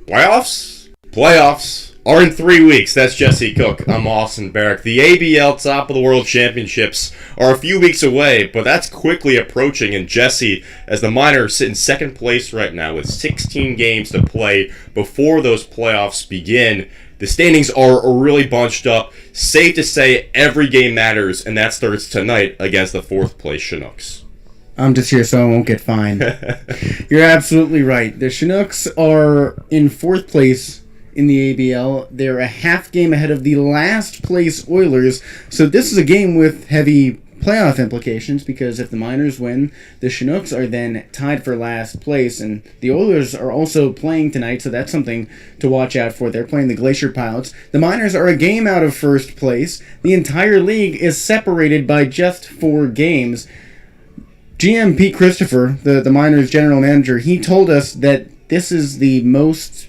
Playoffs are in 3 weeks. That's Jesse Cook. I'm Austin Barach. The ABL Top of the World Championships are a few weeks away, but that's quickly approaching. And Jesse, as the Miners sit in second place right now with 16 games to play before those playoffs begin. The standings are really bunched up. Safe to say every game matters, and that starts tonight against the 4th place Chinooks. I'm just here so I won't get fined. You're absolutely right. The Chinooks are in 4th place in the ABL. They're a half game ahead of the last place Oilers. So this is a game with heavy playoff implications because if the Miners win, the Chinooks are then tied for last place. And the Oilers are also playing tonight, so that's something to watch out for. They're playing the Glacier Pilots. The Miners are a game out of first place. The entire league is separated by just 4 games. GM Pete Christopher, the Miners general manager, he told us that this is the most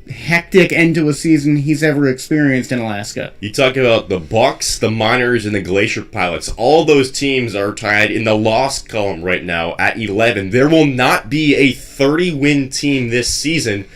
hectic end to a season he's ever experienced in Alaska. You talk about the Bucks, the Miners, and the Glacier Pilots. All those teams are tied in the loss column right now at 11. There will not be a 30-win team this season.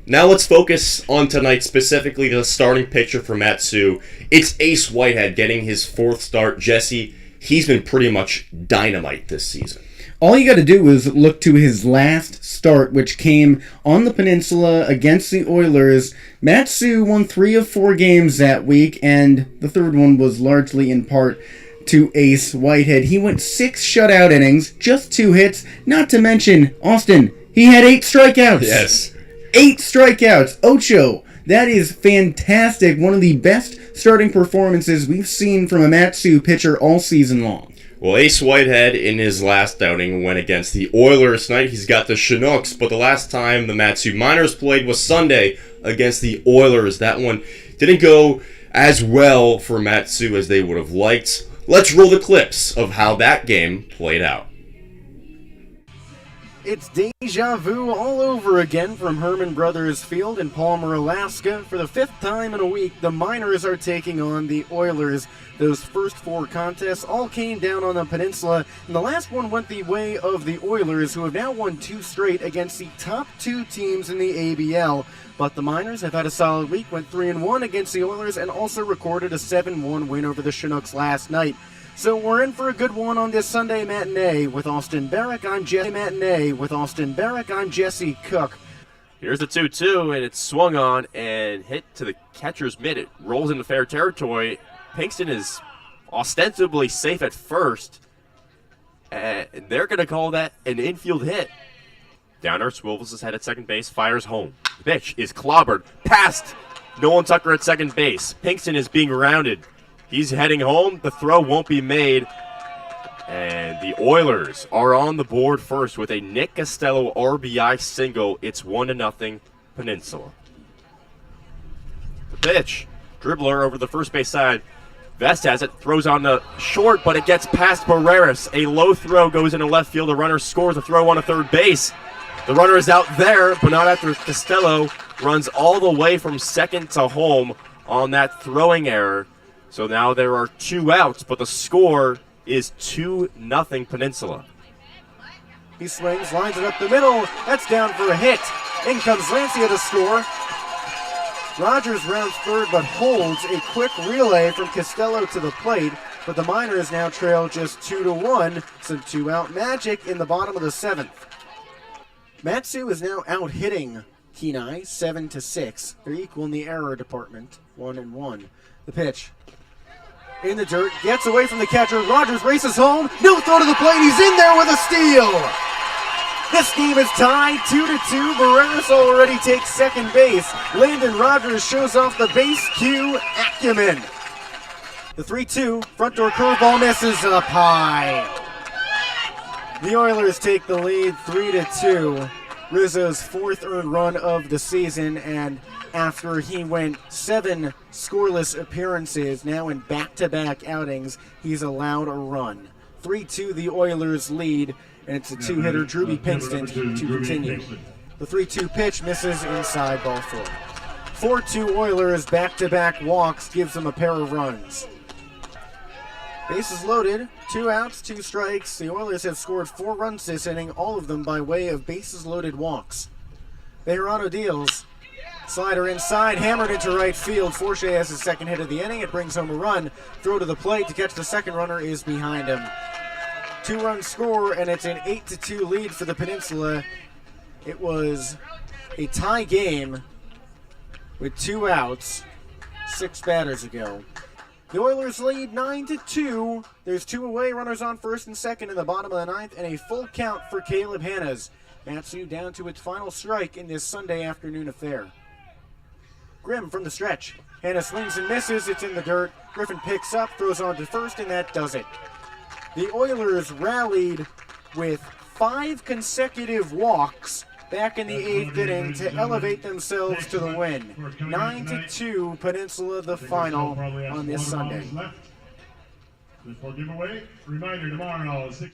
Now let's focus on tonight, specifically the starting pitcher for Matsu. It's Ace Whitehead getting his 4th start. Jesse, he's been pretty much dynamite this season. All you got to do is look to his last start, which came on the peninsula against the Oilers. Matsu won 3 of 4 games that week, and the third one was largely in part to Ace Whitehead. He went 6 shutout innings, just 2 hits, not to mention, Austin, he had 8 strikeouts. Yes. 8 strikeouts. Ocho. That is fantastic. One of the best starting performances we've seen from a Matsu pitcher all season long. Well, Ace Whitehead in his last outing went against the Oilers tonight. He's got the Chinooks, but the last time the Matsu Miners played was Sunday against the Oilers. That one didn't go as well for Matsu as they would have liked. Let's roll the clips of how that game played out. It's deja vu all over again from Herman Brothers Field in Palmer, Alaska. For the 5th time in a week, the Miners are taking on the Oilers. Those first 4 contests all came down on the peninsula, and the last one went the way of the Oilers, who have now won 2 straight against the top 2 teams in the ABL. But the Miners have had a solid week, went 3-1 against the Oilers, and also recorded a 7-1 win over the Chinooks last night. So we're in for a good one on this Sunday matinee with Austin Barach. I'm Jesse Cook. Here's the 2-2, and it's swung on and hit to the catcher's mitt. It rolls into fair territory. Pinkston is ostensibly safe at first, and they're going to call that an infield hit. Downer swivels his head at second base, fires home. The pitch is clobbered past Nolan Tucker at second base. Pinkston is being rounded. He's heading home. The throw won't be made. And the Oilers are on the board first with a Nick Costello RBI single. It's 1-0 Peninsula. The pitch. Dribbler over the first base side. Vest has it. Throws on the short, but it gets past Barreras. A low throw goes into left field. The runner scores a throw on a third base. The runner is out there, but not after Costello runs all the way from second to home on that throwing error. So now there are 2 outs, but the score is 2-0 Peninsula. He swings, lines it up the middle. That's down for a hit. In comes Lancia to score. Rogers rounds third, but holds a quick relay from Costello to the plate. But the Miners now trail just 2-1. Some 2-out magic in the bottom of the 7th. Matsu is now out hitting Kenai 7-6. They're equal in the error department, 1-1. The pitch. In the dirt, gets away from the catcher. Rogers races home. No throw to the plate. He's in there with a steal. This game is tied 2-2. Barreras already takes second base. Landon Rogers shows off the base Q acumen. The 3-2 front door curveball misses up high. The Oilers take the lead 3-2. Rizzo's 4th earned run of the season, and after he went 7 scoreless appearances, now in back-to-back outings, he's allowed a run. 3-2 the Oilers lead, and it's a 2-hitter, Drewby Pinkston, to continue. The 3-2 pitch misses inside ball 4. 4-2 Oilers, back-to-back walks, gives them a pair of runs. Bases loaded, 2 outs, 2 strikes. The Oilers have scored 4 runs this inning, all of them by way of bases loaded walks. Bejarano deals. Slider inside, hammered into right field. Forche has his second hit of the inning. It brings home a run. Throw to the plate to catch the second runner is behind him. 2-run score, and it's an 8-2 lead for the Peninsula. It was a tie game with 2 outs 6 batters ago. The Oilers lead 9-2. There's 2 away runners on first and second in the bottom of the 9th, and a full count for Caleb Hannas. Matsu down to its final strike in this Sunday afternoon affair. Grimm from the stretch. Hanna swings and misses. It's in the dirt. Griffin picks up, throws on to first, and that does it. The Oilers rallied with 5 consecutive walks back in the 8th inning to elevate themselves to the win. 9-2 Peninsula, the final on this Sunday. Before giveaway, reminder tomorrow, 6.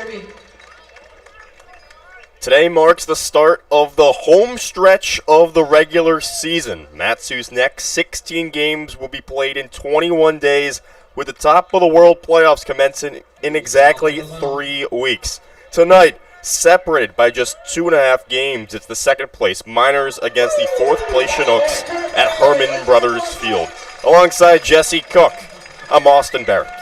Derby. Today marks the start of the home stretch of the regular season. Matsu's next 16 games will be played in 21 days, with the top of the world playoffs commencing in exactly 3 weeks. Tonight, separated by just 2.5 games, it's the second place Miners against the fourth place Chinooks at Herman Brothers Field. Alongside Jesse Cook, I'm Austin Barach.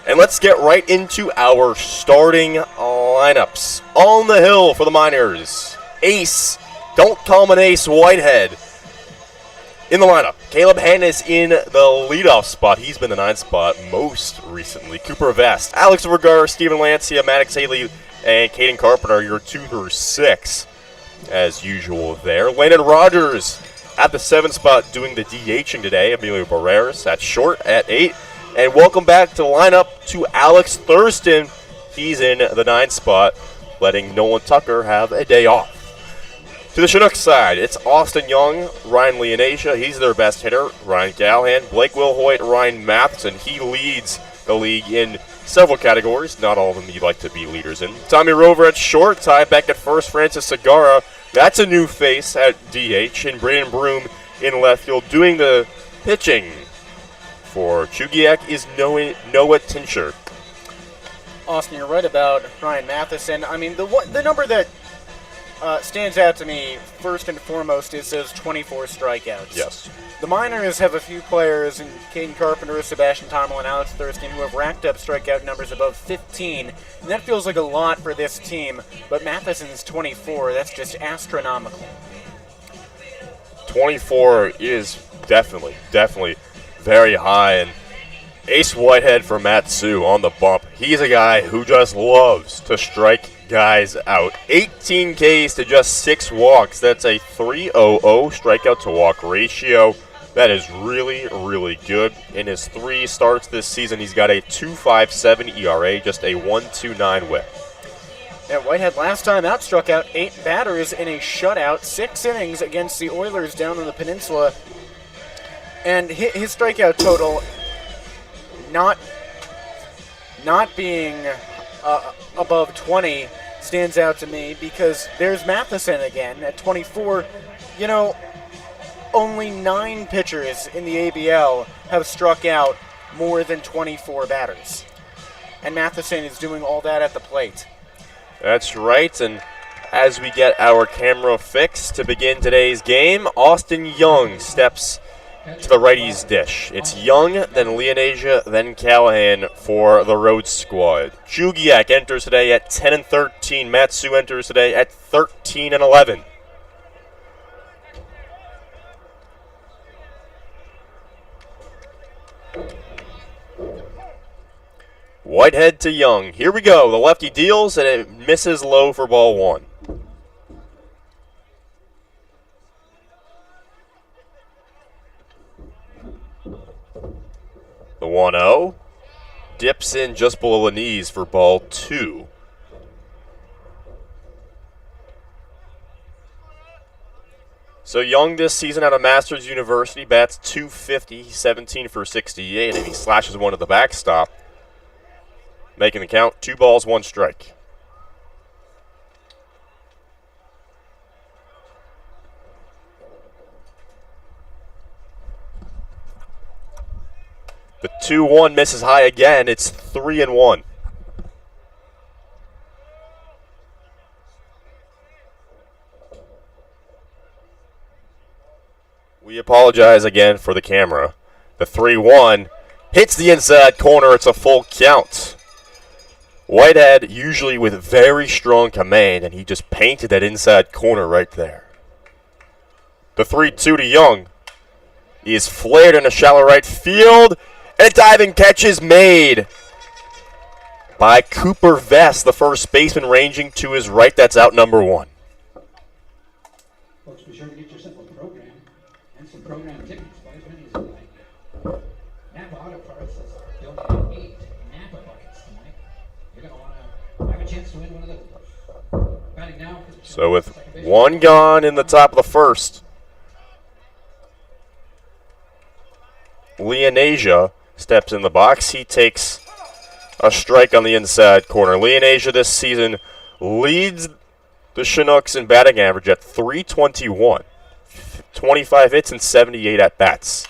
And let's get right into our starting lineups. On the hill for the Miners, ace, don't call him an ace, Whitehead. In the lineup, Caleb Hanna is in the leadoff spot. He's been the 9th spot most recently. Cooper Vest, Alex Vergara, Steven Lancia, Maddox Haley, and Caden Carpenter, your 2 through 6, as usual there. Landon Rogers at the 7th spot doing the DHing today. Emilio Barreras at short at 8. And welcome back to the lineup to Alex Thurston. He's in the 9th spot, letting Nolan Tucker have a day off. To the Chinook side, it's Austin Young, Ryan Leonasia. He's their best hitter. Ryan Callahan, Blake Wilhoit, Ryan Matheson. He leads the league in several categories. Not all of them you'd like to be leaders in. Tommy Rover at short. Ty Beck at first. Francis Segara. That's a new face at DH. And Brandon Broom in left field doing the pitching. For Chugiak is Noah Tincher. Austin, you're right about Ryan Matheson. I mean, the number that stands out to me first and foremost is those 24 strikeouts. Yes. The Miners have a few players, in Caden Carpenter, Sebastian Tomlin, and Alex Thurston, who have racked up strikeout numbers above 15, and that feels like a lot for this team, but Matheson's 24, that's just astronomical. 24 is definitely very high, and Ace Whitehead for Matsu on the bump. He's a guy who just loves to strike guys out. 18 Ks to just 6 walks. That's a 3.00 strikeout to walk ratio. That is really, really good. In his 3 starts this season, he's got a 2.57 ERA, just a 1.29 whip. Yeah, Whitehead last time out struck out 8 batters in a shutout, 6 innings against the Oilers down on the peninsula. And his strikeout total not being above 20 stands out to me, because there's Matheson again at 24. You know, only 9 pitchers in the ABL have struck out more than 24 batters. And Matheson is doing all that at the plate. That's right, and as we get our camera fixed to begin today's game, Austin Young steps to the righty's dish. It's Young, then Leonasia, then Callahan for the road squad. Chugiak enters today at 10-13. Matsu enters today at 13-11. Whitehead to Young. Here we go. The lefty deals, and it misses low for ball 1. The 1-0 dips in just below the knees for ball 2. So Young this season out of Masters University bats .250, he's 17 for 68, and he slashes one to the backstop, making the count 2 balls, 1 strike. The 2-1 misses high again. It's 3-1. We apologize again for the camera. The 3-1 hits the inside corner. It's a full count. Whitehead usually with very strong command, and he just painted that inside corner right there. The 3-2 to Young. He is flared in a shallow right field. And a diving catch is made by Cooper Vest, the first baseman ranging to his right. That's out number 1. Folks, be sure to get yourself a program and some program tickets. Buy as many as you like. Napa Auto Parts is donating 8 Napa buckets tonight. You're going to want to have a chance to win one of those. Batting now for the So with 1 gone in the top of the first, Leonasia steps in the box. He takes a strike on the inside corner. Leonasia this season leads the Chinooks in batting average at .321. 25 hits and 78 at-bats.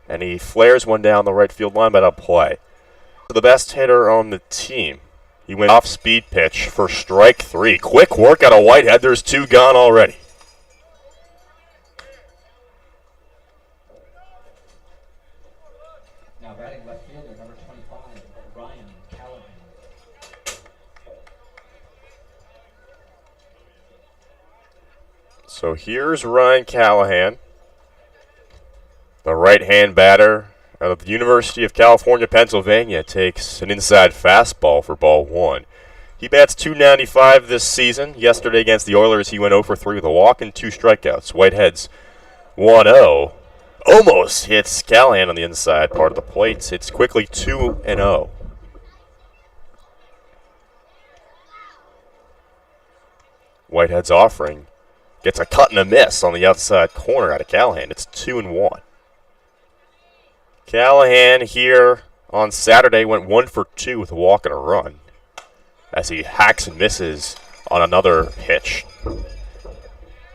And he flares one down the right field line, but a play. The best hitter on the team. He went off-speed pitch for strike 3. Quick work out of Whitehead. There's 2 gone already. Now batting left fielder, number 25, Ryan Callahan. So here's Ryan Callahan, the right-hand batter out of the University of California, Pennsylvania, takes an inside fastball for ball 1. He bats .295 this season. Yesterday against the Oilers, he went 0 for 3 with a walk and 2 strikeouts. Whitehead's 1-0. Almost hits Callahan on the inside part of the plate. It's quickly 2-0. Whitehead's offering gets a cut and a miss on the outside corner out of Callahan. It's 2-1. Callahan here on Saturday went 1 for 2 with a walk and a run as he hacks and misses on another pitch.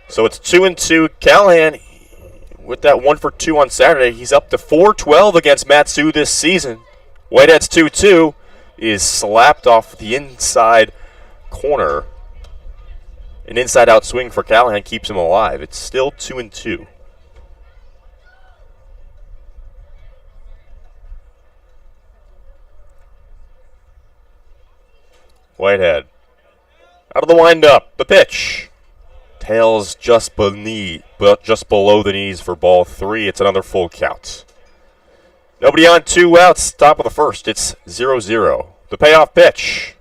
So it's 2-2. Callahan, with that 1 for 2 on Saturday, he's up to .412 against Matsu this season. Whitehead's 2-2 is slapped off the inside corner. An inside-out swing for Callahan keeps him alive. It's still 2-2. Whitehead out of the windup. The pitch. Tails just below the knees for ball 3. It's another full count. Nobody on, 2 outs. Top of the first. It's 0-0. The payoff pitch.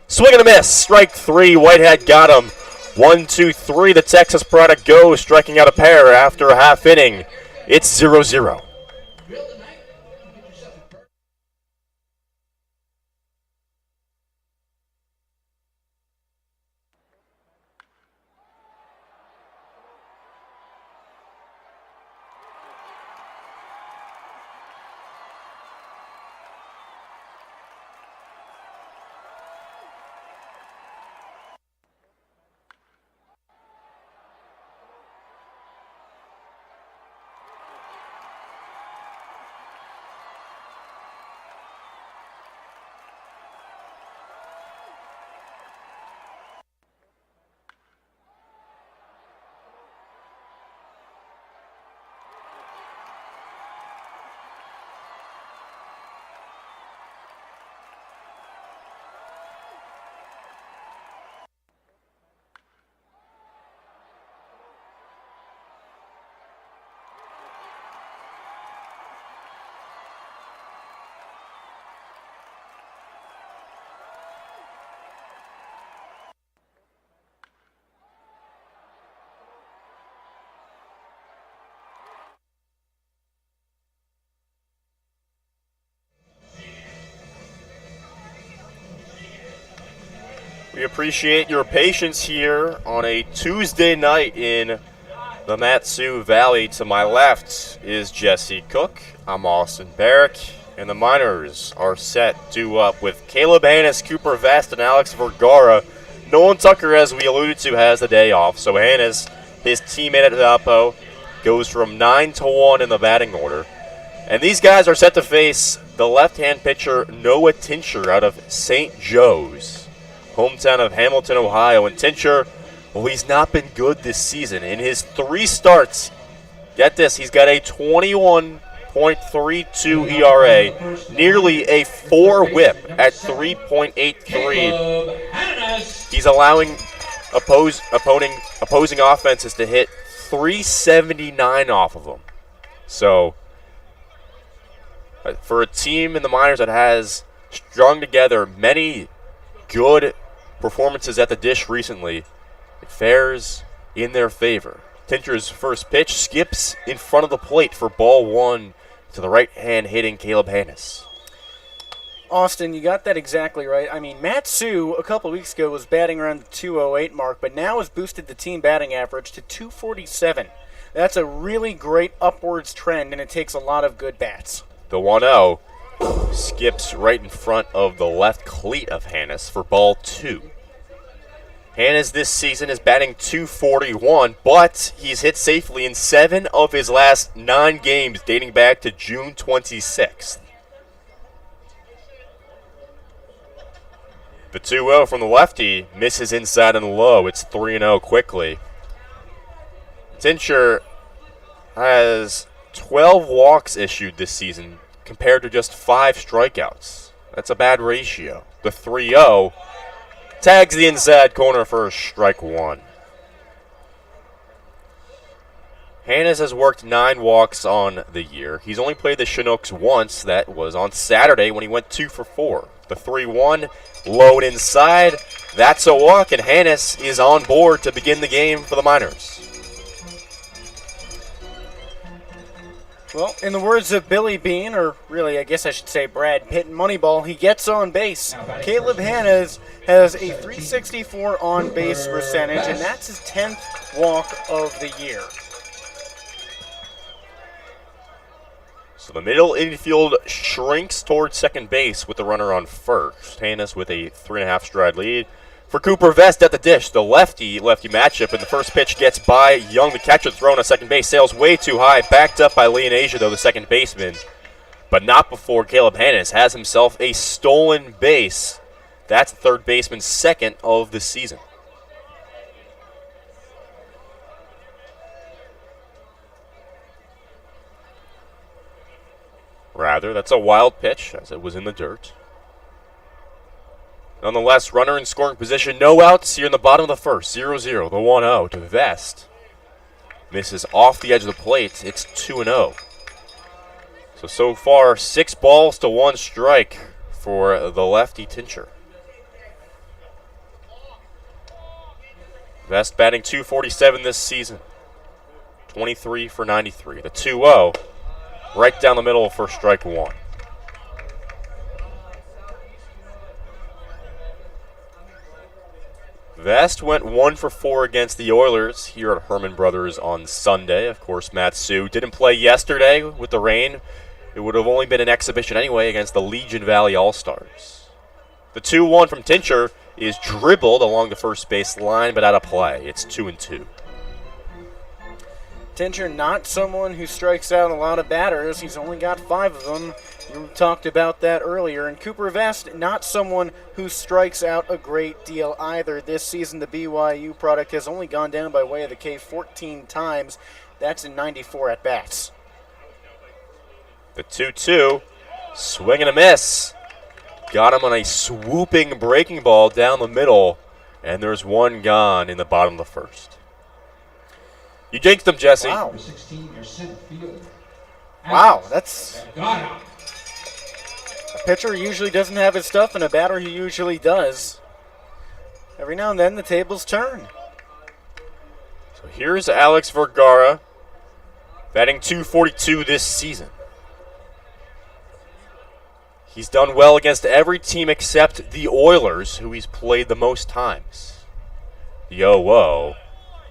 Swing and a miss. Strike 3. Whitehead got him. 1-2-3. The Texas product goes, striking out a pair after a half inning. It's 0-0. We appreciate your patience here on a Tuesday night in the Matsu Valley. To my left is Jesse Cook. I'm Austin Barach, and the Miners are set due up with Caleb Hannes, Cooper Vest, and Alex Vergara. Nolan Tucker, as we alluded to, has the day off, so Hannes, his teammate at Valpo, goes from 9-1 in the batting order. And these guys are set to face the left-hand pitcher Noah Tincher out of St. Joe's, hometown of Hamilton, Ohio. And Tincher, well, he's not been good this season. In his 3 starts, get this, he's got a 21.32 ERA, nearly a 4 whip at 3.83. He's allowing opposing offenses to hit 379 off of him. So, for a team in the minors that has strung together many good performances at the dish recently, it fares in their favor. Tincher's first pitch skips in front of the plate for ball 1 to the right-hand hitting Caleb Hannes. Austin, you got that exactly right. I mean, Matsu a couple weeks ago was batting around the 208 mark, but now has boosted the team batting average to 247. That's a really great upwards trend, and it takes a lot of good bats. The 1-0. skips right in front of the left cleat of Hannes for ball 2. Hannes this season is batting .241, but he's hit safely in 7 of his last 9 games dating back to June 26th. The 2-0 from the lefty misses inside and low. It's 3-0 quickly. Tincher has 12 walks issued this season compared to just 5 strikeouts. That's a bad ratio. The 3-0 tags the inside corner for strike 1. Hannes has worked 9 walks on the year. He's only played the Chinooks once. That was on Saturday when he went 2 for 4. The 3-1 load inside. That's a walk, and Hannes is on board to begin the game for the Miners. Well, in the words of Billy Bean, or really I guess I should say Brad Pitt in Moneyball, he gets on base. Caleb Hannes has a .364 on base percentage, and that's his 10th walk of the year. So the middle infield shrinks towards second base with the runner on first. Hannes with a 3.5 stride lead. For Cooper Vest at the dish, the lefty matchup, and the first pitch gets by Young, the catcher, thrown at second base, sails way too high, backed up by Leonasia, though, the second baseman, but not before Caleb Hannes has himself a stolen base. That's the third baseman's second of the season. Rather, that's a wild pitch, as it was in the dirt. Nonetheless, runner in scoring position, no outs here in the bottom of the first. 0-0, the 1-0 to Vest. Misses off the edge of the plate. It's 2-0. So far, 6 balls to 1 strike for the lefty Tincher. Vest batting .247 this season. 23 for 93. The 2-0, right down the middle for strike 1. Vest went 1 for 4 against the Oilers here at Herman Brothers on Sunday. Of course, Matsu didn't play yesterday with the rain. It would have only been an exhibition anyway against the Legion Valley All-Stars. The 2-1 from Tincher is dribbled along the first base line, but out of play. It's 2-2. Tincher, not someone who strikes out a lot of batters. He's only got 5 of them. You talked about that earlier. And Cooper Vest, not someone who strikes out a great deal either. This season, the BYU product has only gone down by way of the K 14 times. That's in 94 at-bats. The 2-2, swing and a miss. Got him on a swooping breaking ball down the middle, and there's 1 gone in the bottom of the first. You jinxed him, Jesse. Wow. Wow, that's... A pitcher usually doesn't have his stuff, and a batter he usually does. Every now and then, the tables turn. So here's Alex Vergara, batting .242 this season. He's done well against every team except the Oilers, who he's played the most times. The 0-0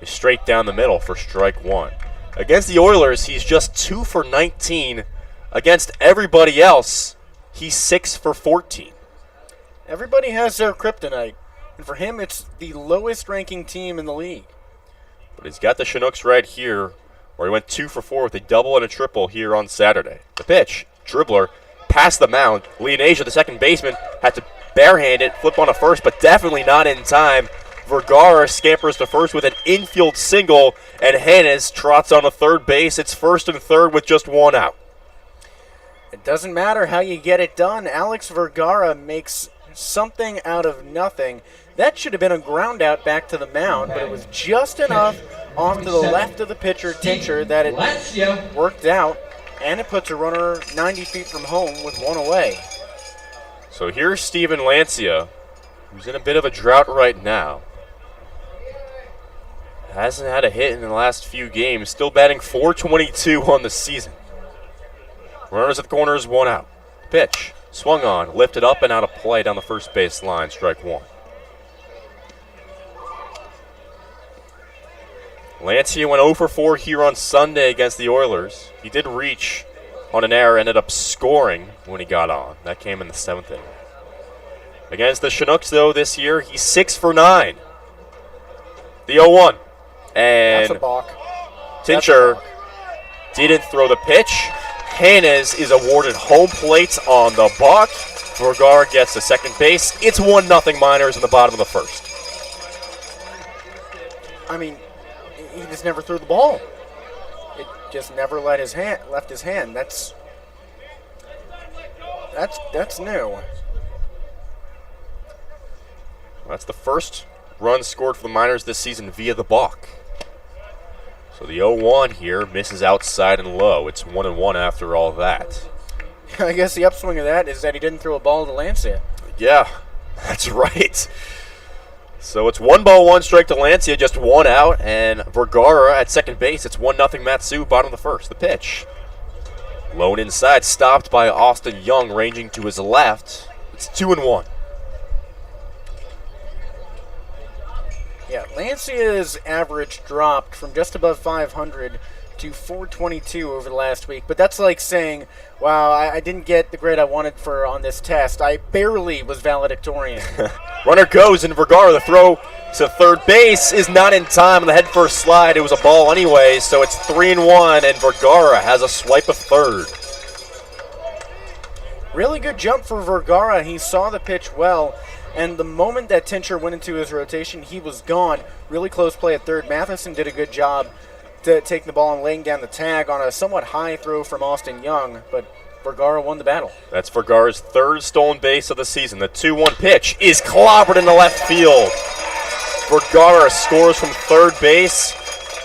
is straight down the middle for strike 1. Against the Oilers, he's just 2 for 19. Against everybody else, he's 6 for 14. Everybody has their kryptonite, and for him, it's the lowest ranking team in the league. But he's got the Chinooks right here, where he went 2 for 4 with a double and a triple here on Saturday. The pitch, dribbler, past the mound. Leonasia, the second baseman, had to barehand it, flip on a first, but definitely not in time. Vergara scampers to first with an infield single, and Hannes trots on to third base. It's first and third with just 1 out. It doesn't matter how you get it done. Alex Vergara makes something out of nothing. That should have been a ground out back to the mound, but it was just enough off to the left of the pitcher, Tincher, that it worked out, and it puts a runner 90 feet from home with 1 away. So here's Steven Lancia, who's in a bit of a drought right now. Hasn't had a hit in the last few games, still batting .422 on the season. Runners at the corners, 1 out. Pitch, swung on, lifted up and out of play down the first base line, strike 1. Lancia went 0 for 4 here on Sunday against the Oilers. He did reach on an error, ended up scoring when he got on. That came in the 7th inning. Against the Chinooks, though, this year, he's 6 for 9. The 0-1. And That's a balk. Tincher didn't throw the pitch. Hannes is awarded home plate on the balk. Vergara gets to second base. It's 1-0 Miners in the bottom of the first. I mean, he just never threw the ball. It just never left his hand. That's new. That's the first run scored for the Miners this season via the balk. So the 0-1 here misses outside and low. It's 1-1 after all that. I guess the upswing of that is that he didn't throw a ball to Lancia. Yeah, that's right. So it's 1 ball, 1 strike to Lancia, just 1 out, and Vergara at second base. It's 1-0 Matsu, bottom of the first. The pitch. Lone inside, stopped by Austin Young, ranging to his left. It's 2-1. Yeah, Lancia's average dropped from just above 500 to 422 over the last week. But that's like saying, wow, I didn't get the grade I wanted for on this test. I barely was valedictorian. Runner goes, and Vergara, the throw to third base is not in time on the head first slide. It was a ball anyway, so it's 3-1, and Vergara has a swipe of third. Really good jump for Vergara. He saw the pitch well. And the moment that Tincher went into his rotation, he was gone. Really close play at third. Matheson did a good job to taking the ball and laying down the tag on a somewhat high throw from Austin Young, but Vergara won the battle. That's Vergara's third stolen base of the season. The 2-1 pitch is clobbered in the left field. Vergara scores from third base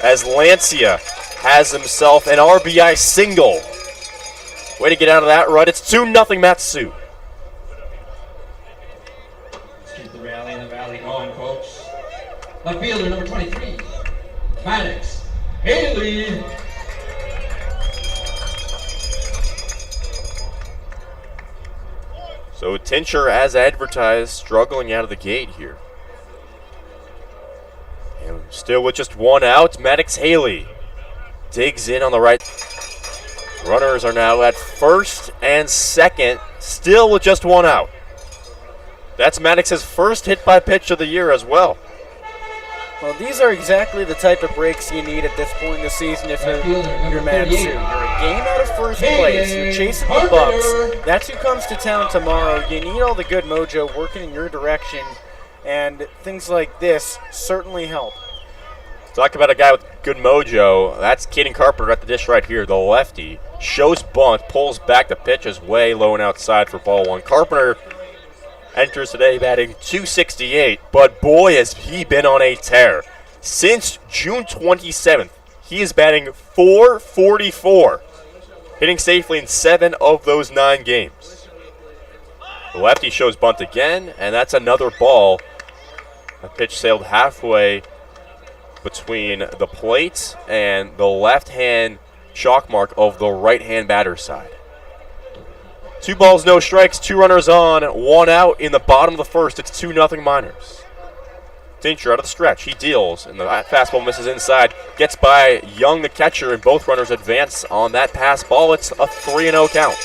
as Lancia has himself an RBI single. Way to get out of that rut. It's 2-0 Matsu. Keep the rally in the valley going, folks. Left fielder number 23, Maddox Haley. So Tincher, as advertised, struggling out of the gate here. And still with just 1 out, Maddox Haley digs in on the right. Runners are now at first and second, still with just 1 out. That's Maddox's first hit by pitch of the year as well. Well, these are exactly the type of breaks you need at this point in the season if you're Matsu. You're a game out of first place. You're chasing the Bucks. That's who comes to town tomorrow. You need all the good mojo working in your direction, and things like this certainly help. Talk about a guy with good mojo. That's Caden Carpenter at the dish right here, the lefty. Shows bunt, pulls back, the pitch is way low and outside for ball 1. Carpenter enters today batting .268, but boy has he been on a tear. Since June 27th, he is batting .444, hitting safely in 7 of those 9 games. The lefty shows bunt again, and that's another ball. A pitch sailed halfway between the plate and the left-hand chalk mark of the right-hand batter's side. 2 balls, no strikes, 2 runners on, 1 out in the bottom of the first. It's 2-0 Miners. Tincher out of the stretch. He deals, and the fastball misses inside. Gets by Young, the catcher, and both runners advance on that pass ball. It's a 3-0 count.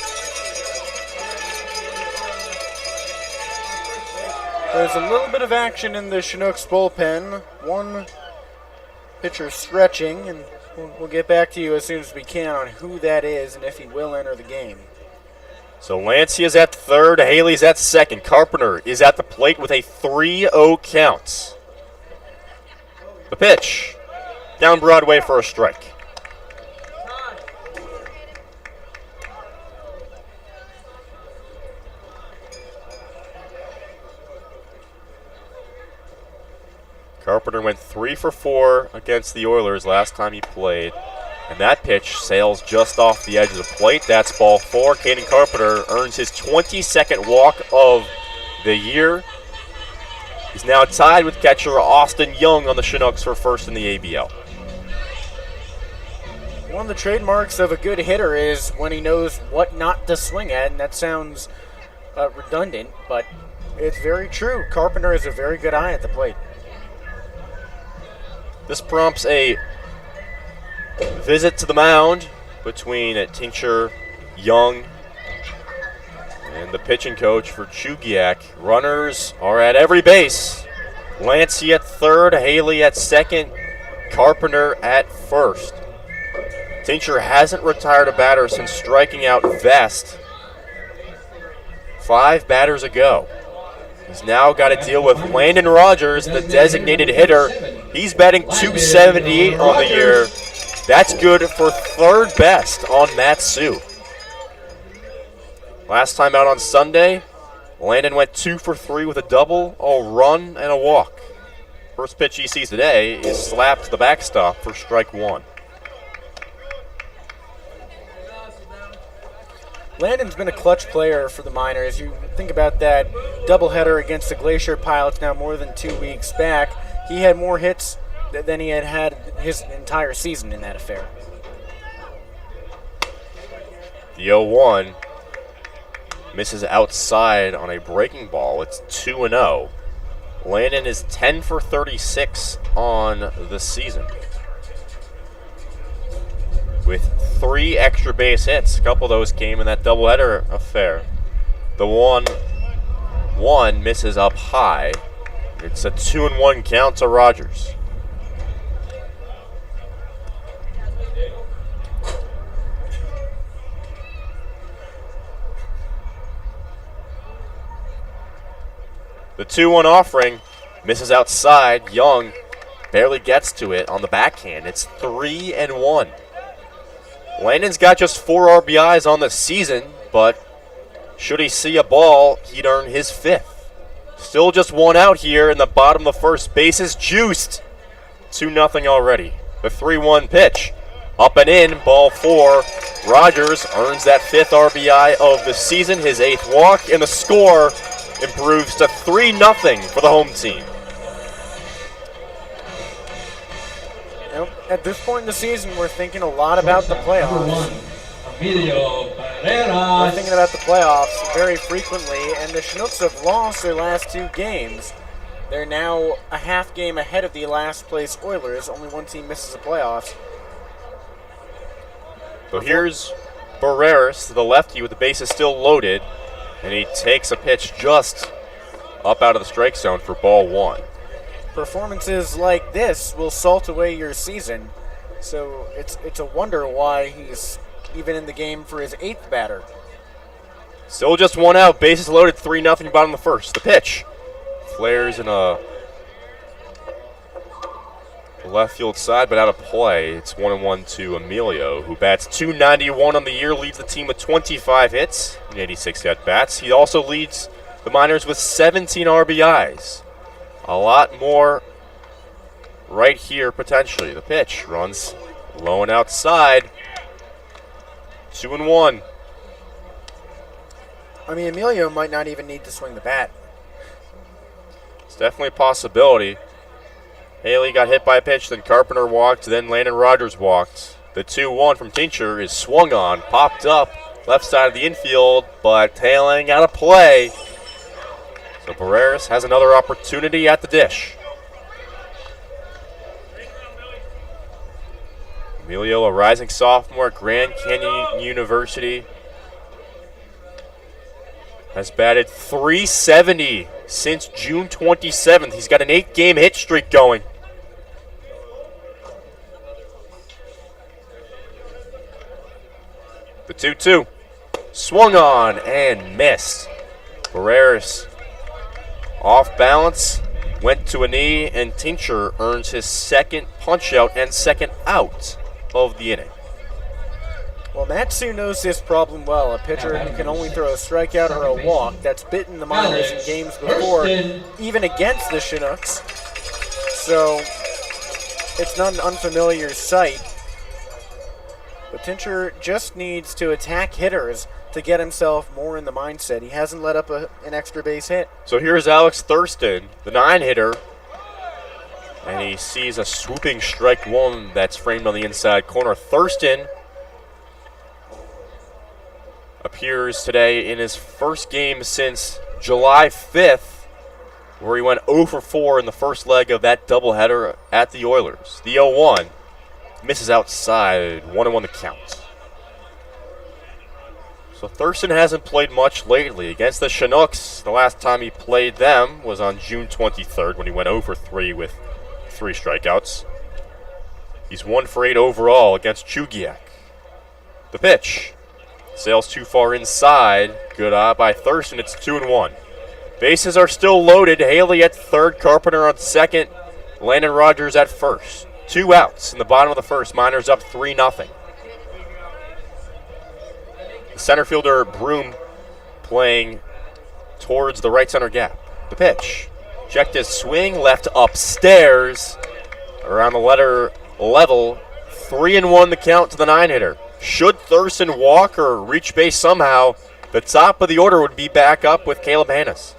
There's a little bit of action in the Chinooks bullpen. One pitcher stretching, and we'll get back to you as soon as we can on who that is and if he will enter the game. So Lancia's at third, Haley's at second. Carpenter is at the plate with a 3-0 count. The pitch, down Broadway for a strike. Carpenter went 3 for 4 against the Oilers last time he played. And that pitch sails just off the edge of the plate. That's ball 4. Caden Carpenter earns his 22nd walk of the year. He's now tied with catcher Austin Young on the Chinooks for first in the ABL. One of the trademarks of a good hitter is when he knows what not to swing at, and that sounds redundant, but it's very true. Carpenter has a very good eye at the plate. This prompts a visit to the mound between Tincher, Young, and the pitching coach for Chugiak. Runners are at every base. Lancey at third, Haley at second, Carpenter at first. Tincture hasn't retired a batter since striking out Vest 5 batters ago. He's now got to deal with Landon Rogers, the designated hitter. He's batting .278 on the year. That's good for third best on Matsu. Last time out on Sunday, Landon went 2 for 3 with a double, a run, and a walk. First pitch he sees today is slapped to the backstop for strike 1. Landon's been a clutch player for the Miners. You think about that doubleheader against the Glacier Pilots now more than 2 weeks back. He had more hits than he had his entire season in that affair. The 0-1 misses outside on a breaking ball. It's 2-0. Landon is 10 for 36 on the season, with 3 extra base hits. A couple of those came in that doubleheader affair. The 1-1 misses up high. It's a 2-1 count to Rogers. The 2-1 offering misses outside. Young barely gets to it on the backhand. It's 3-1. Landon's got just 4 RBIs on the season, but should he see a ball, he'd earn his 5th. Still just 1 out here in the bottom of the first. Bases juiced. 2-0 already. The 3-1 pitch. Up and in, ball 4. Rogers earns that 5th RBI of the season, his 8th walk, and the score improves to 3-0 for the home team. At this point in the season, we're thinking a lot about the playoffs. We're thinking about the playoffs very frequently, and the Chinooks have lost their last 2 games. They're now a half game ahead of the last place Oilers. Only one team misses the playoffs. So here's Barach, the lefty, with the bases still loaded, and he takes a pitch just up out of the strike zone for ball 1. Performances like this will salt away your season, so it's a wonder why he's even in the game for his 8th batter. Still just 1 out, bases loaded, 3-0 bottom of the first. The pitch flares in a left field side, but out of play. It's 1-1 to Emilio, who bats .291 on the year, leads the team with 25 hits and 86 at-bats. He also leads the Miners with 17 RBIs. A lot more right here, potentially. The pitch runs low and outside. 2-1. I mean, Emilio might not even need to swing the bat. It's definitely a possibility. Haley got hit by a pitch, then Carpenter walked, then Landon Rogers walked. The 2-1 from Tincture is swung on, popped up, left side of the infield, but tailing out of play. So Barach has another opportunity at the dish. Emilio, a rising sophomore at Grand Canyon University, has batted .370 since June 27th. He's got an 8-game hit streak going. The 2-2 swung on and missed. Barach off balance, went to a knee, and Tincture earns his 2nd punch out and 2nd out of the inning. Well, Matsu knows this problem well. A pitcher can only throw a strikeout or a walk. That's bitten the Miners in games before, even against the Chinooks. So it's not an unfamiliar sight. But Tincture just needs to attack hitters to get himself more in the mindset. He hasn't let up an extra base hit. So here's Alex Thurston, the 9-hitter, and he sees a swooping strike 1 that's framed on the inside corner. Thurston appears today in his first game since July 5th, where he went 0 for 4 in the first leg of that doubleheader at the Oilers. The 0-1 misses outside, 1-1 the count. So Thurston hasn't played much lately. Against the Chinooks, the last time he played them was on June 23rd when he went over 3 with 3 strikeouts. He's 1 for 8 overall against Chugiak. The pitch. Sails too far inside. Good eye by Thurston. It's 2-1. Bases are still loaded. Haley at third, Carpenter on second, Landon Rogers at first. 2 outs in the bottom of the first. Miners up 3-0. The center fielder Broom playing towards the right center gap. The pitch. Checked his swing, left upstairs. Around the letter level. 3-1 the count to the 9-hitter. Should Thurston walk or reach base somehow, the top of the order would be back up with Caleb Hannes.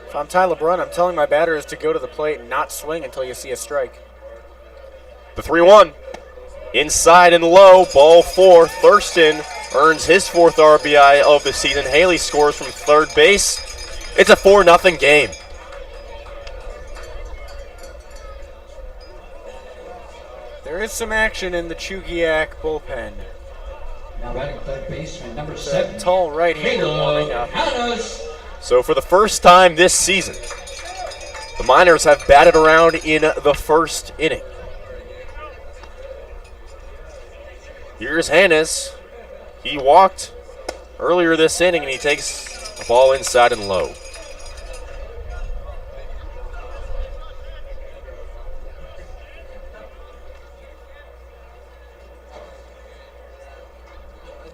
If I'm Ty LeBrun, I'm telling my batters to go to the plate and not swing until you see a strike. The 3-1. Inside and low, ball 4. Thurston earns his 4th RBI of the season. Haley scores from third base. It's a 4-0 game. There is some action in the Chugiak bullpen. Now batting third baseman, number 7. Tall right-hander warming up. So for the first time this season, the Miners have batted around in the first inning. Here's Hannes. He walked earlier this inning, and he takes the ball inside and low.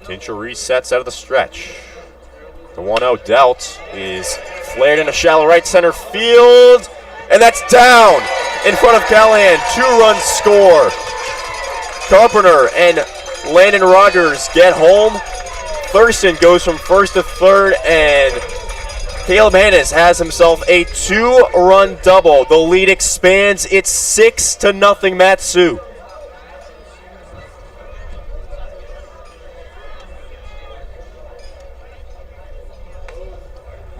Tincher resets out of the stretch. The 1-0 dealt is flared into shallow right center field, and that's down in front of Callahan. 2-run score. Carpenter and Landon Rogers get home. Thurston goes from first to third, and Caleb Hannes has himself a 2-run double. The lead expands. It's 6-0 Matsu.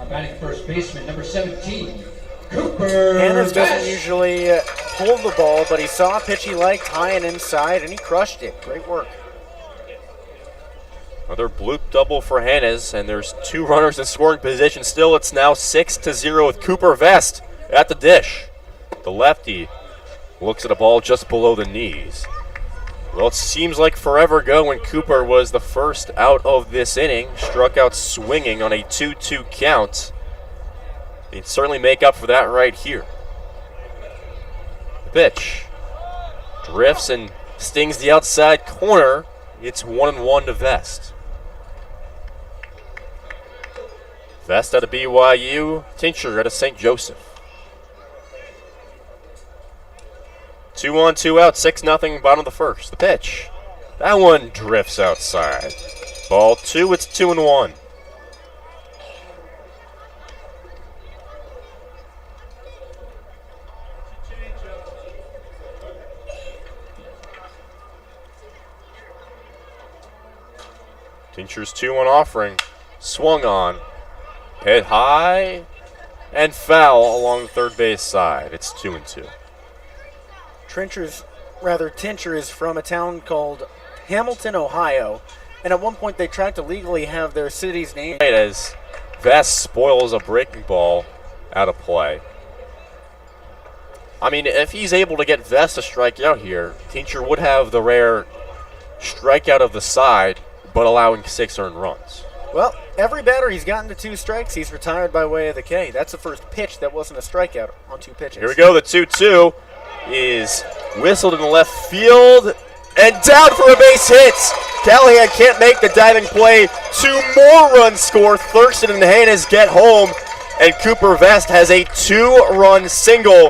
Batting first baseman, number 17, Cooper. Hannes doesn't usually hold the ball, but he saw a pitch he liked high and inside, and he crushed it. Great work. Another bloop double for Hannes, and there's 2 runners in scoring position still. It's now 6-0 with Cooper Vest at the dish. The lefty looks at a ball just below the knees. Well, it seems like forever ago when Cooper was the first out of this inning, struck out swinging on a 2-2 count. He'd certainly make up for that right here. The pitch drifts and stings the outside corner. It's 1-1 to Vest. Vest out of BYU, Tincher out of St. Joseph. 2-1, 2 out, 6-0, bottom of the first. The pitch. That one drifts outside. Ball 2, it's 2-1. Tincher's 2-1 offering. Swung on. Hit high and foul along the third base side. It's 2-2. Tincher is from a town called Hamilton, Ohio, and at one point they tried to legally have their city's name. As Vest spoils a breaking ball out of play. I mean, if he's able to get Vest to strike out here, Tincher would have the rare strikeout of the side, but allowing 6 earned runs. Well, every batter he's gotten to 2 strikes, he's retired by way of the K. That's the first pitch that wasn't a strikeout on 2 pitches. Here we go, the 2-2 is whistled in the left field and down for a base hit. Callahan can't make the diving play. 2 more runs score. Thurston and Hannes get home, and Cooper Vest has a 2-run single.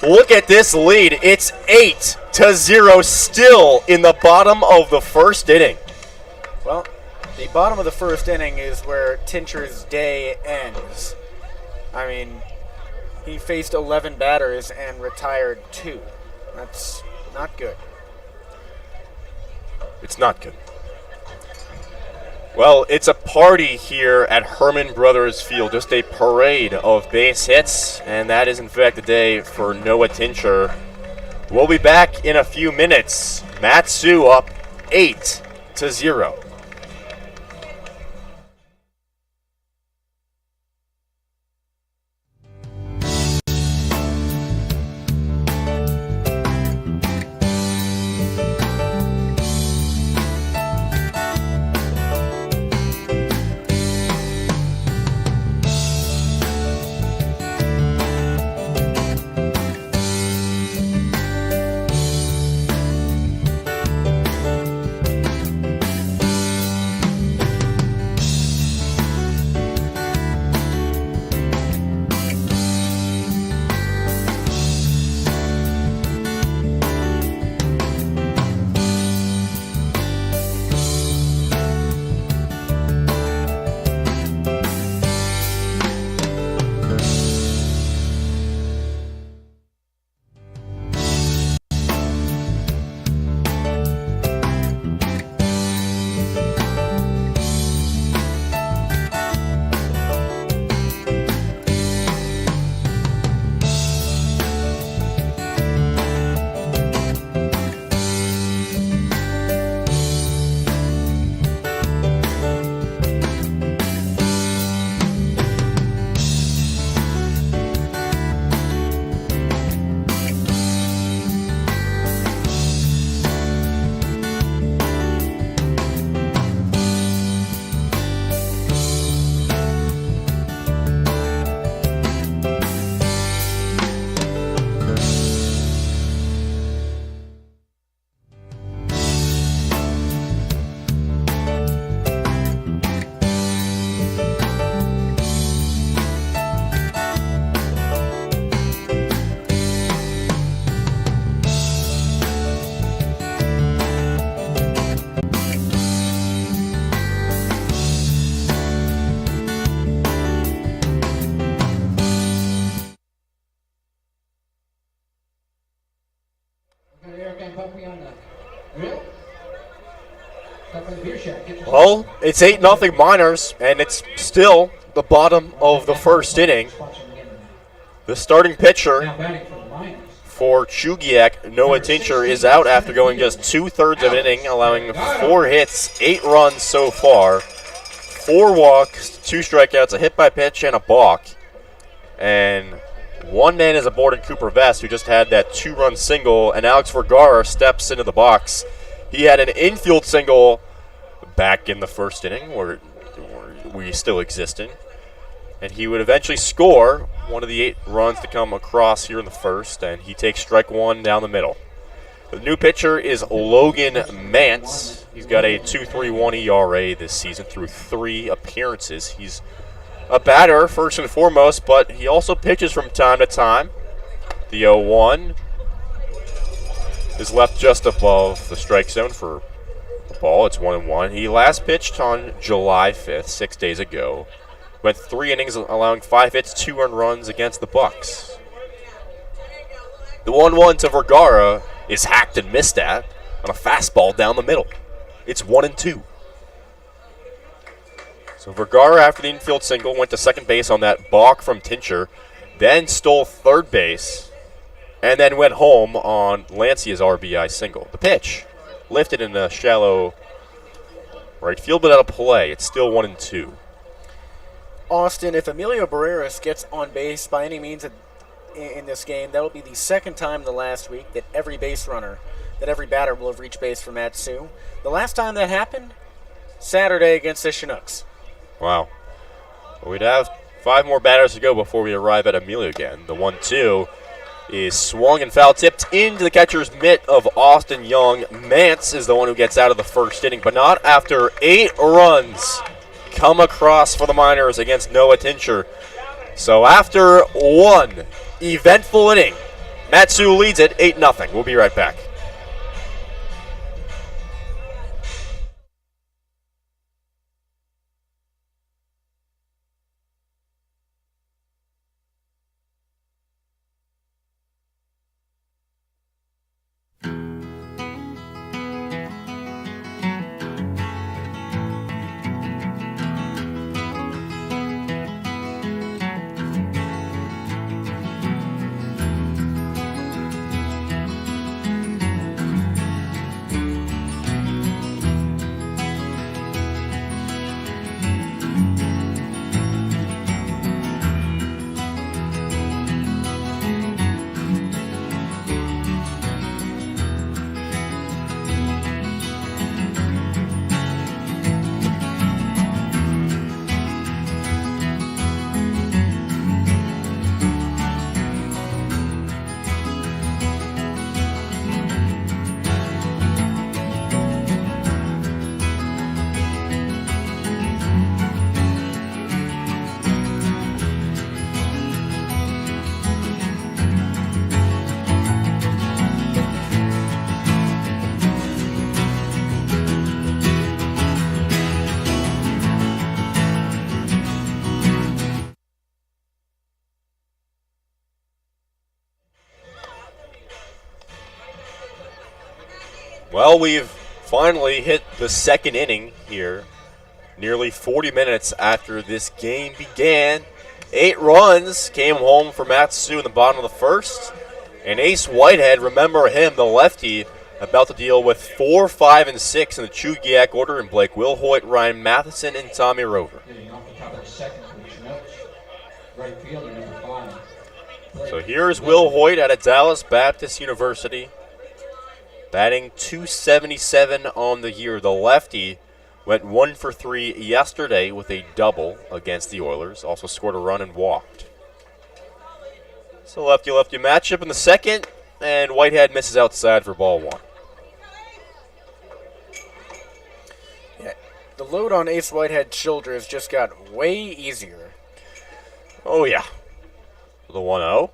Look at this lead. It's 8-0 still in the bottom of the first inning. Well, the bottom of the first inning is where Tincher's day ends. I mean, he faced 11 batters and retired 2. That's not good. It's not good. Well, it's a party here at Herman Brothers Field. Just a parade of base hits, and that is in fact the day for Noah Tincher. We'll be back in a few minutes. Matsu up 8-0. Well, it's 8-0 Miners, and it's still the bottom of the first inning. The starting pitcher for Chugiak, Noah Tincher, is out after going just 2/3 of an inning, allowing 4 hits, 8 runs so far, 4 walks, 2 strikeouts, a hit by pitch, and a balk. And one man is aboard in Cooper Vest, who just had that 2-run single, and Alex Vergara steps into the box. He had an infield single back in the first inning, where we still existing. And he would eventually score one of the 8 runs to come across here in the first, and he takes strike 1 down the middle. The new pitcher is Logan Mance. He's got a 2.31 ERA this season through 3 appearances. He's a batter, first and foremost, but he also pitches from time to time. The 0-1 is left just above the strike zone for the ball. It's 1-1. He last pitched on July 5th, 6 days ago. Went 3 innings, allowing 5 hits, 2 earned runs against the Bucks. The 1-1 to Vergara is hacked and missed at on a fastball down the middle. It's 1-2. So Vergara, after the infield single, went to second base on that balk from Tincher, then stole third base, and then went home on Lancia's RBI single. The pitch lifted in a shallow right field, but out of play. It's still 1-2. Austin, if Emilio Barreras gets on base by any means in this game, that will be the second time in the last week that every batter will have reached base for Matsu. The last time that happened, Saturday against the Chinooks. Wow. Well, we'd have 5 more batters to go before we arrive at Emilio again. The 1-2 is swung and foul tipped into the catcher's mitt of Austin Young. Mance is the one who gets out of the first inning, but not after 8 runs come across for the Miners against Noah Tincher. So after one eventful inning, Matsu leads it 8-0. We'll be right back. Well, we've finally hit the second inning here, nearly 40 minutes after this game began. 8 runs came home for Matsu in the bottom of the first. And Ace Whitehead, remember him, the lefty, about to deal with 4, 5, and 6 in the Chugiak order, and Blake Wilhoit, Ryan Matheson, and Tommy Rover. So here's Wilhoit out of Dallas Baptist University, batting .277 on the year. The lefty went 1 for 3 yesterday with a double against the Oilers. Also scored a run and walked. So lefty-lefty matchup in the second, and Whitehead misses outside for ball 1. Yeah, the load on Ace Whitehead's shoulders just got way easier. Oh, yeah. The 1-0.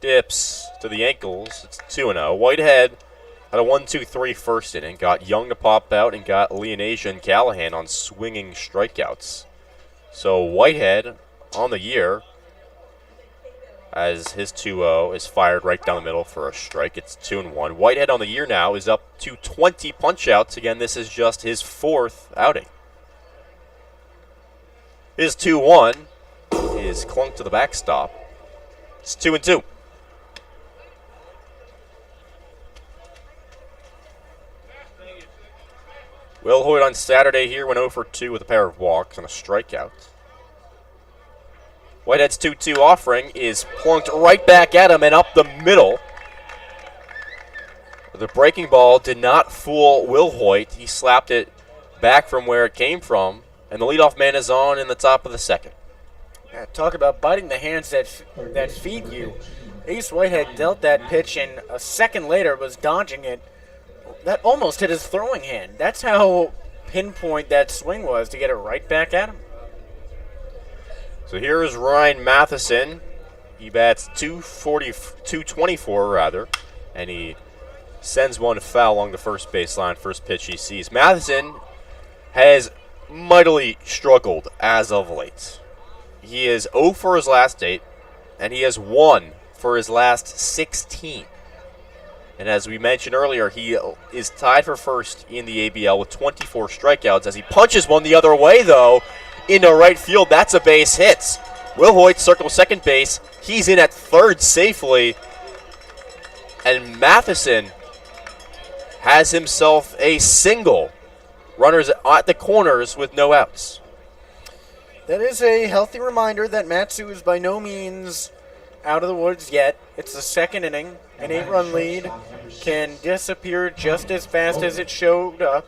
Dips to the ankles. It's 2-0. Whitehead had a 1-2-3 first inning. Got Young to pop out and got Leonasia and Callahan on swinging strikeouts. So Whitehead on the year as his 2-0 is fired right down the middle for a strike. It's 2-1. Whitehead on the year now is up to 20 punch-outs. Again, this is just his 4th outing. His 2-1 is clunked to the backstop. It's 2-2. Will Hoyt on Saturday here went 0 for 2 with a pair of walks and a strikeout. Whitehead's 2-2 offering is plunked right back at him and up the middle. The breaking ball did not fool Will Hoyt. He slapped it back from where it came from, and the leadoff man is on in the top of the second. Yeah, talk about biting the hands that feed you. Ace Whitehead dealt that pitch, and a second later was dodging it. That almost hit his throwing hand. That's how pinpoint that swing was to get it right back at him. So here is Ryan Matheson. He bats 224 rather, and he sends one foul along the first baseline. First pitch he sees. Matheson has mightily struggled as of late. He is 0 for his last 8, and he has 1 for his last 16. And as we mentioned earlier, he is tied for first in the ABL with 24 strikeouts as he punches one the other way, though, into right field. That's a base hit. Will Hoyt circles second base. He's in at third safely. And Matheson has himself a single. Runners at the corners with no outs. That is a healthy reminder that Matsu is by no means out of the woods yet. It's the second inning. An 8-run lead can disappear just as fast as it showed up.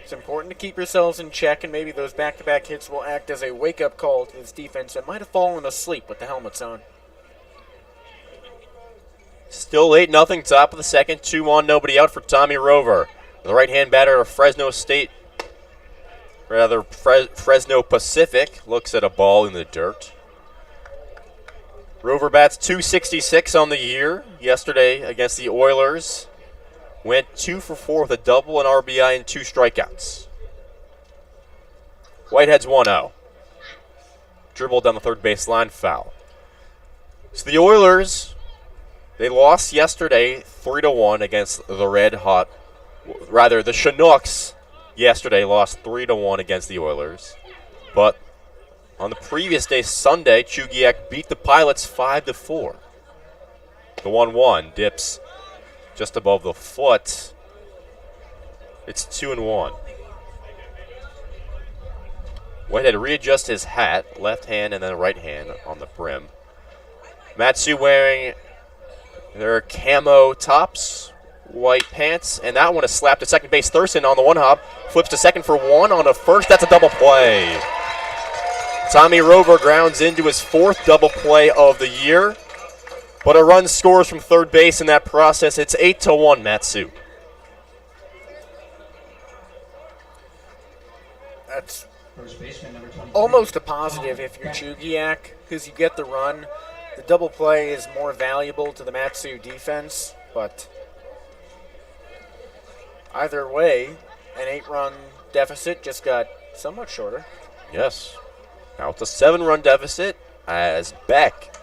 It's important to keep yourselves in check, and maybe those back-to-back hits will act as a wake-up call to this defense that might have fallen asleep with the helmets on. Still 8-0, top of the second. 2 on, nobody out for Tommy Rover. The right-hand batter of Fresno Pacific looks at a ball in the dirt. Rover bats 266 on the year. Yesterday against the Oilers, went 2 for 4 with a double, an RBI, and 2 strikeouts. Whitehead's 1-0. Dribbled down the third baseline, foul. So the Oilers, they lost yesterday 3-1 against the the Chinooks yesterday lost 3-1 against the Oilers. But on the previous day, Sunday, Chugiak beat the Pilots 5-4. The 1-1 dips just above the foot. It's 2-1. Whitehead readjusts his hat, left hand and then right hand on the brim. Matsu wearing their camo tops, white pants, and that one is slapped at second base. Thurston on the one hop, flips to second for 1 on a first. That's a double play. Tommy Rover grounds into his 4th double play of the year, but a run scores from third base in that process. It's 8-1 Matsu. That's almost a positive if you're Chugiak, because you get the run. The double play is more valuable to the Matsu defense, but either way, an 8-run deficit just got somewhat shorter. Yes. Now it's a 7-run deficit as Beck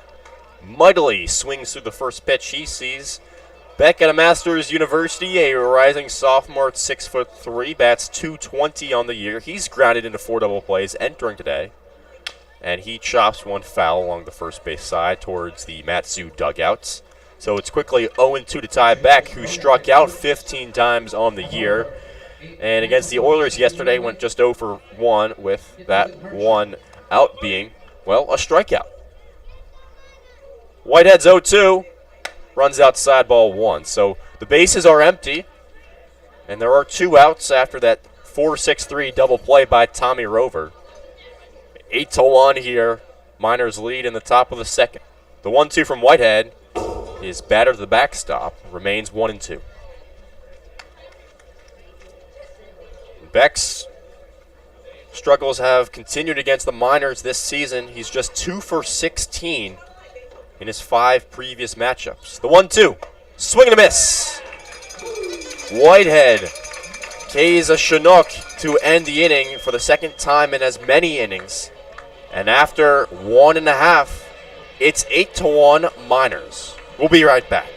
mightily swings through the first pitch he sees. Beck at a Masters University, a rising sophomore at 6'3", bats 220 on the year. He's grounded into 4 double plays entering today. And he chops one foul along the first base side towards the Matsu dugouts. So it's quickly 0-2 to tie Beck, who struck out 15 times on the year. And against the Oilers yesterday, went just 0 for 1 with that one out being, well, a strikeout. Whitehead's 0-2, runs outside, ball 1. So the bases are empty, and there are 2 outs after that 4-6-3 double play by Tommy Rover. 8-1 here, Miners lead in the top of the second. The 1-2 from Whitehead is battered to the backstop, remains 1-2. Beck's struggles have continued against the Miners this season. He's just 2 for 16 in his 5 previous matchups. The 1-2, swing and a miss. Whitehead K's a Chinook to end the inning for the second time in as many innings. And after 1.5, It's 8-1 Miners. We'll be right back.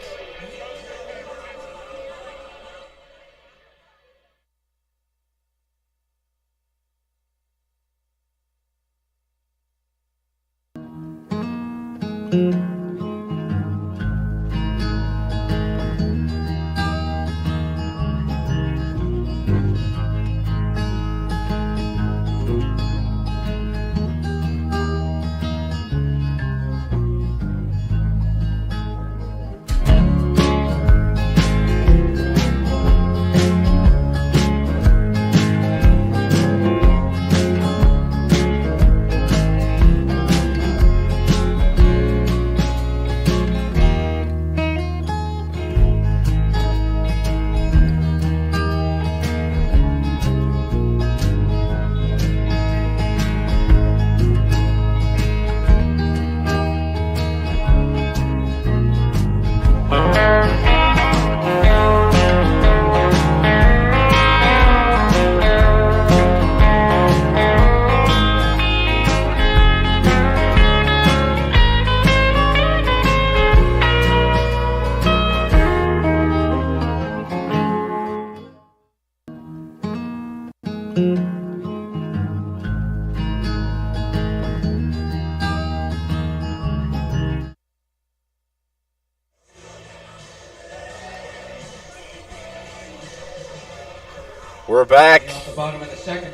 We're back. Off the bottom of the second.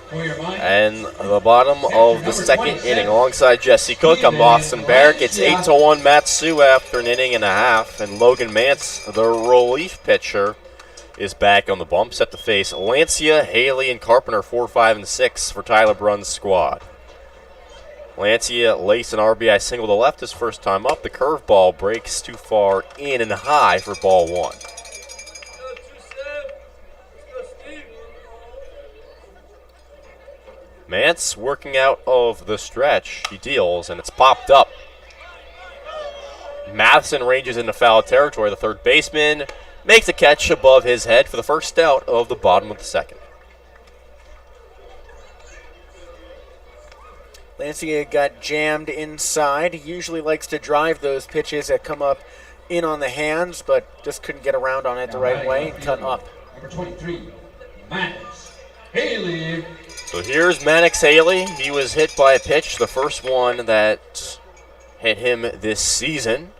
For your mind. And the bottom of the second inning, alongside Jesse Cook, I'm Boston Barach. It's 8-1 Matsu after an inning and a half, and Logan Mance, the relief pitcher, is back on the bump, set to face Lancia, Haley, and Carpenter, 4, 5, and 6 for Tyler Brunn's squad. Lancia laced an RBI single to left his first time up. The curveball breaks too far in and high for ball one. Mance working out of the stretch. He deals, and it's popped up. Matheson ranges into foul territory. The third baseman makes a catch above his head for the first out of the bottom of the second. Lancia got jammed inside. He usually likes to drive those pitches that come up in on the hands, but just couldn't get around on it the right way and cut up. Number 23, Mannix Haley. So here's Mannix Haley. He was hit by a pitch, the first one that hit him this season.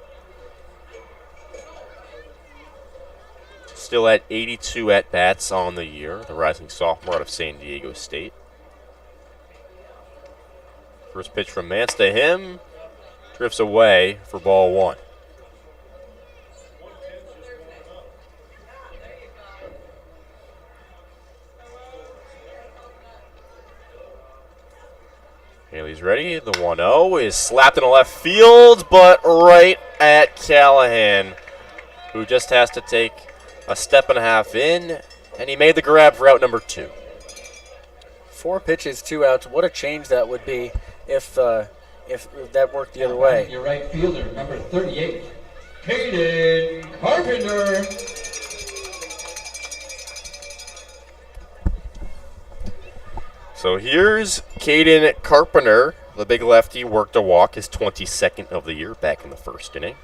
Still at 82 at-bats on the year, the rising sophomore out of San Diego State. First pitch from Mance to him, drifts away for ball one. Haley's ready. The 1-0 is slapped in the left field, but right at Callahan, who just has to take a step and a half in, and he made the grab for out number 2. 4 pitches, 2 outs. What a change that would be if that worked the other way. Your right fielder, number 38, Caden Carpenter. So here's Caden Carpenter, the big lefty, worked a walk, his 22nd of the year, back in the first inning.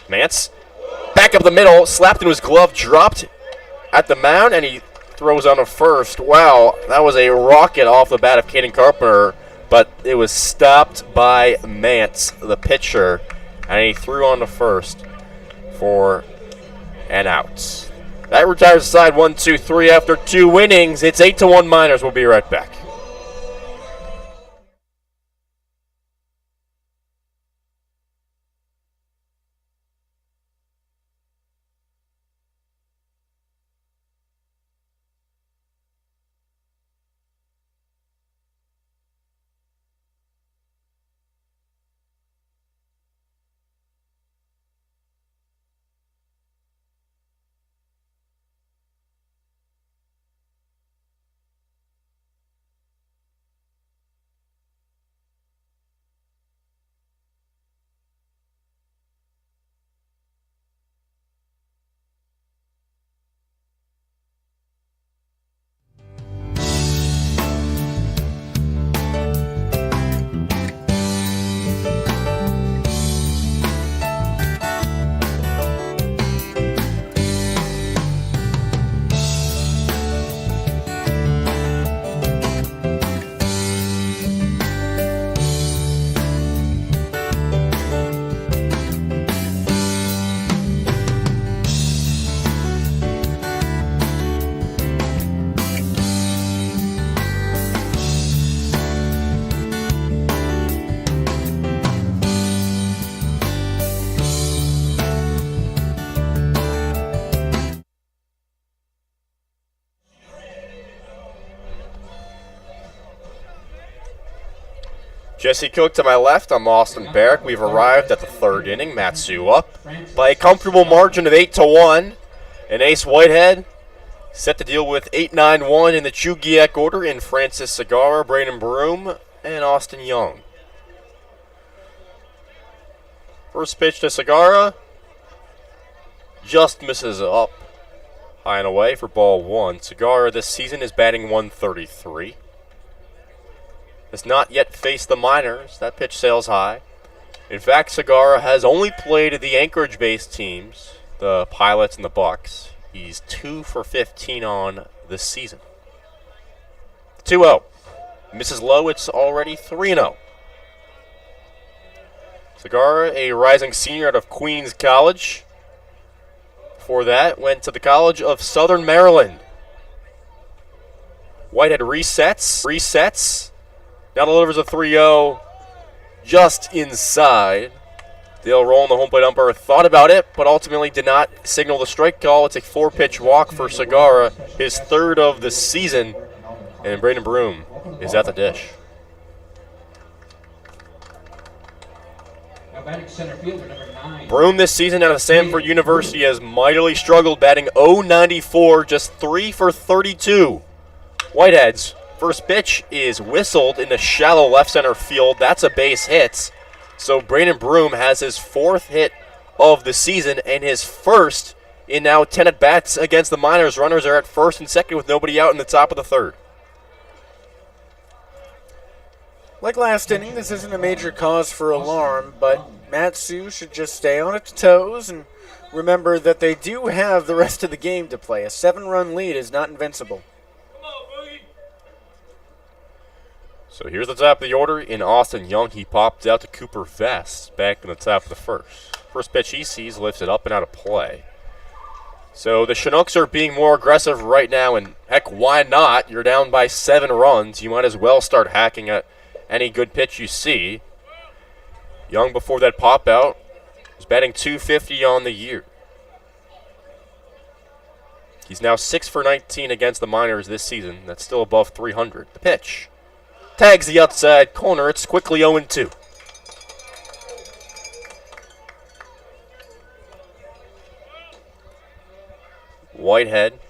Mance, back up the middle, slapped into his glove, dropped at the mound, and he throws on to first. Wow, that was a rocket off the bat of Caden Carpenter, but it was stopped by Mance, the pitcher, and he threw on to first for an out. That retires the side 1-2-3 after 2 innings. It's 8-1 Miners. We'll be right back. Jesse Cook to my left. I'm Austin Barach. We've arrived at the third inning. Matsu up by a comfortable margin of 8-1. And Ace Whitehead set to deal with 8-9-1 in the Chugiak order in Francis Segura, Braden Broom, and Austin Young. First pitch to Segura. Just misses up. High and away for ball one. Segura this season is batting .133. Has not yet faced the minors. That pitch sails high. In fact, Segura has only played the Anchorage-based teams, the Pilots and the Bucks. He's 2 for 15 on this season. 2-0. Misses low, it's already 3-0. Segura, a rising senior out of Queens College. Before that, went to the College of Southern Maryland. Whitehead resets. Now delivers a 3-0 just inside. Dale Roll, the home plate umpire, thought about it, but ultimately did not signal the strike call. It's a 4-pitch walk for Segura, his third of the season. And Braden Broom is at the dish. Now batting center fielder, number 9. Broom this season out of Samford University has mightily struggled, batting .094, just 3 for 32. Whitehead's first pitch is whistled into shallow left center field. That's a base hit. So Braden Broom has his 4th hit of the season and his first in now 10 at-bats against the minors. Runners are at first and second with nobody out in the top of the third. Like last inning, this isn't a major cause for alarm, but Matsu should just stay on its toes and remember that they do have the rest of the game to play. A 7-run lead is not invincible. So here's the top of the order. In Austin Young, he popped out to Cooper Vest back in the top of the first. First pitch he sees, lifts it up and out of play. So the Chinooks are being more aggressive right now, and heck, why not? You're down by 7 runs. You might as well start hacking at any good pitch you see. Young, before that pop out, was batting .250 on the year. He's now 6 for 19 against the minors this season. That's still above 300. The pitch tags the outside corner. It's quickly 0-2. Whitehead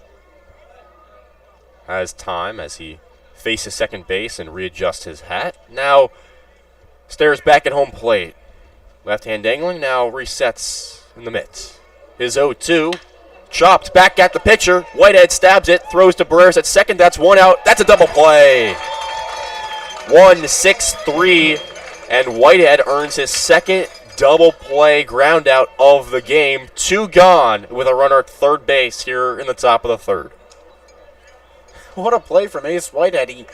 has time as he faces second base and readjusts his hat. Now stares back at home plate. Left hand dangling, now resets in the mitt. His 0-2. Chopped back at the pitcher. Whitehead stabs it, throws to Barach at second. That's 1 out. That's a double play. 1-6-3, and Whitehead earns his second double play ground out of the game. 2 gone with a runner at third base here in the top of the third. What a play from Ace Whitehead. He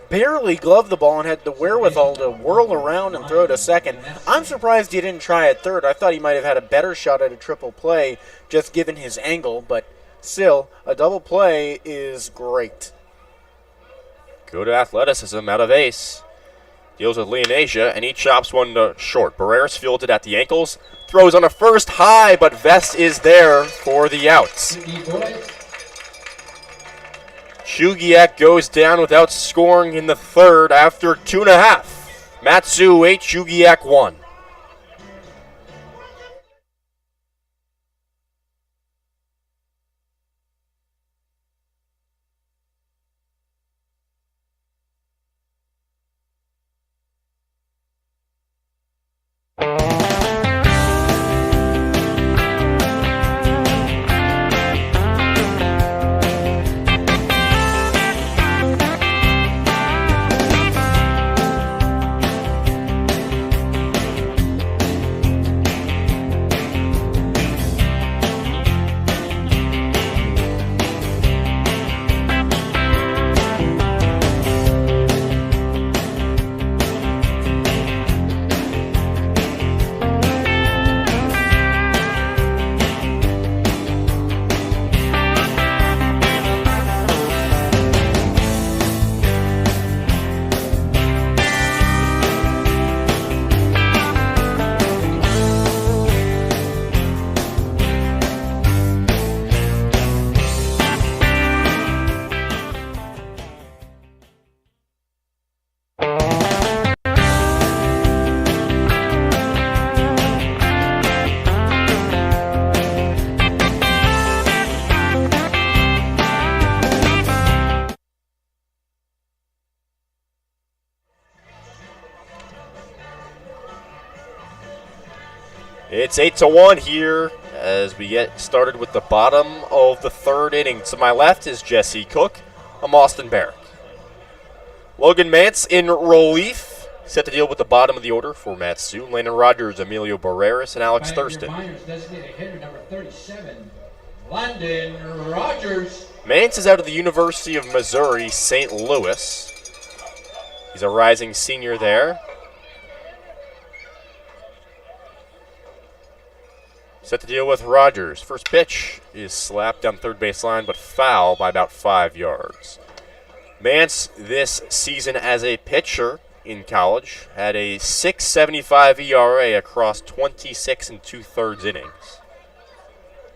barely gloved the ball and had the wherewithal to whirl around and throw to second. I'm surprised he didn't try at third. I thought he might have had a better shot at a triple play just given his angle, but still, a double play is great. Good athleticism out of Ace. Deals with Leonasia, and he chops one to short. Barrera's fielded at the ankles. Throws on a first high, but Vest is there for the outs. Chugiak goes down without scoring in the third after 2.5. Matsu 8, Chugiak 1. It's 8-1 here as we get started with the bottom of the third inning. To my left is Jesse Cook. I'm Austin Barach. Logan Mance in relief, set to deal with the bottom of the order for Matsu. Landon Rogers, Emilio Barreras, and Alex Thurston. Miners designated hitter number 37, Landon Rogers. Mance is out of the University of Missouri, St. Louis. He's a rising senior there. Set to deal with Rogers. First pitch is slapped down third baseline, but foul by about 5 yards. Mance this season as a pitcher in college had a 6.75 ERA across 26 2/3 innings.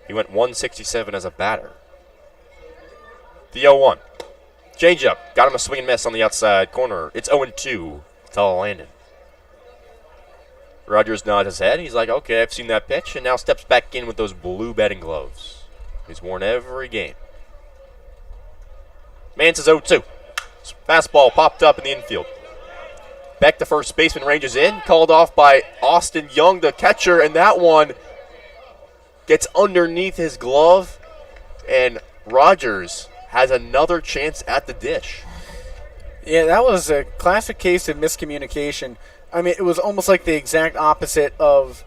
He went 167 as a batter. The 0-1. Changeup. Got him a swing and miss on the outside corner. It's 0-2 to Landon. Rogers nods his head. He's like, okay, I've seen that pitch, and now steps back in with those blue batting gloves. He's worn every game. Mance is 0-2. Fastball popped up in the infield. Beck, the first baseman, ranges in. Called off by Austin Young, the catcher, and that one gets underneath his glove, and Rogers has another chance at the dish. Yeah, that was a classic case of miscommunication. I mean, it was almost like the exact opposite of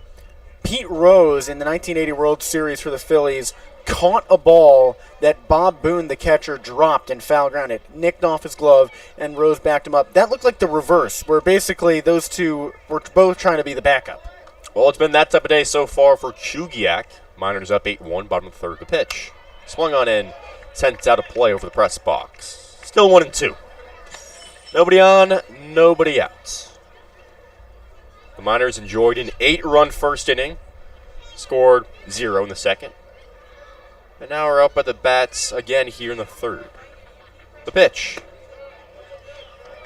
Pete Rose in the 1980 World Series for the Phillies caught a ball that Bob Boone, the catcher, dropped in foul ground. It nicked off his glove, and Rose backed him up. That looked like the reverse, where basically those two were both trying to be the backup. Well, it's been that type of day so far for Chugiak. Miners up 8-1, bottom of the third, the pitch. Swung on in, sent out of play over the press box. Still 1-2. Nobody on, nobody out. The Miners enjoyed an 8-run first inning, scored 0 in the second. And now we're up at the bats again here in the third. The pitch.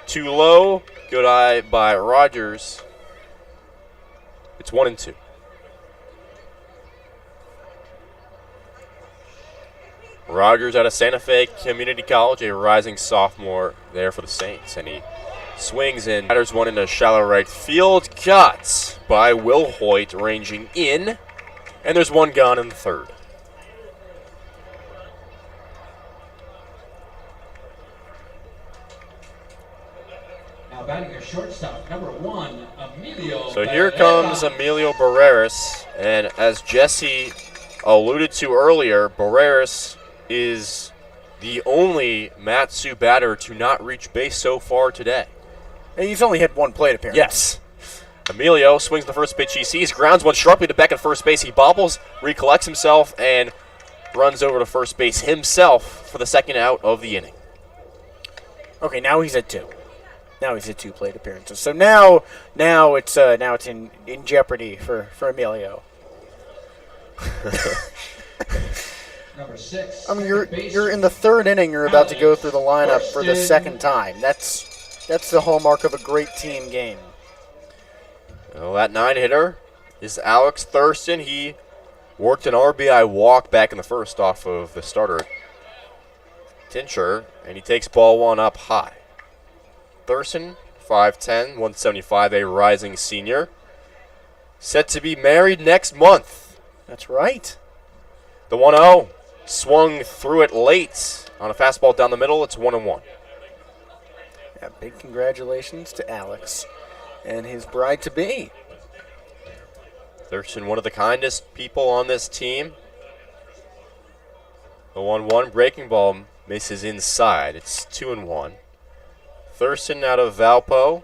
Too low, good eye by Rogers. It's 1-2. Rogers out of Santa Fe Community College, a rising sophomore there for the Saints, and he swings in. Batters one into shallow right field. Caught by Will Hoyt, ranging in. And there's one gone in the third. Now batting your shortstop, number 1, Emilio. So here comes Emilio Barreras. And as Jesse alluded to earlier, Barreras is the only Matsu batter to not reach base so far today. And he's only had one plate appearance. Yes. Emilio swings the first pitch he sees, grounds one sharply to Beck at first base. He bobbles, recollects himself, and runs over to first base himself for the second out of the inning. Okay, now he's at 2. Now he's at 2 plate appearances. So now it's in jeopardy for Emilio. Number 6. I mean, you're in the third inning. You're about to go through the lineup for the second time. That's the hallmark of a great team game. Well, that 9-hitter is Alex Thurston. He worked an RBI walk back in the first off of the starter, Tincher, and he takes ball one up high. Thurston, 5'10", 175, a rising senior. Set to be married next month. That's right. The 1-0 swung through it late on a fastball down the middle. It's 1-1. Yeah, big congratulations to Alex and his bride-to-be. Thurston, one of the kindest people on this team. The 1-1 breaking ball misses inside. It's 2-1. Thurston out of Valpo.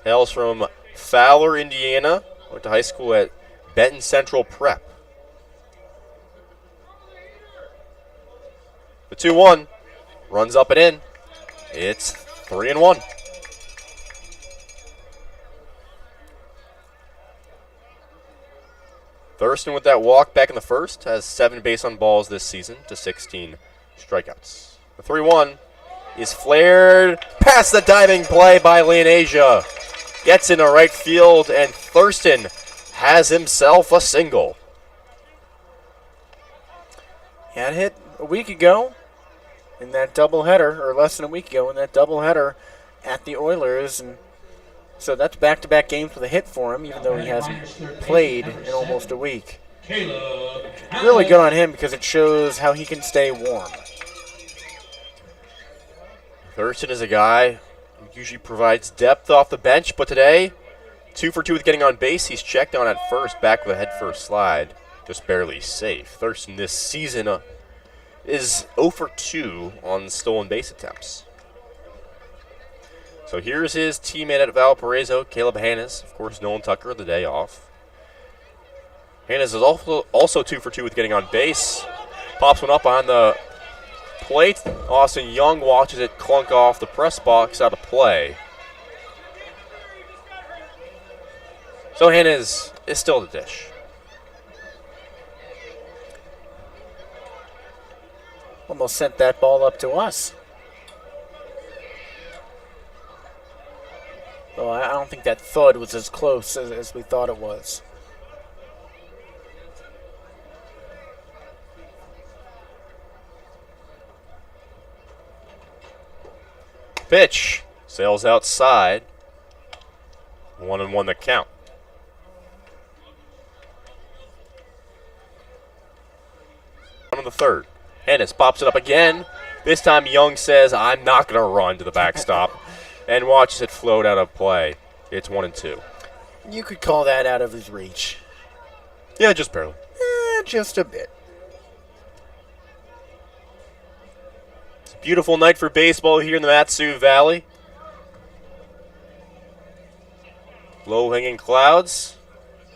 Hails from Fowler, Indiana. Went to high school at Benton Central Prep. The 2-1 runs up and in. It's 3-1. Thurston with that walk back in the first has 7 base on balls this season to 16 strikeouts. The 3-1 is flared past the diving play by Leonasia. Gets into right field, and Thurston has himself a single. He had hit a week ago in that doubleheader, or less than a week ago in that doubleheader at the Oilers, and So that's back-to-back games with a hit for him, even though he hasn't played in almost a week. Really good on him because it shows how he can stay warm. Thurston is a guy who usually provides depth off the bench, but today, 2 for 2 with getting on base. He's checked on at first, back with a head-first slide, just barely safe. Thurston this season is 0 for 2 on stolen base attempts. So here's his teammate at Valparaiso, Caleb Hannes. Of course, Nolan Tucker the day off. Hannes is also 2 for 2 with getting on base. Pops one up behind the plate. Austin Young watches it clunk off the press box out of play. So Hannes is still the dish. Almost sent that ball up to us. Well, I don't think that thud was as close as we thought it was. Pitch sails outside. 1-1 the count. On the third. Hennis pops it up again. This time Young says, I'm not going to run to the backstop. And watches it float out of play. It's 1-2. You could call that out of his reach. Yeah, just barely. Just a bit. It's a beautiful night for baseball here in the Matsu Valley. Low-hanging clouds.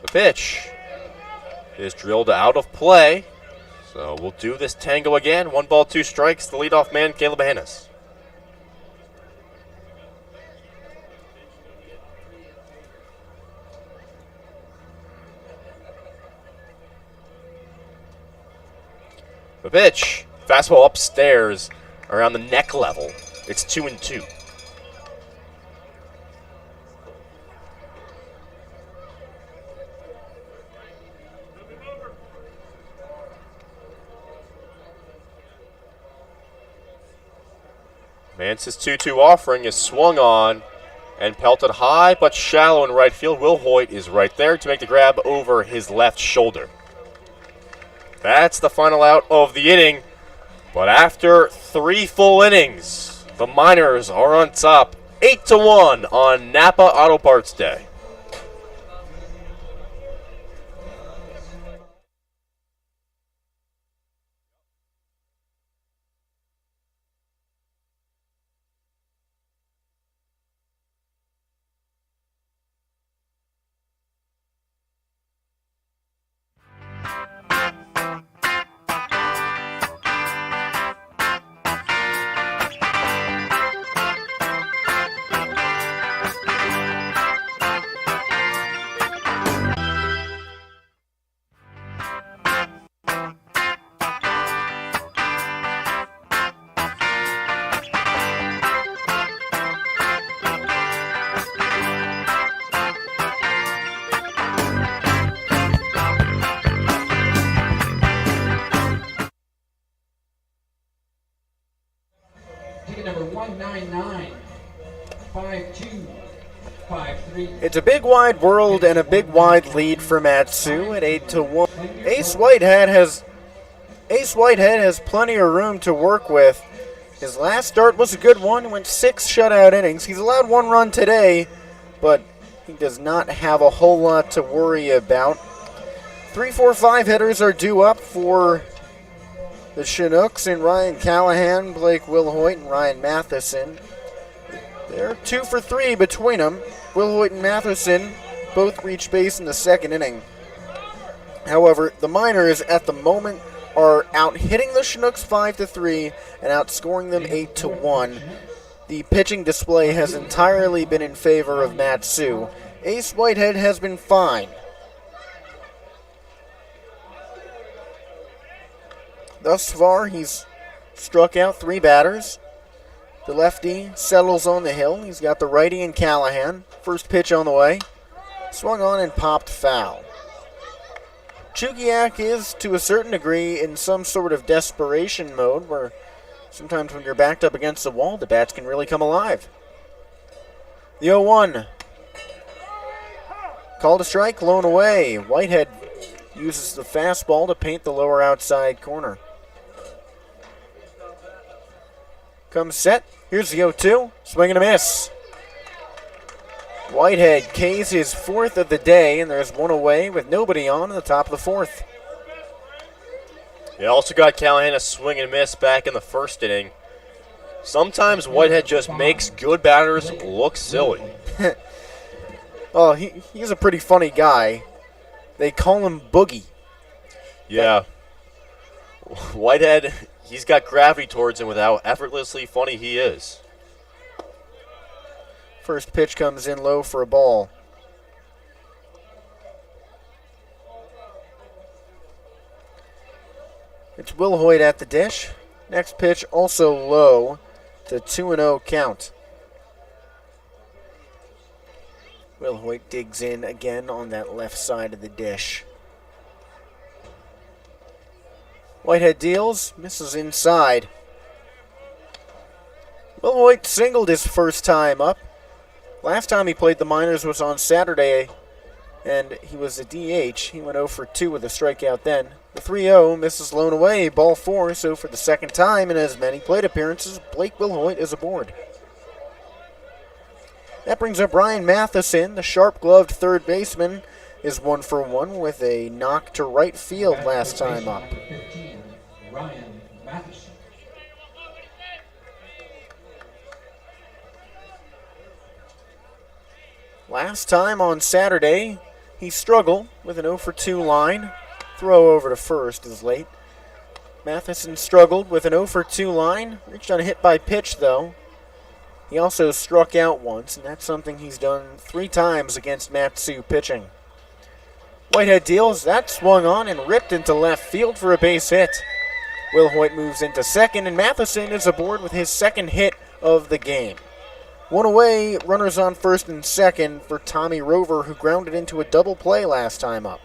The pitch is drilled out of play. So we'll do this tango again. 1 ball, 2 strikes. The leadoff man, Caleb Hannes. The pitch, fastball upstairs around the neck level. It's 2-2. Vance's 2-2 offering is swung on and pelted high but shallow in right field. Will Hoyt is right there to make the grab over his left shoulder. That's the final out of the inning. But after 3 full innings, the Miners are on top 8-1 on Napa Auto Parts Day. Ticket number 1995253. It's a big wide world and a big wide lead for Matsu at 8-1. Ace Whitehead has plenty of room to work with. His last start was a good one. He went 6 shutout innings. He's allowed 1 run today, but he does not have a whole lot to worry about. 3, 4, 5 hitters are due up for the Chinooks in Ryan Callahan, Blake Wilhoit, and Ryan Matheson. They're 2 for 3 between them. Wilhoit and Matheson both reached base in the second inning. However, the Miners at the moment are out hitting the Chinooks 5-3 and outscoring them 8-1. The pitching display has entirely been in favor of Matsu. Ace Whitehead has been fine. Thus far, he's struck out 3 batters. The lefty settles on the hill. He's got the righty in Callahan. First pitch on the way. Swung on and popped foul. Chugiak is, to a certain degree, in some sort of desperation mode where sometimes when you're backed up against the wall, the bats can really come alive. The 0-1 Called a strike, blown away. Whitehead uses the fastball to paint the lower outside corner. Comes set. Here's the 0-2. Swing and a miss. Whitehead K's his 4th of the day, and there's one away with nobody on in the top of the 4th. They also got Callahan a swing and miss back in the first inning. Sometimes Whitehead just makes good batters look silly. Oh, he's a pretty funny guy. They call him Boogie. Yeah. Whitehead, he's got gravity towards him with how effortlessly funny he is. First pitch comes in low for a ball. It's Will Hoyt at the dish. Next pitch also low. It's a 2-0 count. Will Hoyt digs in again on that left side of the dish. Whitehead deals, misses inside. Will Hoyt singled his first time up. Last time he played the minors was on Saturday, and he was a DH. He went 0 for 2 with a strikeout then. The 3-0 misses blown away, ball 4, so for the second time in as many plate appearances, Blake Will Hoyt is aboard. That brings up Ryan Matheson, the sharp-gloved third baseman, is 1 for 1 with a knock to right field last time up. Number 15, Ryan Matheson. Last time on Saturday, he struggled with an 0 for 2 line. Throw over to first is late. Matheson struggled with an 0 for 2 line. Reached on a hit by pitch, though. He also struck out once, and that's something he's done 3 times against Matsu pitching. Whitehead deals. That swung on and ripped into left field for a base hit. Will Hoyt moves into second, and Matheson is aboard with his second hit of the game. One away, runners on first and second for Tommy Rover, who grounded into a double play last time up.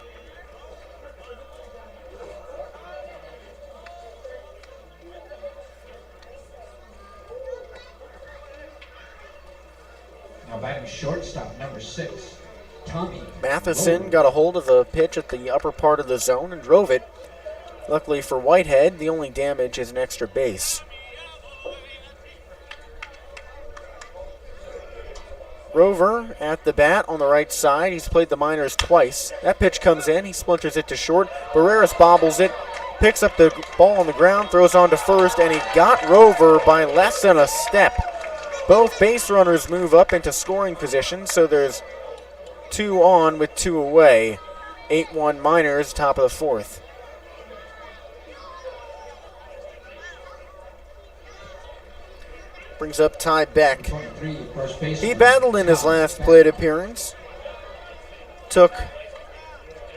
Now batting shortstop, number 6, Tommy Matheson Rover. got a hold of the pitch at the upper part of the zone and drove it. Luckily for Whitehead, the only damage is an extra base. Rover at the bat on the right side. He's played the minors twice. That pitch comes in. He splinters it to short. Barreras bobbles it, picks up the ball on the ground, throws on to first, and he got Rover by less than a step. Both base runners move up into scoring position, so there's 2 on with 2 away. 8-1 Miners, top of the 4th. Brings up Ty Beck. 23, first baseman. He battled in his last plate appearance. Took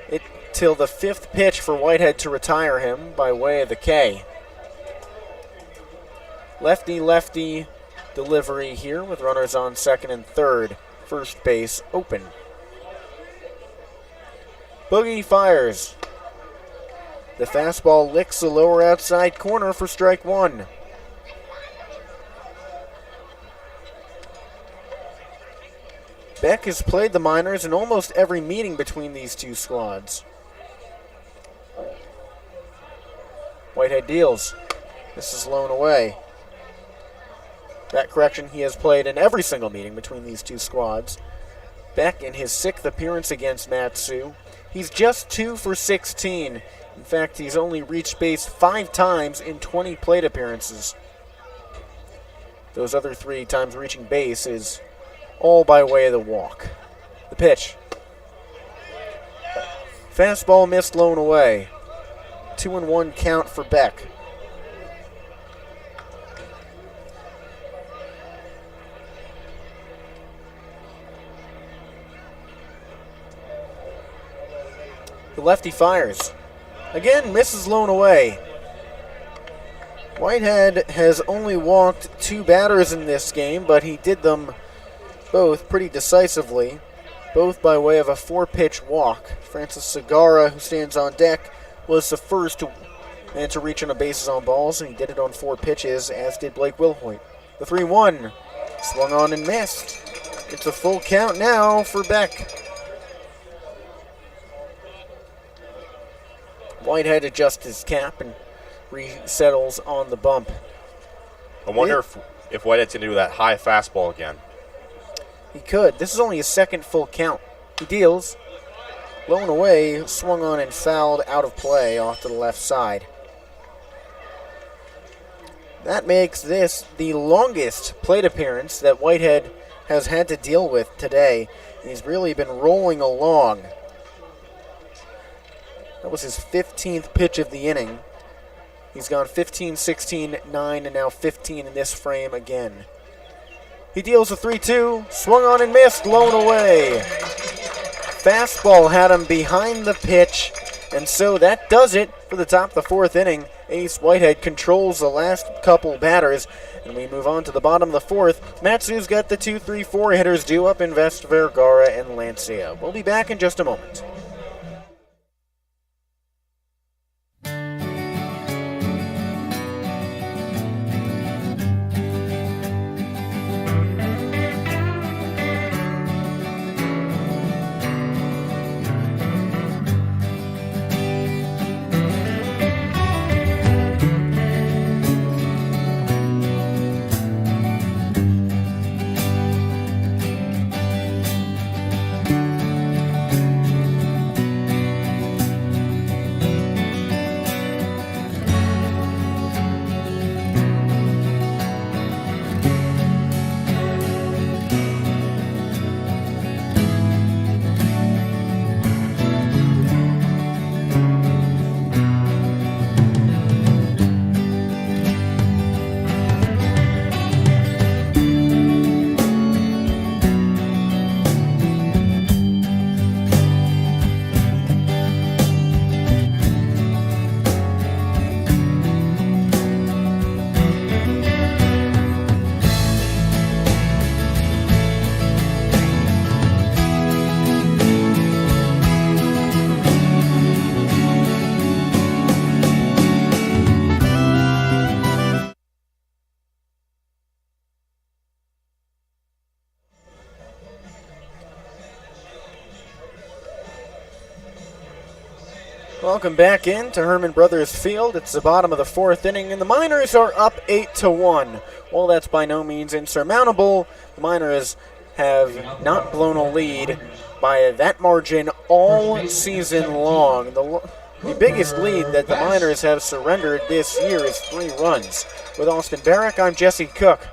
it till the 5th pitch for Whitehead to retire him by way of the K. Lefty-lefty delivery here with runners on second and third. First base open. Boogie fires. The fastball licks the lower outside corner for strike 1. Beck has played the minors in almost every meeting between these two squads. Whitehead deals. This is blown away. That correction, he has played in every single meeting between these two squads. Beck in his 6th appearance against Matsu. He's just 2 for 16. In fact, he's only reached base 5 times in 20 plate appearances. Those other 3 times reaching base is all by way of the walk. The pitch. Fastball missed, blown away. 2-1 count for Beck. The lefty fires. Again, misses, blown away. Whitehead has only walked 2 batters in this game, but he did them both pretty decisively, both by way of a 4-pitch walk. Francis Segarra, who stands on deck, was the first to reach on a bases on balls, and he did it on 4 pitches, as did Blake Will Hoyt. The 3-1 swung on and missed. It's a full count now for Beck. Whitehead adjusts his cap and resettles on the bump. I wonder if Whitehead's going to do that high fastball again. He could. This is only his second full count. He deals. Blown away, swung on and fouled out of play off to the left side. That makes this the longest plate appearance that Whitehead has had to deal with today. He's really been rolling along. That was his 15th pitch of the inning. He's gone 15, 16, 9, and now 15 in this frame again. He deals a 3-2, swung on and missed, blown away. Fastball had him behind the pitch, and so that does it for the top of the fourth inning. Ace Whitehead controls the last couple batters, and we move on to the bottom of the fourth. Matsu's got the 2-3-4 hitters due up in Vest, Vergara, and Lancia. We'll be back in just a moment. Welcome back in to Herman Brothers Field. It's the bottom of the fourth inning, and the Miners are up 8-1. While that's by no means insurmountable, the Miners have not blown a lead by that margin all season long. The biggest lead that the Miners have surrendered this year is 3 runs. With Austin Barach, I'm Jesse Cook.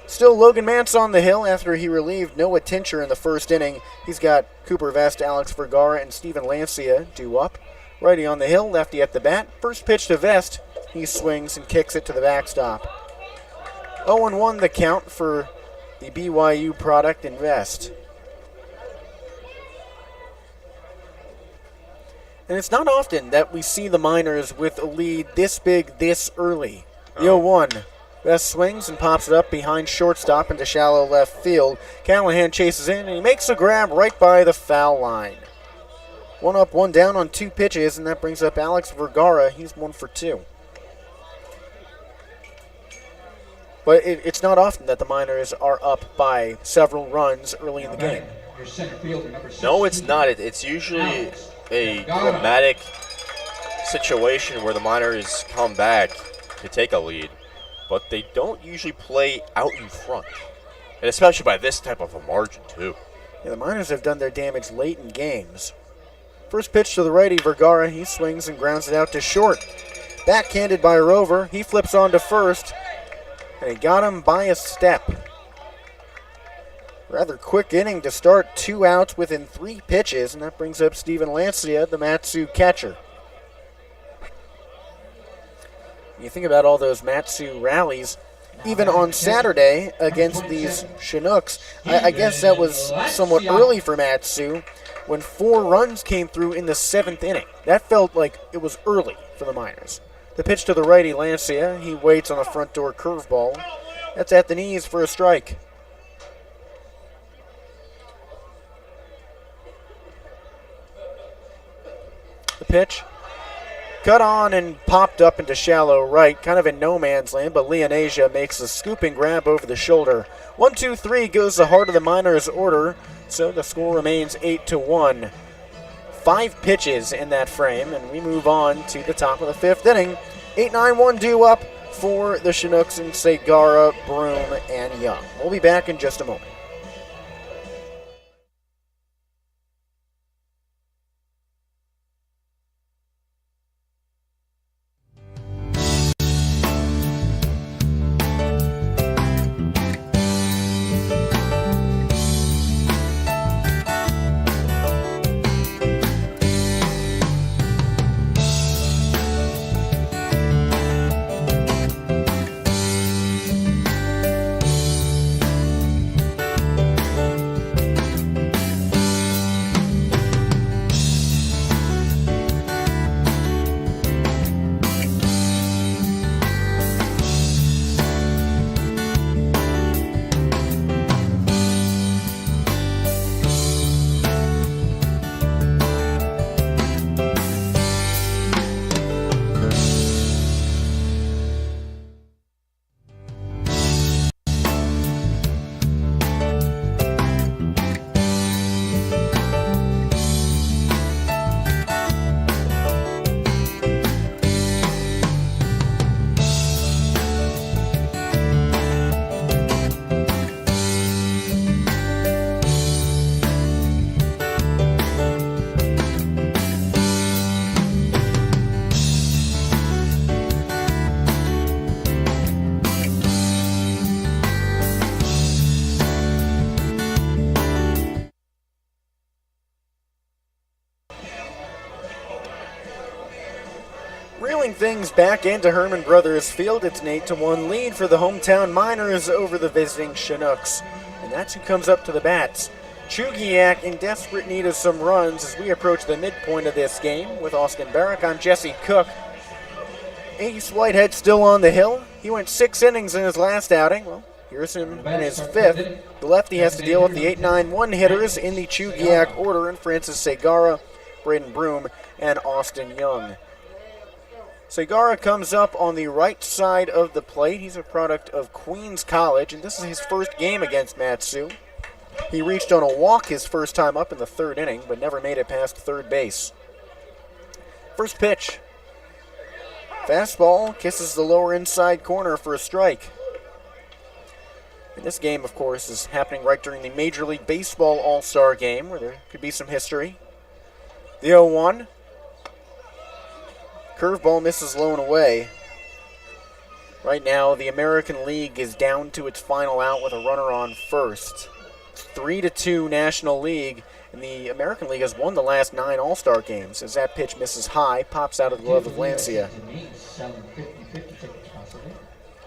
Still Logan Mance on the hill after he relieved Noah Tincher in the first inning. He's got Cooper Vest, Alex Vergara, and Steven Lancia due up. Righty on the hill, lefty at the bat. First pitch to Vest. He swings and kicks it to the backstop. 0-1 the count for the BYU product in Vest. And it's not often that we see the Miners with a lead this big this early. The 0-1. Vest swings and pops it up behind shortstop into shallow left field. Callahan chases in and he makes a grab right by the foul line. 1 up, 1 down on 2 pitches, and that brings up Alex Vergara. He's 1 for 2. But it's not often that the Miners are up by several runs early in the game. No, it's not. It's usually a dramatic situation where the Miners come back to take a lead, but they don't usually play out in front, and especially by this type of a margin, too. Yeah, the Miners have done their damage late in games. First pitch to the righty, Vergara. He swings and grounds it out to short. Backhanded by Rover. He flips on to first, and he got him by a step. Rather quick inning to start. 2 outs within 3 pitches, and that brings up Steven Lancia, the Matsu catcher. You think about all those Matsu rallies, even on Saturday against these Chinooks. I guess that was somewhat early for Matsu when 4 runs came through in the 7th inning. That felt like it was early for the Miners. The pitch to the righty, Lancia. He waits on a front door curveball. That's at the knees for a strike. The pitch. Cut on and popped up into shallow right, kind of in no man's land, but Leonasia makes a scooping grab over the shoulder. 1-2-3 goes the heart of the Miners' order, so the score remains 8-1. 5 pitches in that frame, and we move on to the top of the 5th inning. 8-9-1 due up for the Chinooks and Segara, Broom, and Young. We'll be back in just a moment. Reeling things back into Herman Brothers Field, it's an 8-1 lead for the hometown Miners over the visiting Chinooks. And that's who comes up to the bats. Chugiak in desperate need of some runs as we approach the midpoint of this game. With Austin Barach, I'm Jesse Cook. Ace Whitehead still on the hill. He went 6 innings in his last outing. Well, here's him in his 5th. The lefty has to deal with the 8-9-1 hitters in the Chugiak order, and Francis Segara, Braden Broom, and Austin Young. Segara comes up on the right side of the plate. He's a product of Queens College, and this is his first game against Matsu. He reached on a walk his first time up in the 3rd inning, but never made it past third base. First pitch. Fastball kisses the lower inside corner for a strike. And this game, of course, is happening right during the Major League Baseball All-Star Game, where there could be some history. The 0-1. Curveball misses low and away. Right now, the American League is down to its final out with a runner on first. It's 3-2 National League, and the American League has won the last 9 All-Star games. As that pitch misses high, pops out of the glove of Lancia.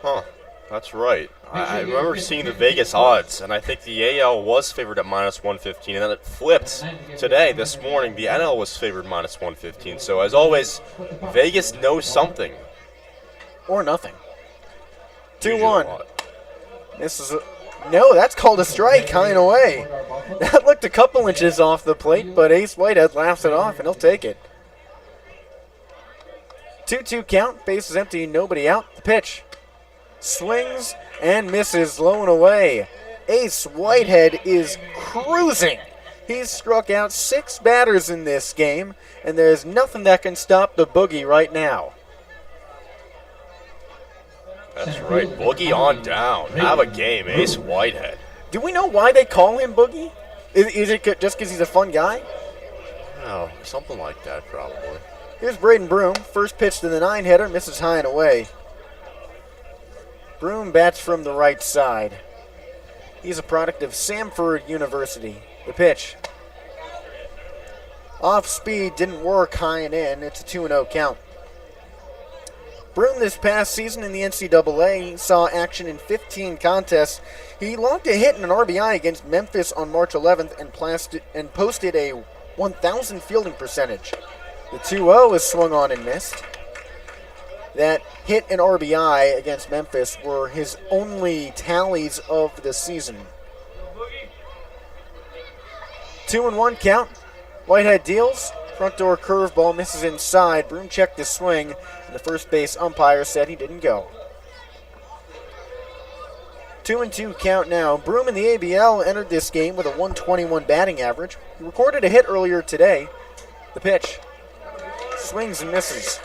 Huh, that's right. I remember seeing the Vegas odds, and I think the AL was favored at -115, and then it flipped today, this morning. The NL was favored -115. So, as always, Vegas knows something. Or nothing. 2-1. Misses. No, that's called a strike, high and away. That looked a couple inches off the plate, but Ace Whitehead laughs it off, and he'll take it. 2-2 count, bases empty, nobody out. The pitch. Swings and misses low and away. Ace Whitehead is cruising. He's struck out 6 batters in this game, and there's nothing that can stop the Boogie right now. That's right, Boogie on down. Have a game, Ace Whitehead. Do we know why they call him Boogie? Is it just because he's a fun guy? Oh, something like that, probably. Here's Braden Broom. First pitch to the 9-hitter, misses high and away. Broom bats from the right side. He's a product of Samford University. The pitch. Off speed, didn't work, high and in. It's a 2-0 count. Broom this past season in the NCAA saw action in 15 contests. He logged a hit and an RBI against Memphis on March 11th and posted a 1,000 fielding percentage. The 2-0 is swung on and missed. That hit and RBI against Memphis were his only tallies of the season. 2-1 count. Whitehead deals. Front door curveball misses inside. Broom checked his swing, and the first base umpire said he didn't go. 2-2 count now. Broom in the ABL entered this game with a 121 batting average. He recorded a hit earlier today. The pitch. Swings and misses.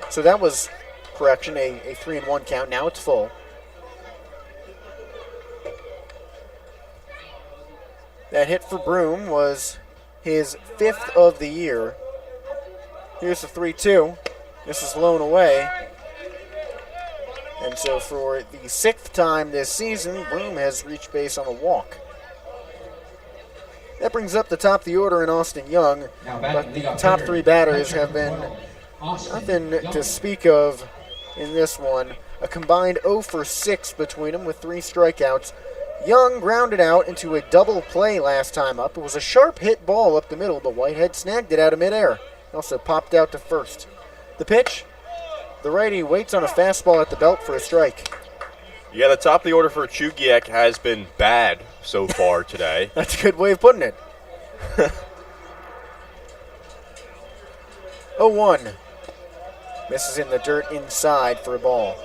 So that was, correction, a 3-1 count. Now it's full. That hit for Broom was his 5th of the year. Here's the 3-2. This is blown away. And so for the 6th time this season, Broom has reached base on a walk. That brings up the top of the order in Austin Young, but the top 3 batters have been nothing to speak of in this one. A combined 0 for 6 between them with 3 strikeouts. Young grounded out into a double play last time up. It was a sharp hit ball up the middle, but Whitehead snagged it out of midair. Also popped out to first. The pitch, the righty waits on a fastball at the belt for a strike. Yeah, the top of the order for Chugiak has been bad so far today. That's a good way of putting it. 0-1. Misses in the dirt inside for a ball.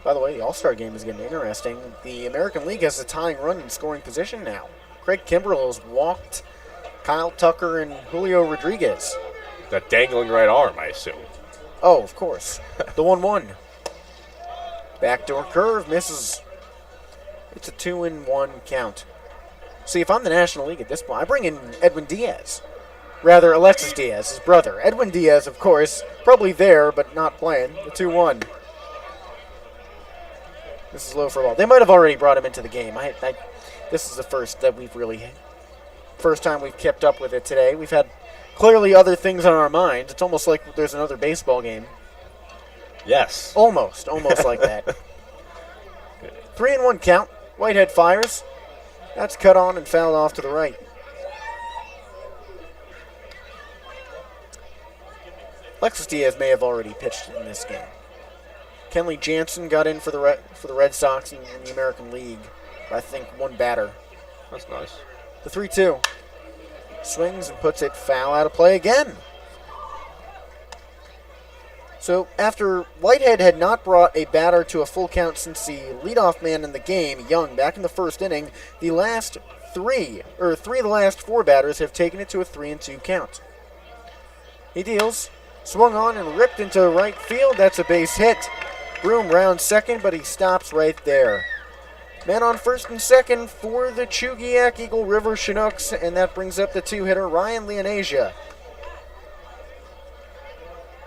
By the way, the All-Star game is getting interesting. The American League has a tying run in scoring position now. Craig Kimbrell has walked Kyle Tucker and Julio Rodriguez. That dangling right arm, I assume. Oh, of course. The 1-1. Backdoor curve misses. It's a 2-1 count. See, if I'm the National League at this point, I bring in Edwin Diaz. Rather, Alexis Diaz, his brother. Edwin Diaz, of course, probably there, but not playing. The 2-1. This is low for a ball. They might have already brought him into the game. This is the first time we've kept up with it today. We've had clearly other things on our minds. It's almost like there's another baseball game. Yes. Almost like that. 3-1 count. Whitehead fires. That's cut on and fouled off to the right. Alexis Diaz may have already pitched in this game. Kenley Jansen got in for the Red Sox in the American League. I think 1 batter. That's nice. The 3-2. Swings and puts it foul out of play again. So after Whitehead had not brought a batter to a full count since the leadoff man in the game, Young, back in the first inning, three of the last 4 batters have taken it to a 3-2 count. He deals, swung on and ripped into right field. That's a base hit. Broom rounds second, but he stops right there. Man on first and second for the Chugiak-Eagle River Chinooks, and that brings up the 2-hitter, Ryan Leonasia.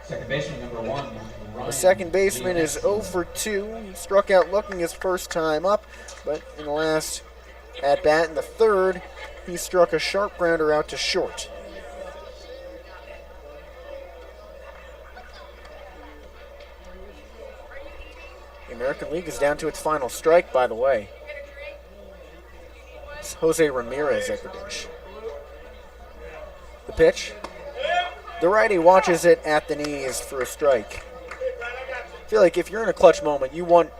Second baseman number 1. The second baseman is 0 for 2. He struck out looking his first time up, but in the last at-bat in the third, he struck a sharp grounder out to short. The American League is down to its final strike, by the way. It's Jose Ramirez at the dish. The pitch. The righty watches it at the knees for a strike. I feel like if you're in a clutch moment, you want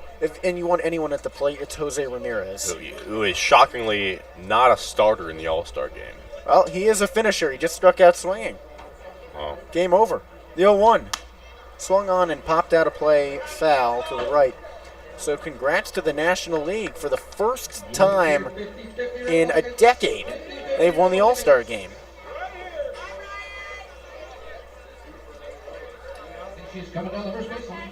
anyone at the plate, it's Jose Ramirez. Who is shockingly not a starter in the All-Star game. Well, he is a finisher. He just struck out swinging. Oh. Game over. The 0-1. Swung on and popped out of play, foul to the right. So congrats to the National League. For the first time in a decade, they've won the All-Star game. She's coming down the first baseline.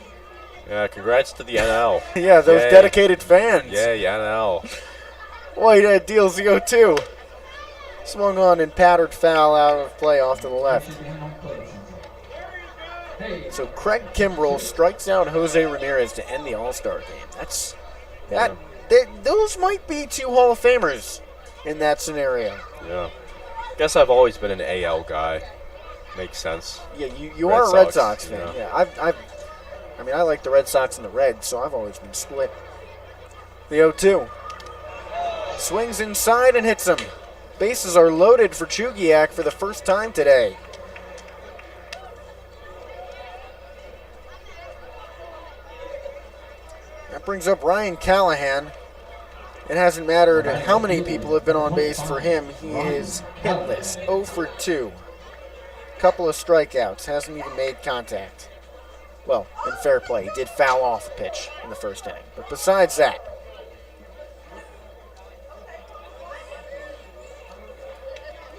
Yeah, congrats to the NL. Yeah, those Yay. dedicated fans. Yeah, NL. Whitehead deals the 0-2. Swung on and pattered foul out of play off to the left. So Craig Kimbrell strikes out Jose Ramirez to end the All-Star game. Those might be 2 Hall of Famers in that scenario. Yeah. Guess I've always been an AL guy. Makes sense. Yeah, you Red are a Red Sox, Sox fan. yeah. I like the Red Sox and the Reds, so I've always been split. The 0-2. Swings inside and hits him. Bases are loaded for Chugiak for the first time today. That brings up Ryan Callahan. It hasn't mattered how many people have been on base for him. He is hitless, 0 for 2. Couple of strikeouts, hasn't even made contact. Well, in fair play, he did foul off a pitch in the first inning. But besides that,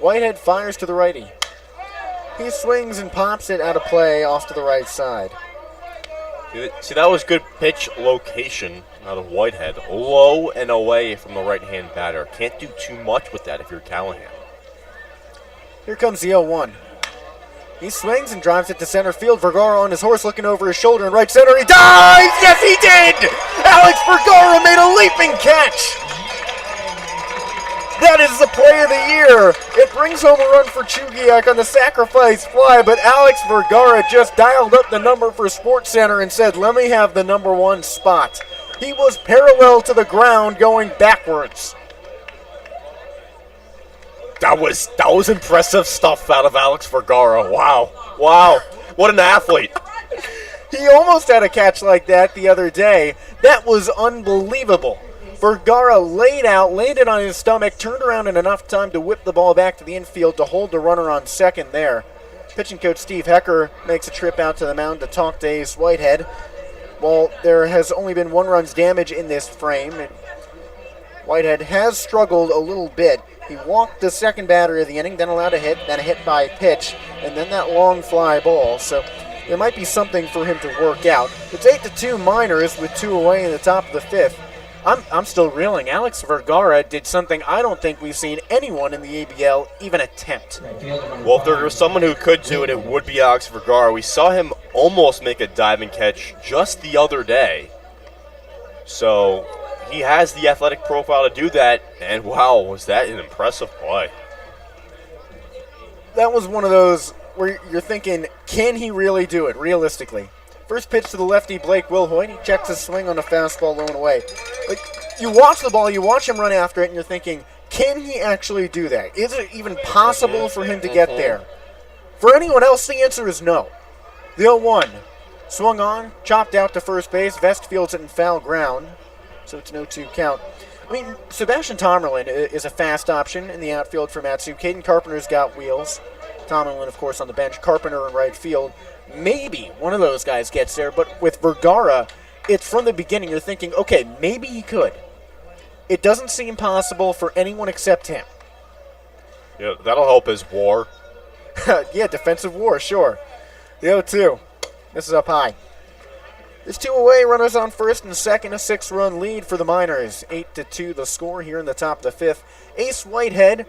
Whitehead fires to the righty. He swings and pops it out of play off to the right side. See, that was good pitch location out of Whitehead. Low and away from the right-hand batter. Can't do too much with that if you're Callahan. Here comes the 0-1. He swings and drives it to center field. Vergara on his horse looking over his shoulder in right center. He dives! Yes, he did! Alex Vergara made a leaping catch! That is the play of the year. It brings home a run for Chugiak on the sacrifice fly, but Alex Vergara just dialed up the number for SportsCenter and said, let me have the number 1 spot. He was parallel to the ground going backwards. That was impressive stuff out of Alex Vergara. Wow. What an athlete. He almost had a catch like that the other day. That was unbelievable. Vergara landed on his stomach, turned around in enough time to whip the ball back to the infield to hold the runner on second there. Pitching coach Steve Hecker makes a trip out to the mound to talk to Ace Whitehead. While there has only been 1 run's damage in this frame, Whitehead has struggled a little bit. He walked the second batter of the inning, then allowed a hit, then a hit by pitch, and then that long fly ball. So there might be something for him to work out. It's 8-2 Miners with 2 away in the top of the 5th. I'm still reeling. Alex Vergara did something I don't think we've seen anyone in the ABL even attempt. Well, if there was someone who could do it, it would be Alex Vergara. We saw him almost make a diving catch just the other day. So he has the athletic profile to do that, and wow, was that an impressive play. That was one of those where you're thinking, can he really do it, realistically? First pitch to the lefty, Blake Wilhoit. He checks his swing on a fastball low and away. Like, you watch the ball, you watch him run after it, and you're thinking, can he actually do that? Is it even possible for him to get there? For anyone else, the answer is no. The 0-1. Swung on, chopped out to first base. Vest fields it in foul ground, so it's no 2 count. I mean, Sebastian Tomerlin is a fast option in the outfield for Matsu. Caden Carpenter's got wheels. Tomerlin, of course, on the bench. Carpenter in right field. Maybe one of those guys gets there, but with Vergara, it's from the beginning. You're thinking, okay, maybe he could. It doesn't seem possible for anyone except him. Yeah, that'll help his WAR. Yeah, defensive WAR, sure. The 0-2. This is up high. There's 2 away, runners on first and second, a 6-run lead for the Miners. 8-2 the score here in the top of the 5th. Ace Whitehead,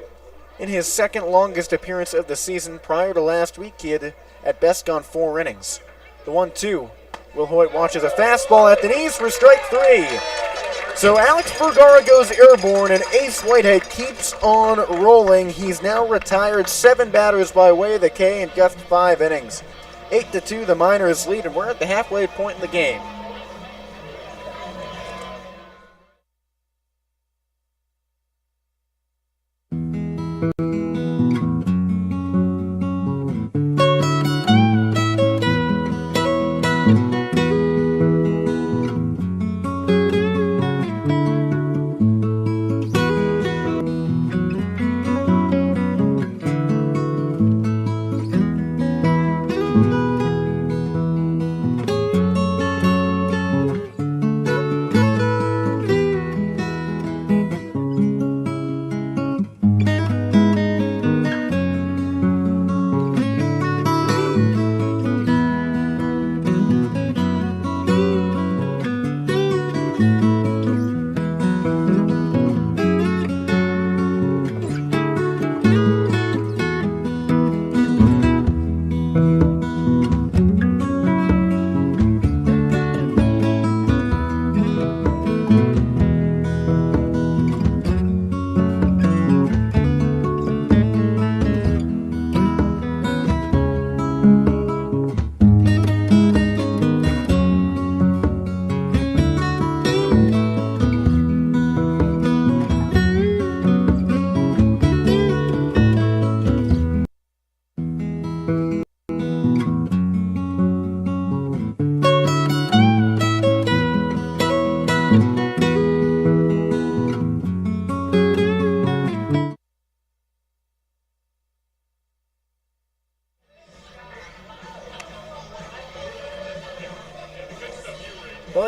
in his second longest appearance of the season. Prior to last week, he had at best gone 4 innings. The 1-2. Will Hoyt watches a fastball at the knees for strike 3. So Alex Vergara goes airborne, and Ace Whitehead keeps on rolling. He's now retired 7 batters by way of the K in just 5 innings. 8-2 the Miners lead, and we're at the halfway point in the game.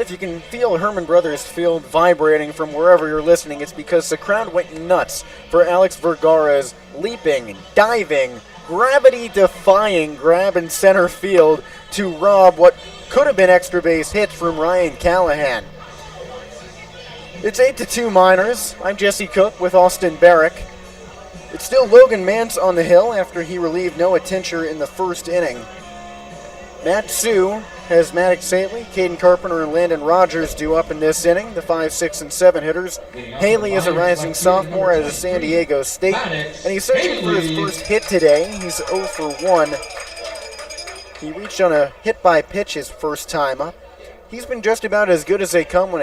if you can feel Herman Brothers Field vibrating from wherever you're listening, it's because the crowd went nuts for Alex Vergara's leaping, diving, gravity-defying grab in center field to rob what could have been extra base hits from Ryan Callahan. It's 8-2 Miners. I'm Jesse Cook with Austin Barach. It's still Logan Mance on the hill after he relieved Noah Tincher in the first inning. Matt Sue has Maddox Saley, Caden Carpenter, and Landon Rogers due up in this inning, the 5, 6, and 7 hitters. Haley is a rising sophomore out of San Diego State, and he's searching for his first hit today. He's 0 for 1. He reached on a hit-by-pitch his first time up. He's been just about as good as they come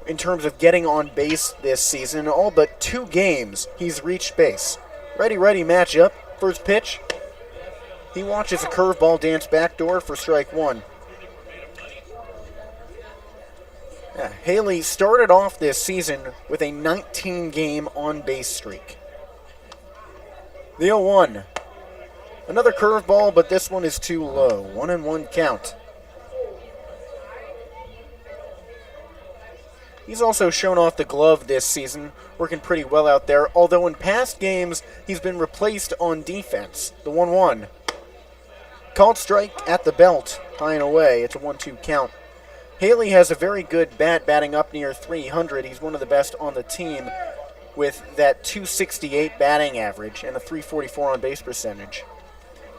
in terms of getting on base this season. In all but 2 games, he's reached base. Ready matchup. First pitch. He watches a curveball dance backdoor for strike 1. Yeah, Haley started off this season with a 19-game on-base streak. The 0-1. Another curveball, but this one is too low. 1-1 count. He's also shown off the glove this season, working pretty well out there, although in past games he's been replaced on defense. The 1-1. Called strike at the belt, high and away. It's a 1-2 count. Haley has a very good bat, batting up near 300. He's one of the best on the team with that 268 batting average and a 344 on base percentage.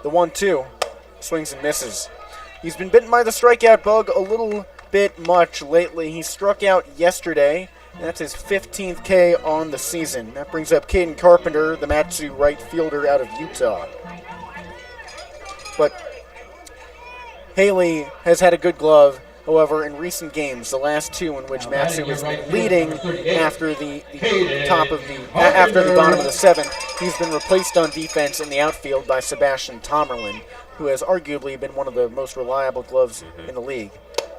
The 1-2, swings and misses. He's been bitten by the strikeout bug a little bit much lately. He struck out yesterday. That's his 15th K on the season. That brings up Caden Carpenter, the Matsu right fielder out of Utah. But Haley has had a good glove. However, in recent games, the last 2 in which Matsu is leading after the bottom of the 7th, he's been replaced on defense in the outfield by Sebastian Tomerlin, who has arguably been one of the most reliable gloves in the league.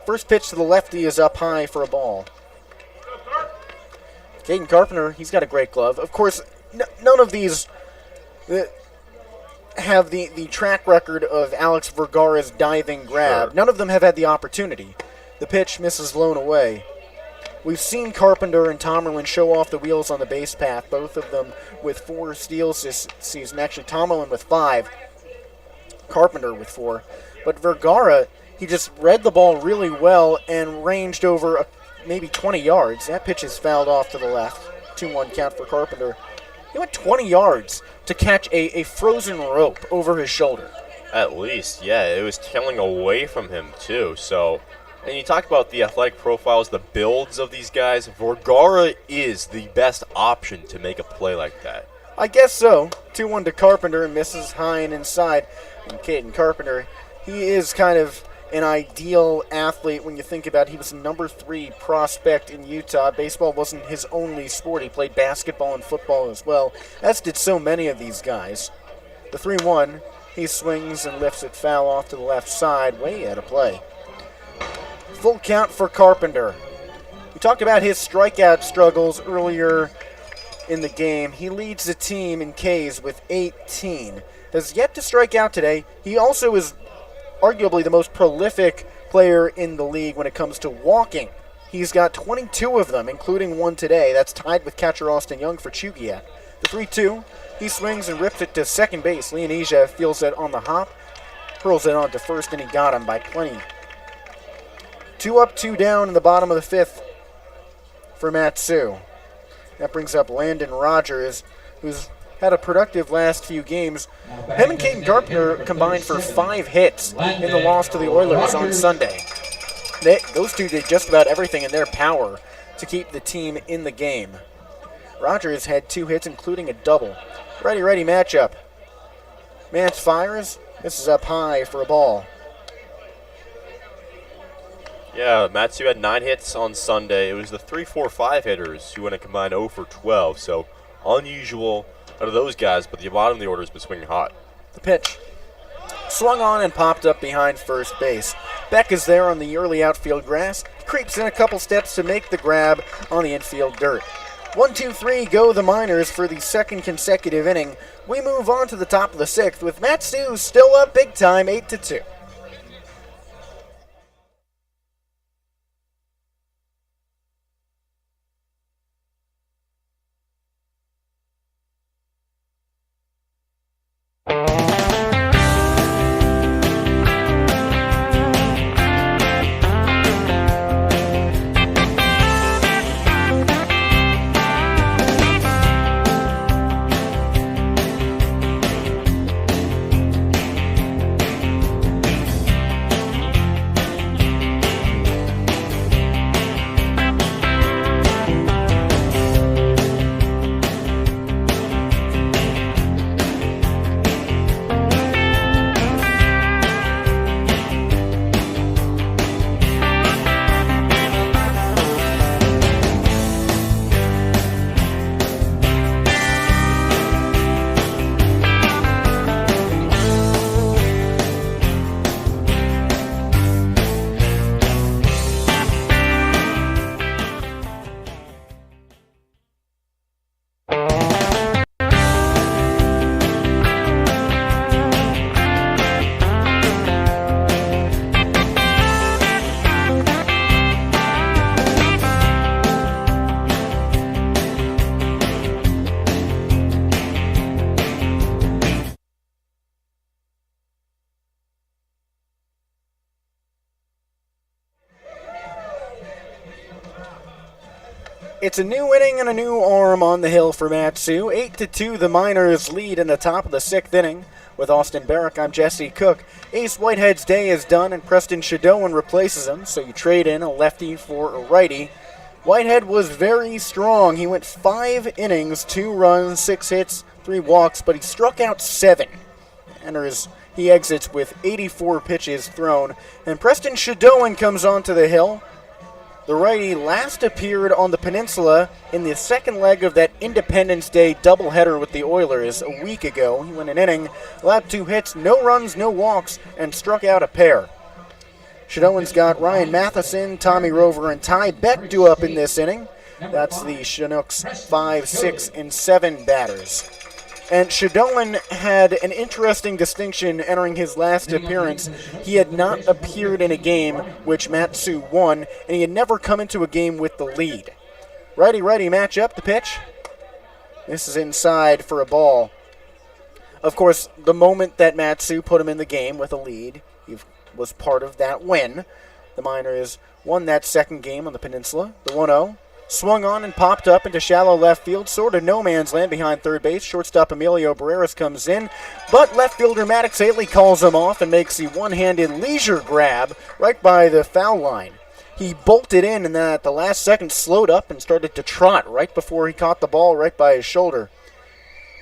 First pitch to the lefty is up high for a ball. Caden Carpenter, he's got a great glove. Of course, none of these have the track record of Alex Vergara's diving grab. None of them have had the opportunity. The pitch misses low and away. We've seen Carpenter and Tomerlin show off the wheels on the base path, both of them with 4 steals this season. Actually, Tomerlin with 5, Carpenter with 4. But Vergara, he just read the ball really well and ranged over maybe 20 yards. That pitch is fouled off to the left. 2-1 count for Carpenter. He went 20 yards to catch a frozen rope over his shoulder. At least, yeah. It was tailing away from him, too. So, and you talk about the athletic profiles, the builds of these guys. Vergara is the best option to make a play like that. I guess so. 2-1 to Carpenter and misses high and inside. And Caden Carpenter, he is kind of an ideal athlete when you think about it. He was the number 3 prospect in Utah. Baseball wasn't his only sport. He played basketball and football as well, as did so many of these guys. The 3-1, he swings and lifts it foul off to the left side, way out of play. Full count for Carpenter. We talked about his strikeout struggles earlier in the game. He leads the team in Ks with 18. Has yet to strike out today. He also is arguably the most prolific player in the league when it comes to walking. He's got 22 of them, including 1 today. That's tied with catcher Austin Young for Chugiak. The 3-2, he swings and rips it to second base. Leonesia feels it on the hop, hurls it on to first, and he got him by plenty. 2 up, 2 down in the bottom of the 5th for Matsu. That brings up Landon Rogers, who's had a productive last few games. Him and Caden Carpenter combined for 5 hits in the loss to the Oilers on Sunday. Those two did just about everything in their power to keep the team in the game. Rogers had 2 hits, including a double. Ready matchup. Mance fires. This is up high for a ball. Yeah, Matsu had 9 hits on Sunday. It was the 3-4-5 hitters who went a combined 0 for 12, so unusual out of those guys, but the bottom of the order has been swinging hot. The pitch. Swung on and popped up behind first base. Beck is there on the early outfield grass. Creeps in a couple steps to make the grab on the infield dirt. 1-2-3 go the Miners for the 2nd consecutive inning. We move on to the top of the 6th with Matsu still up big time, 8-2. It's a new inning and a new arm on the hill for Matsu. 8-2, the Miners lead in the top of the 6th inning. With Austin Barach, I'm Jesse Cook. Ace Whitehead's day is done, and Preston Shadowan replaces him, so you trade in a lefty for a righty. Whitehead was very strong. He went 5 innings, 2 runs, 6 hits, 3 walks, but he struck out 7. He exits with 84 pitches thrown. And Preston Shadowan comes onto the hill. The righty last appeared on the peninsula in the second leg of that Independence Day doubleheader with the Oilers a week ago. He went an inning, allowed 2 hits, no runs, no walks, and struck out a pair. Shadowan's got Ryan Matheson, Tommy Rover, and Ty Beck due up in this inning. That's the Chinooks 5, 6, and 7 batters. And Shadowan had an interesting distinction entering his last appearance. He had not appeared in a game which Matsu won, and he had never come into a game with the lead. Righty-righty matchup, the pitch. This is inside for a ball. Of course, the moment that Matsu put him in the game with a lead, he was part of that win. The Miners won that second game on the peninsula, the 1-0. Swung on and popped up into shallow left field, sort of no man's land behind third base. Shortstop Emilio Barreras comes in, but left fielder Maddox Haley calls him off and makes the one-handed leisure grab right by the foul line. He bolted in and then at the last second slowed up and started to trot right before he caught the ball right by his shoulder.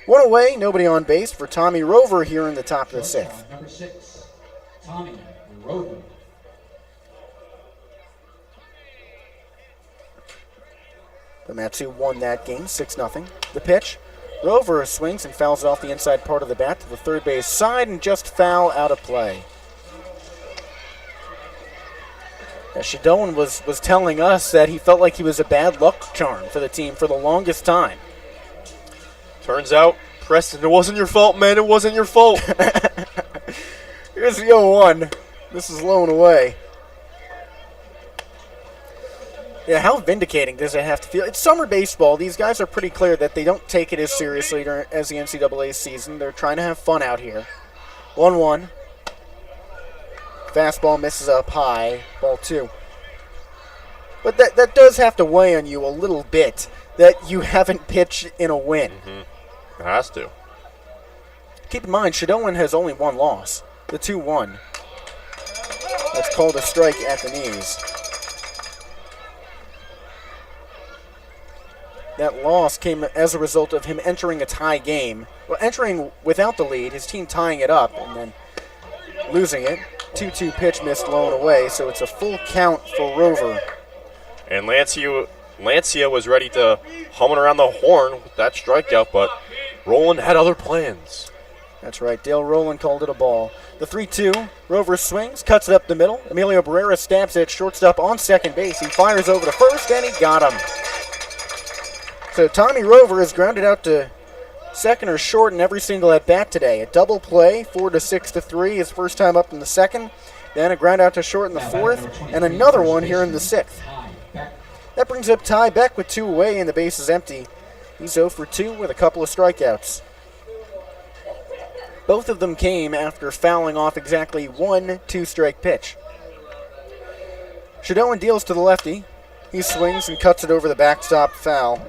1 away, nobody on base for Tommy Rover here in the top of the 6th. Number 6, Tommy Rover. But Matsu won that game, 6-0. The pitch, Rover swings and fouls off the inside part of the bat to the third base side and just foul out of play. Shadowan was telling us that he felt like he was a bad luck charm for the team for the longest time. Turns out, Preston, it wasn't your fault, man. It wasn't your fault. Here's the 0-1. This is low and away. Yeah, how vindicating does it have to feel? It's summer baseball. These guys are pretty clear that they don't take it as seriously as the NCAA season. They're trying to have fun out here. 1-1. Fastball misses up high. Ball 2. But that does have to weigh on you a little bit, that you haven't pitched in a win. Mm-hmm. It has to. Keep in mind, Shadowan has only 1 loss. The 2-1. That's called a strike at the knees. That loss came as a result of him entering a tie game. Well, entering without the lead, his team tying it up, and then losing it. 2-2 pitch missed low and away, so it's a full count for Rover. And Lancia was ready to humming around the horn with that strikeout, but Rowland had other plans. That's right, Dale Rowland called it a ball. The 3-2, Rover swings, cuts it up the middle. Emilio Barrera stabs it shortstop on second base. He fires over to first, and he got him. So Tommy Rover is grounded out to second or short in every single at-bat today. A double play, 4-6-3, his first time up in the second. Then a ground out to short in the 4th, and another one here in the 6th. That brings up Ty Beck with 2 away, and the base is empty. He's 0 for 2 with a couple of strikeouts. Both of them came after fouling off exactly 1 2-strike pitch. Shadowan deals to the lefty. He swings and cuts it over the backstop foul.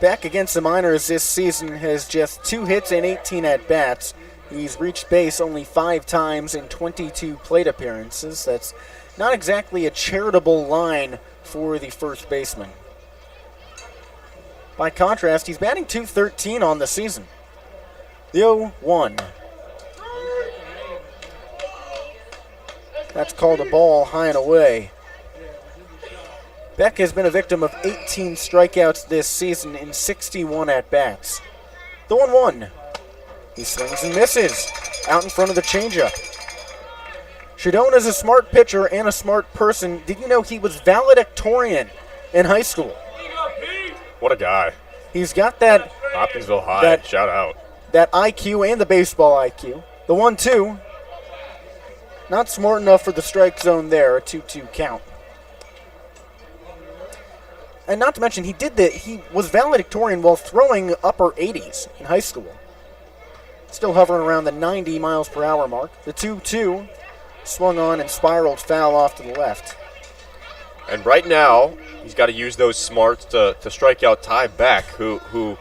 Beck against the Miners this season has just 2 hits and 18 at-bats. He's reached base only 5 times in 22 plate appearances. That's not exactly a charitable line for the first baseman. By contrast, he's batting .213 on the season. The 0-1. That's called a ball high and away. Beck has been a victim of 18 strikeouts this season in 61 at-bats. The 1-1. He swings and misses. Out in front of the changeup. Shadowan is a smart pitcher and a smart person. Did you know he was valedictorian in high school? What a guy. He's got that Hopkinsville High, shout out. That IQ and the baseball IQ. The 1-2. Not smart enough for the strike zone there, a 2-2 count. And not to mention, he was valedictorian while throwing upper 80s in high school. Still hovering around the 90 miles per hour mark. The 2-2. swung on and spiraled foul off to the left. And right now, he's got to use those smarts to strike out Ty Beck, who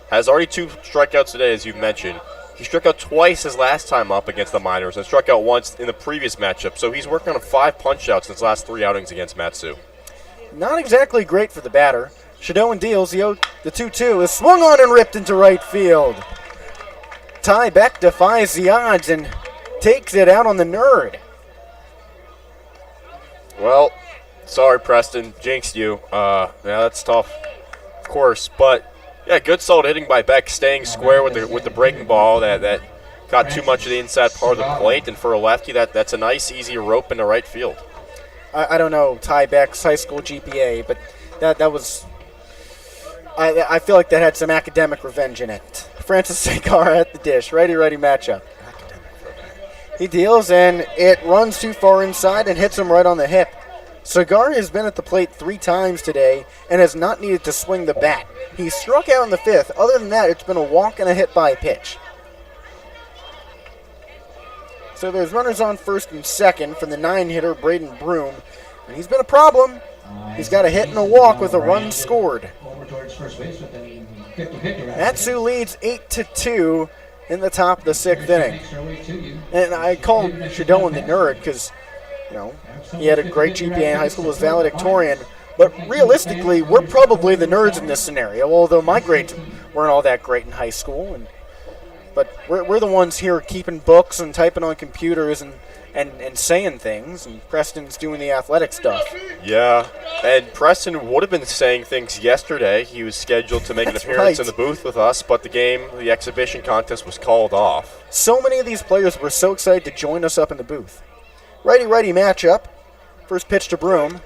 has already 2 strikeouts today, as you've mentioned. He struck out twice his last time up against the Miners and struck out once in the previous matchup. So he's working on 5 punch-outs in his last 3 outings against Matsu. Not exactly great for the batter. Shadoan deals. The 2-2 is swung on and ripped into right field. Ty Beck defies the odds and takes it out on the nerd. Well, sorry, Preston. Jinxed you. Yeah, that's tough, of course. But, yeah, good solid hitting by Beck, staying square with the breaking ball that got too much of the inside part of the plate. And for a lefty, that's a nice, easy rope into right field. I don't know Ty Beck's high school GPA, but that was... I feel like that had some academic revenge in it. Francis Segar at the dish. Righty-righty matchup. He deals, and it runs too far inside and hits him right on the hip. Segar has been at the plate 3 times today and has not needed to swing the bat. He struck out in the 5th. Other than that, it's been a walk and a hit by pitch. So there's runners on first and second for the 9-hitter, Braden Broom. And he's been a problem. He's got a hit and a walk with a run scored. Matsu leads 8-2 in the top of the 6th inning. And I called Shadoan the nerd because, he had a great GPA in high school, was valedictorian. But realistically, we're probably the nerds in this scenario, although my grades weren't all that great in high school. But we're the ones here keeping books and typing on computers and saying things, and Preston's doing the athletic stuff. Yeah, and Preston would have been saying things yesterday. He was scheduled to make an appearance in the booth with us, but the exhibition contest was called off. So many of these players were so excited to join us up in the booth. Righty-righty matchup. First pitch to Broom.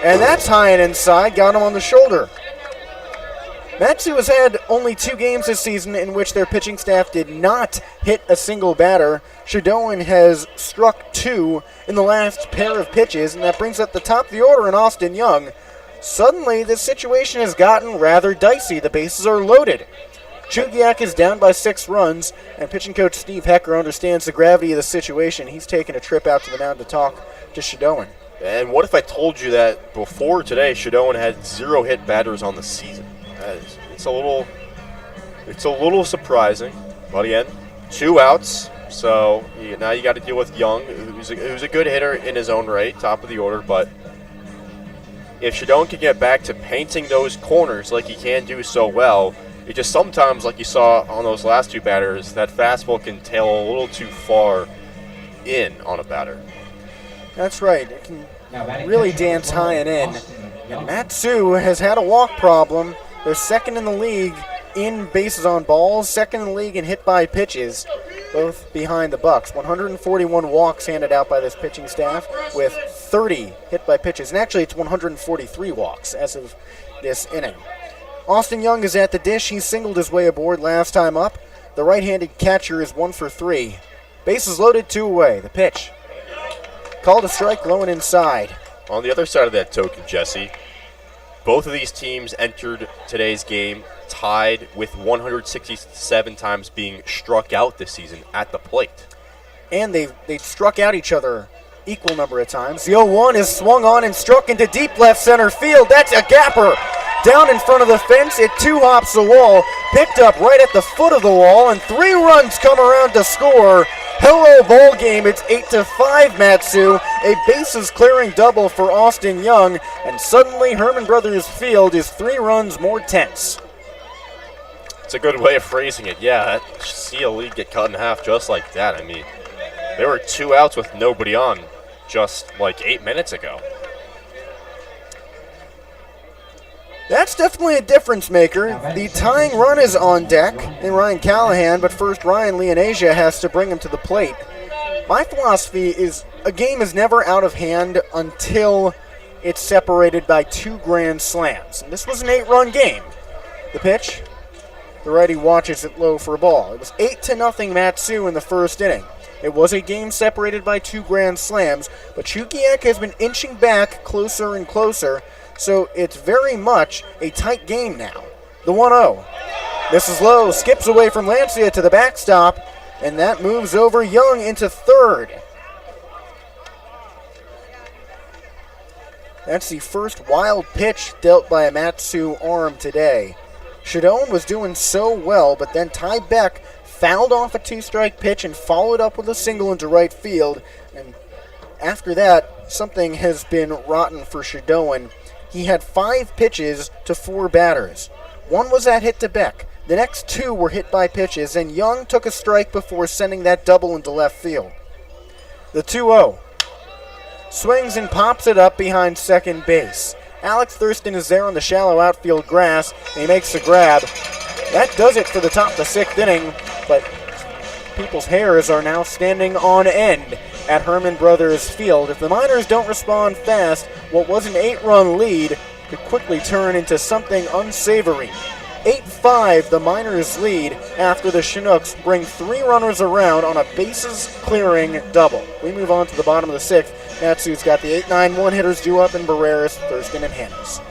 And that's high and inside, got him on the shoulder. Matsu has had only 2 games this season in which their pitching staff did not hit a single batter. Shadoan has struck 2 in the last pair of pitches, and that brings up the top of the order in Austin Young. Suddenly, this situation has gotten rather dicey. The bases are loaded. Chugiak is down by 6 runs, and pitching coach Steve Hecker understands the gravity of the situation. He's taken a trip out to the mound to talk to Shadoan. And what if I told you that before today, Shadoan had 0 hit batters on the season? It's a little surprising. But again, 2 outs. So now you got to deal with Young, who's a good hitter in his own right, top of the order. But if Shadoan can get back to painting those corners like he can do so well, it just sometimes, like you saw on those last 2 batters, that fastball can tail a little too far in on a batter. That's right. It can really dance high and in. And Matsu has had a walk problem. They're second in the league in bases on balls, second in the league in hit by pitches, both behind the Bucks. 141 walks handed out by this pitching staff with 30 hit by pitches. And actually, it's 143 walks as of this inning. Austin Young is at the dish. He singled his way aboard last time up. The right-handed catcher is 1 for 3. Bases loaded, 2 away. The pitch. Called a strike, low and inside. On the other side of that token, Jesse, both of these teams entered today's game tied with 167 times being struck out this season at the plate. And they struck out each other equal number of times. The 0-1 is swung on and struck into deep left center field. That's a gapper. Down in front of the fence, it 2-hops the wall, picked up right at the foot of the wall, and 3 runs come around to score. Hello, ball game. It's 8-5, Matsu. A bases clearing double for Austin Young, and suddenly Herman Brothers Field is 3 runs more tense. It's a good way of phrasing it. Yeah, see a lead get cut in half just like that. I mean, there were 2 outs with nobody on just like 8 minutes ago. That's definitely a difference maker. The tying run is on deck in Ryan Callahan, but first Ryan Leonasia has to bring him to the plate. My philosophy is a game is never out of hand until it's separated by 2 grand slams. And this was an 8-run game. The pitch, the righty watches it low for a ball. It was 8-0 Matsu in the first inning. It was a game separated by 2 grand slams, but Chugiak has been inching back closer and closer. So it's very much a tight game now. The 1-0. This is low, skips away from Lancia to the backstop, and that moves over Young into third. That's the first wild pitch dealt by a Matsu arm today. Shadone was doing so well, but then Ty Beck fouled off a 2-strike pitch and followed up with a single into right field. And after that, something has been rotten for Shadone. He had 5 pitches to 4 batters. One was that hit to Beck. The next 2 were hit by pitches, and Young took a strike before sending that double into left field. The 2-0. Swings and pops it up behind second base. Alex Thurston is there on the shallow outfield grass, and he makes the grab. That does it for the top of the 6th inning, but people's hairs are now standing on end at Herman Brothers Field. If the Miners don't respond fast, what was an 8-run lead could quickly turn into something unsavory. 8-5, the Miners lead after the Chinooks bring 3 runners around on a bases-clearing double. We move on to the bottom of the 6th. Matsu's got the 8-9-1 hitters due up in Barreras, Thurston, and Hannes.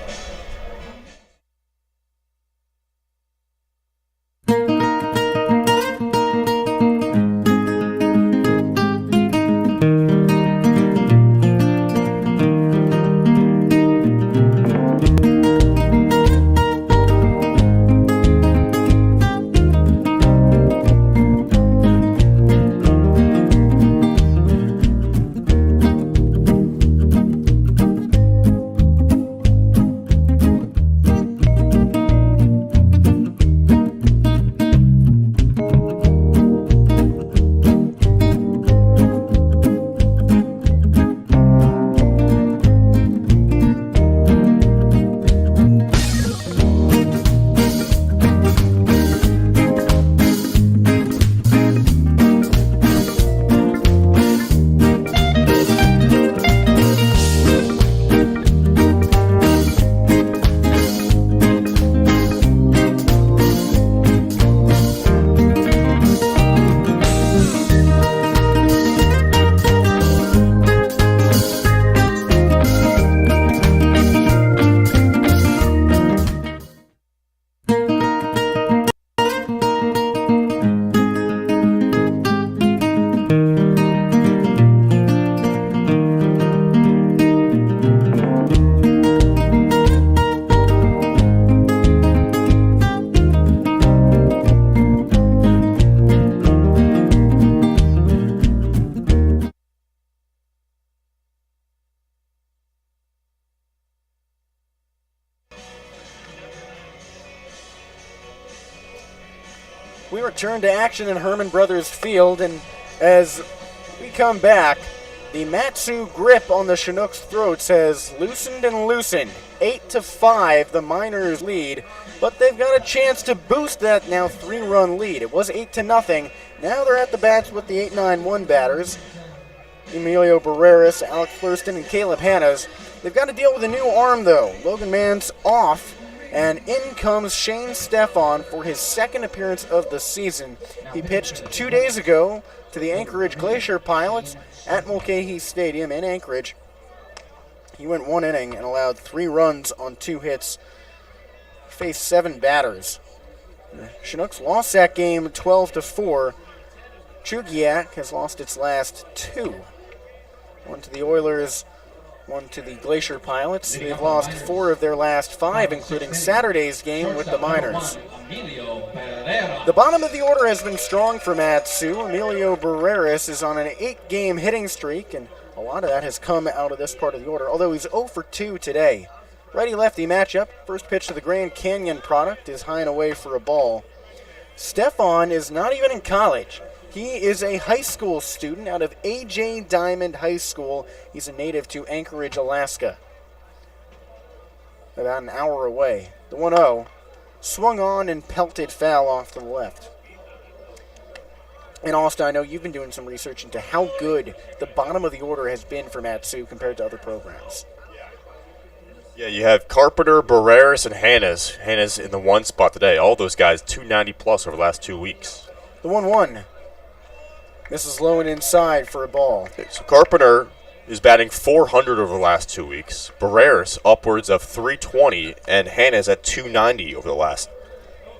We return to action in Herman Brothers Field, and as we come back, the Matsu grip on the Chinooks' throats has loosened and loosened. 8-5, the Miners lead, but they've got a chance to boost that now 3-run lead. It was 8-0. Now they're at the bats with the 8-9-1 batters. Emilio Barreras, Alex Thurston, and Caleb Hannes. They've got to deal with a new arm, though. Logan Mann's off, and in comes Shane Stefan for his 2nd appearance of the season. He pitched 2 days ago to the Anchorage Glacier Pilots at Mulcahy Stadium in Anchorage. He went 1 inning and allowed 3 runs on 2 hits. Faced 7 batters. The Chinooks lost that game 12-4. Chugiak has lost its last 2. 1 to the Oilers, 1 to the Glacier Pilots. They've lost 4 of their last 5, including Saturday's game with the Miners. The bottom of the order has been strong for Matsu. Emilio Barreras is on an 8-game hitting streak, and a lot of that has come out of this part of the order, although he's 0 for 2 today. Righty-lefty matchup. First pitch to the Grand Canyon product is high and away for a ball. Stefan is not even in college. He is a high school student out of A.J. Diamond High School. He's a native to Anchorage, Alaska. About an hour away. The 1-0 swung on and pelted foul off to the left. And Austin, I know you've been doing some research into how good the bottom of the order has been for Matsu compared to other programs. Yeah, you have Carpenter, Barreras, and Hannes. Hannes in the 1 spot today. All those guys 290 plus over the last 2 weeks. The 1-1. Misses low and inside for a ball. Okay, so Carpenter is batting .400 over the last 2 weeks. Barreras upwards of .320, and Hannes at .290 over the last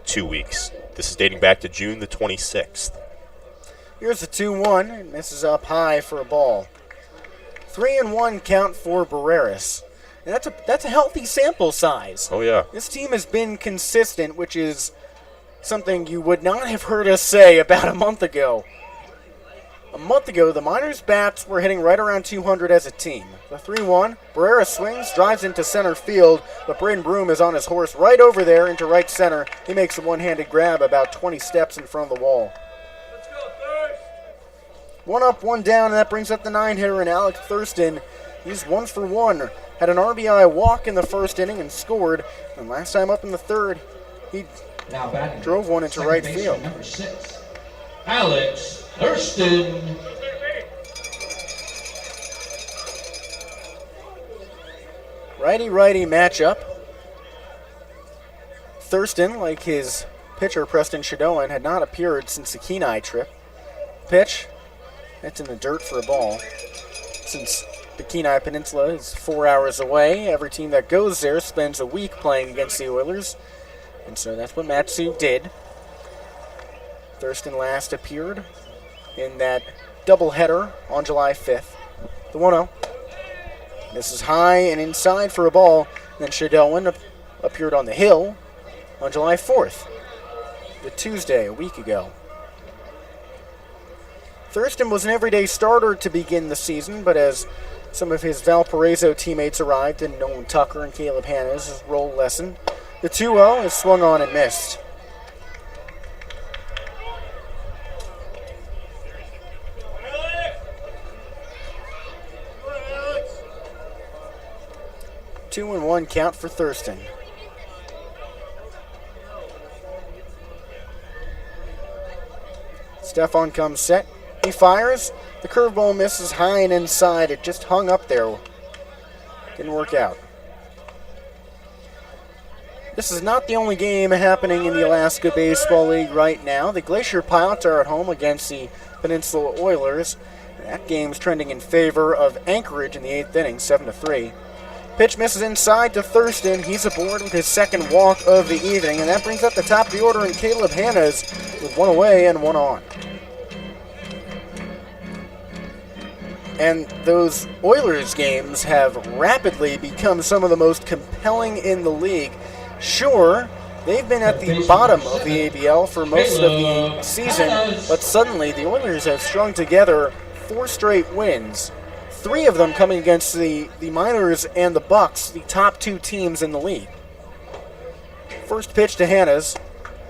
2 weeks. This is dating back to June the 26th. Here's the 2-1. It misses up high for a ball. 3-1 count for Barreras. And that's a healthy sample size. Oh, yeah. This team has been consistent, which is something you would not have heard us say about a month ago. A month ago, the Miners' bats were hitting right around 200 as a team. The 3-1, Barrera swings, drives into center field, but Braden Broom is on his horse right over there into right center. He makes a one-handed grab about 20 steps in front of the wall. One up, one down, and that brings up the 9-hitter, and Alex Thurston. He's 1 for 1. Had an RBI walk in the first inning and scored. And last time up in the third, he drove one into right field. Number 6, Alex Thurston. Righty-righty matchup. Thurston, like his pitcher Preston Shadoan, had not appeared since the Kenai trip. Pitch, it's in the dirt for a ball. Since the Kenai Peninsula is 4 hours away, every team that goes there spends a week playing against the Oilers. And so that's what Matsu did. Thurston last appeared in that doubleheader on July 5th. The 1-0. This is high and inside for a ball. Then Shadoan appeared on the hill on July 4th, the Tuesday, a week ago. Thurston was an everyday starter to begin the season, but as some of his Valparaiso teammates arrived and Nolan Tucker and Caleb Hanna's role lessened, the 2-0 is swung on and missed. Two and one count for Thurston. Stefan comes set. He fires. The curveball misses high and inside. It just hung up there. Didn't work out. This is not the only game happening in the Alaska Baseball League right now. The Glacier Pirates are at home against the Peninsula Oilers. That game's trending in favor of Anchorage in the 8th inning, 7-3. Pitch misses inside to Thurston. He's aboard with his second walk of the evening, and that brings up the top of the order in Caleb Hanna's with one away and one on. And those Oilers games have rapidly become some of the most compelling in the league. Sure, they've been at the bottom of the ABL for most of the season, but suddenly the Oilers have strung together 4 straight wins. 3 of them coming against the Miners and the Bucks, the top 2 teams in the league. First pitch to Hanna's.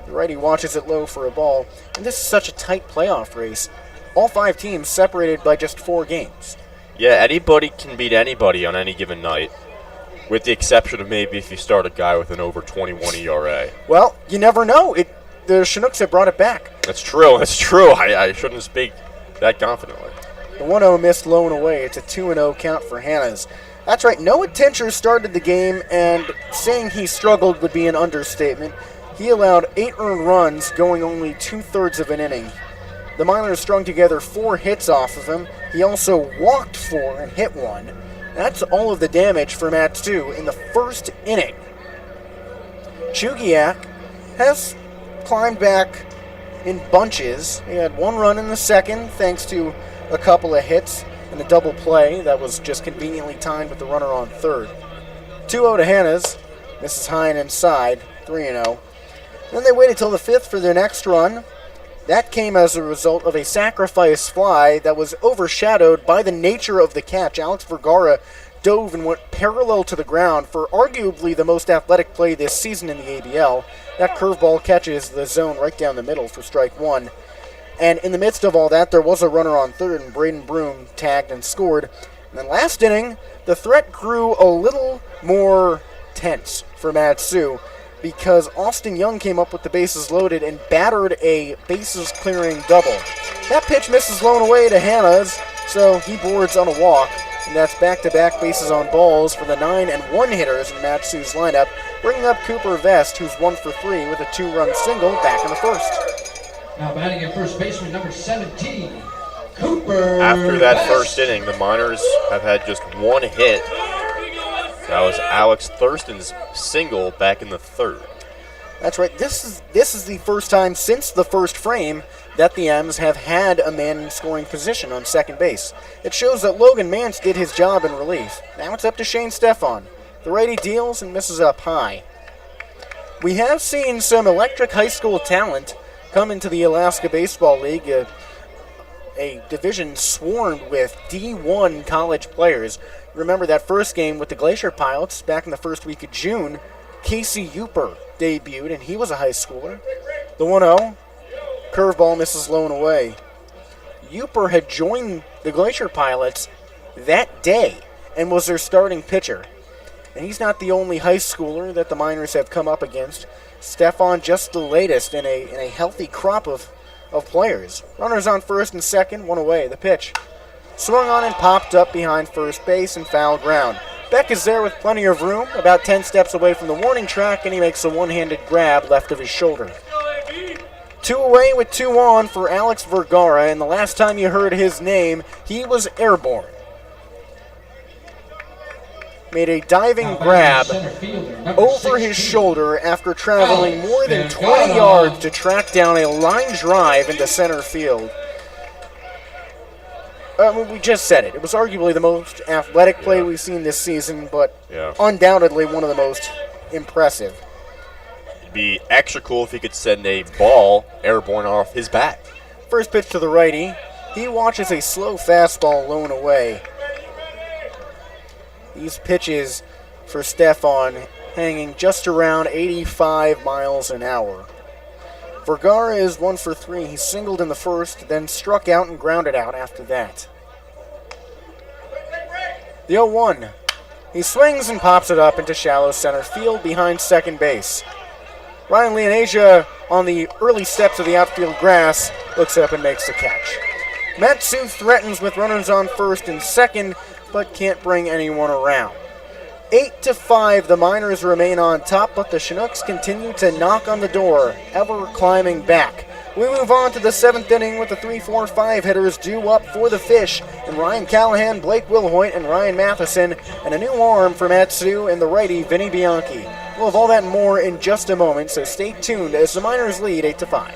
The righty watches it low for a ball. And this is such a tight playoff race. All 5 teams separated by just 4 games. Yeah, anybody can beat anybody on any given night, with the exception of maybe if you start a guy with an over 21 ERA. Well, you never know. The Chinooks have brought it back. That's true. I shouldn't speak that confidently. The 1-0 missed low and away. It's a 2-0 count for Hanna's. That's right, Noah Tincher started the game, and saying he struggled would be an understatement. He allowed 8 earned runs, going only 2/3 of an inning. The Miners strung together 4 hits off of him. He also walked 4 and hit 1. That's all of the damage for Matsu in the first inning. Chugiak has climbed back in bunches. He had 1 run in the second, thanks to a couple of hits and a double play that was just conveniently timed with the runner on third. 2-0 to Hanna's. Misses high and inside, 3-0. Then they waited till the 5th for their next run. That came as a result of a sacrifice fly that was overshadowed by the nature of the catch. Alex Vergara dove and went parallel to the ground for arguably the most athletic play this season in the ABL. That curveball catches the zone right down the middle for strike 1. And in the midst of all that, there was a runner on third, and Braden Broom tagged and scored. And then last inning, the threat grew a little more tense for Matsu because Austin Young came up with the bases loaded and battered a bases-clearing double. That pitch misses low and away to Hanna's, so he boards on a walk. And that's back-to-back bases on balls for the 9 and 1 hitters in Matsu's lineup, bringing up Cooper Vest, who's 1 for 3 with a 2-run single back in the first. Now batting at first baseman number 17, Cooper. After that first inning, the Miners have had just 1 hit. That was Alex Thurston's single back in the 3rd. That's right. This is the first time since the first frame that the M's have had a man in scoring position on second base. It shows that Logan Mance did his job in relief. Now it's up to Shane Stefan. The righty deals and misses up high. We have seen some electric high school talent come into the Alaska Baseball League, a division swarmed with D1 college players. Remember that first game with the Glacier Pilots back in the first week of June, Casey Uper debuted, and he was a high schooler. The 1-0, curveball misses low and away. Uper had joined the Glacier Pilots that day and was their starting pitcher. And he's not the only high schooler that the Miners have come up against. Stefan just the latest in a healthy crop of players. Runners on first and second, one away. The pitch swung on and popped up behind first base and foul ground. Beck is there with plenty of room, about 10 steps away from the warning track, and he makes a one-handed grab left of his shoulder. 2 away with 2 on for Alex Vergara, and the last time you heard his name, he was airborne. Made a diving grab over his shoulder after traveling more than 20 yards to track down a line drive into center field. We just said it. It was arguably the most athletic play we've seen this season, but undoubtedly one of the most impressive. It'd be extra cool if he could send a ball airborne off his bat. First pitch to the righty. He watches a slow fastball low and away. These pitches for Stefan hanging just around 85 miles an hour. Vergara is 1 for 3. He singled in the first, then struck out and grounded out after that. The 0-1. He swings and pops it up into shallow center field behind second base. Ryan Leonasia on the early steps of the outfield grass looks up and makes the catch. Matsu threatens with runners on first and second, but can't bring anyone around. 8-5, the Miners remain on top, but the Chinooks continue to knock on the door, ever climbing back. We move on to the 7th inning with the 3-4-5 hitters due up for the Fish, and Ryan Callahan, Blake Wilhoit, and Ryan Matheson, and a new arm for Matsu and the righty Vinny Bianchi. We'll have all that and more in just a moment, so stay tuned as the Miners lead 8-5.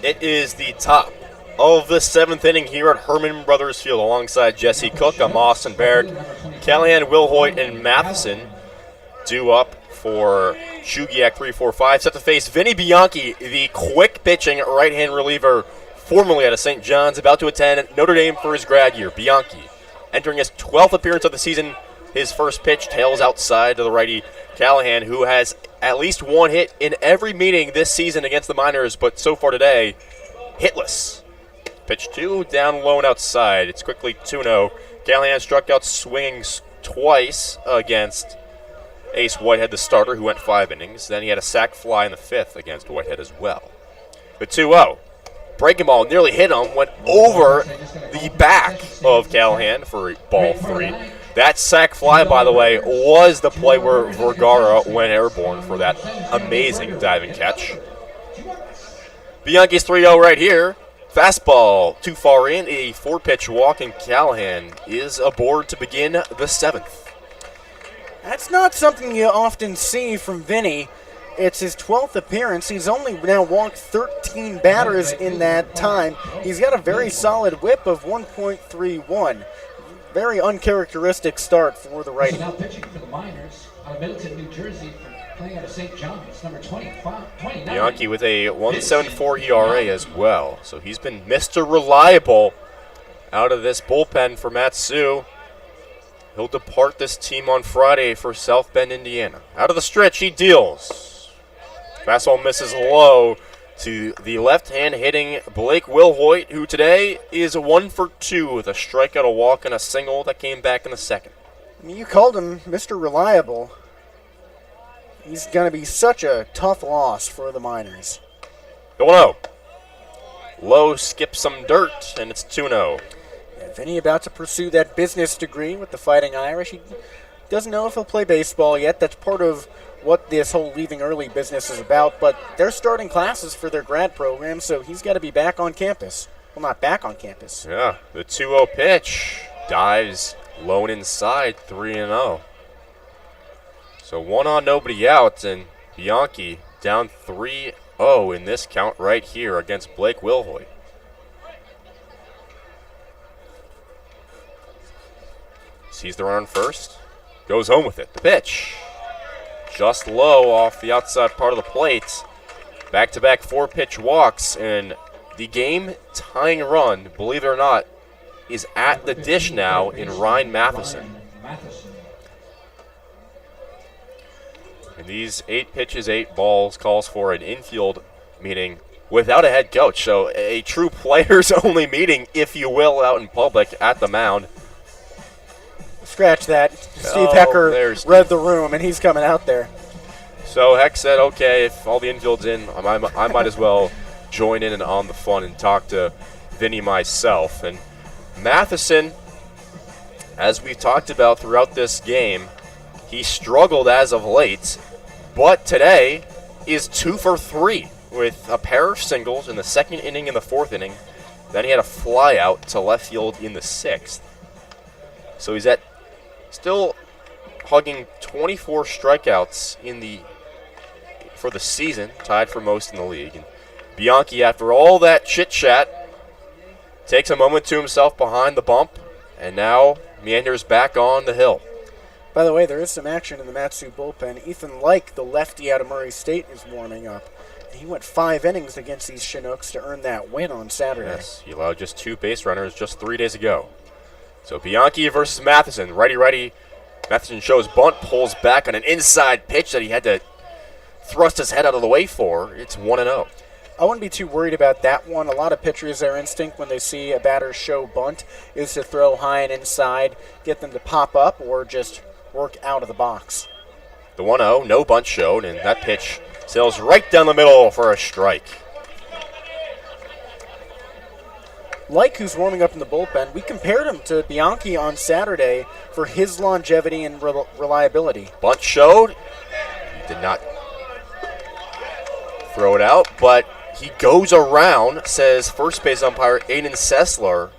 It is the top of the 7th inning here at Herman Brothers Field. Alongside Jesse Cook, I'm Austin Barrett. Callahan, Wilhoit, and Matheson due up for Chugiak 3-4-5. Set to face Vinny Bianchi, the quick-pitching right-hand reliever formerly out of St. John's, about to attend Notre Dame for his grad year. Bianchi entering his 12th appearance of the season. His first pitch tails outside to the righty Callahan, who has at least one hit in every meeting this season against the Miners, but so far today, hitless. Pitch 2, down low and outside. It's quickly 2-0. Callahan struck out swinging twice against Ace Whitehead, the starter, who went 5 innings. Then he had a sac fly in the 5th against Whitehead as well. The 2-0. Breaking ball nearly hit him, went over the back of Callahan for ball 3. That sac fly, by the way, was the play where Vergara went airborne for that amazing diving catch. Bianchi's 3-0 right here. Fastball too far in, a 4-pitch walk, and Callahan is aboard to begin the 7th. That's not something you often see from Vinny. It's his 12th appearance. He's only now walked 13 batters in that time. He's got a very solid whip of 1.31. Very uncharacteristic start for the righty. Now pitching for the Miners out of Middleton, New Jersey, playing out of St. John's, number 29. Bianchi with a 1.74 ERA as well. So he's been Mr. Reliable out of this bullpen for Matsu. He'll depart this team on Friday for South Bend, Indiana. Out of the stretch, he deals. Fastball misses low to the left-hand hitting Blake Wilhoit, who today is 1 for 2 with a strikeout, a walk, and a single that came back in the 2nd. I mean, you called him Mr. Reliable. He's going to be such a tough loss for the Miners. 0-0. Low skips some dirt, and it's 2-0. Vinny about to pursue that business degree with the Fighting Irish. He doesn't know if he'll play baseball yet. That's part of what this whole leaving early business is about. But they're starting classes for their grad program, so he's got to be back on campus. Well, not back on campus. Yeah, the 2-0 pitch dives low and inside, 3-0. So 1 on, nobody out, and Bianchi down 3-0 in this count right here against Blake Wilhoit. Sees the run on first, goes home with it. The pitch, just low off the outside part of the plate. Back-to-back 4-pitch walks, and the game-tying run, believe it or not, is at the dish now in Ryan Matheson. And these 8 pitches, 8 balls calls for an infield meeting without a head coach. So a true players-only meeting, if you will, out in public at the mound. Scratch that. Steve Hecker read the room, and he's coming out there. So Heck said, okay, if all the infield's in, I might as well join in and on the fun and talk to Vinny myself. And Matheson, as we've talked about throughout this game, he struggled as of late, but today is 2 for 3 with a pair of singles in the 2nd inning and the 4th inning. Then he had a fly out to left field in the 6th. So he's at still hugging 24 strikeouts for the season, tied for most in the league. And Bianchi, after all that chit-chat, takes a moment to himself behind the bump, and now meanders back on the hill. By the way, there is some action in the Matsu bullpen. Ethan Like, the lefty out of Murray State, is warming up. He went 5 innings against these Chinooks to earn that win on Saturday. Yes, he allowed just 2 base runners just 3 days ago. So Bianchi versus Matheson. Righty-righty. Matheson shows bunt, pulls back on an inside pitch that he had to thrust his head out of the way for. It's 1-0. I wouldn't be too worried about that one. A lot of pitchers, their instinct when they see a batter show bunt is to throw high and inside, get them to pop up, or just work out of the box. The 1-0, no bunt showed, and that pitch sails right down the middle for a strike. Like, who's warming up in the bullpen, we compared him to Bianchi on Saturday for his longevity and reliability. Bunt showed. He did not throw it out, but he goes around, says first base umpire Aiden Sessler.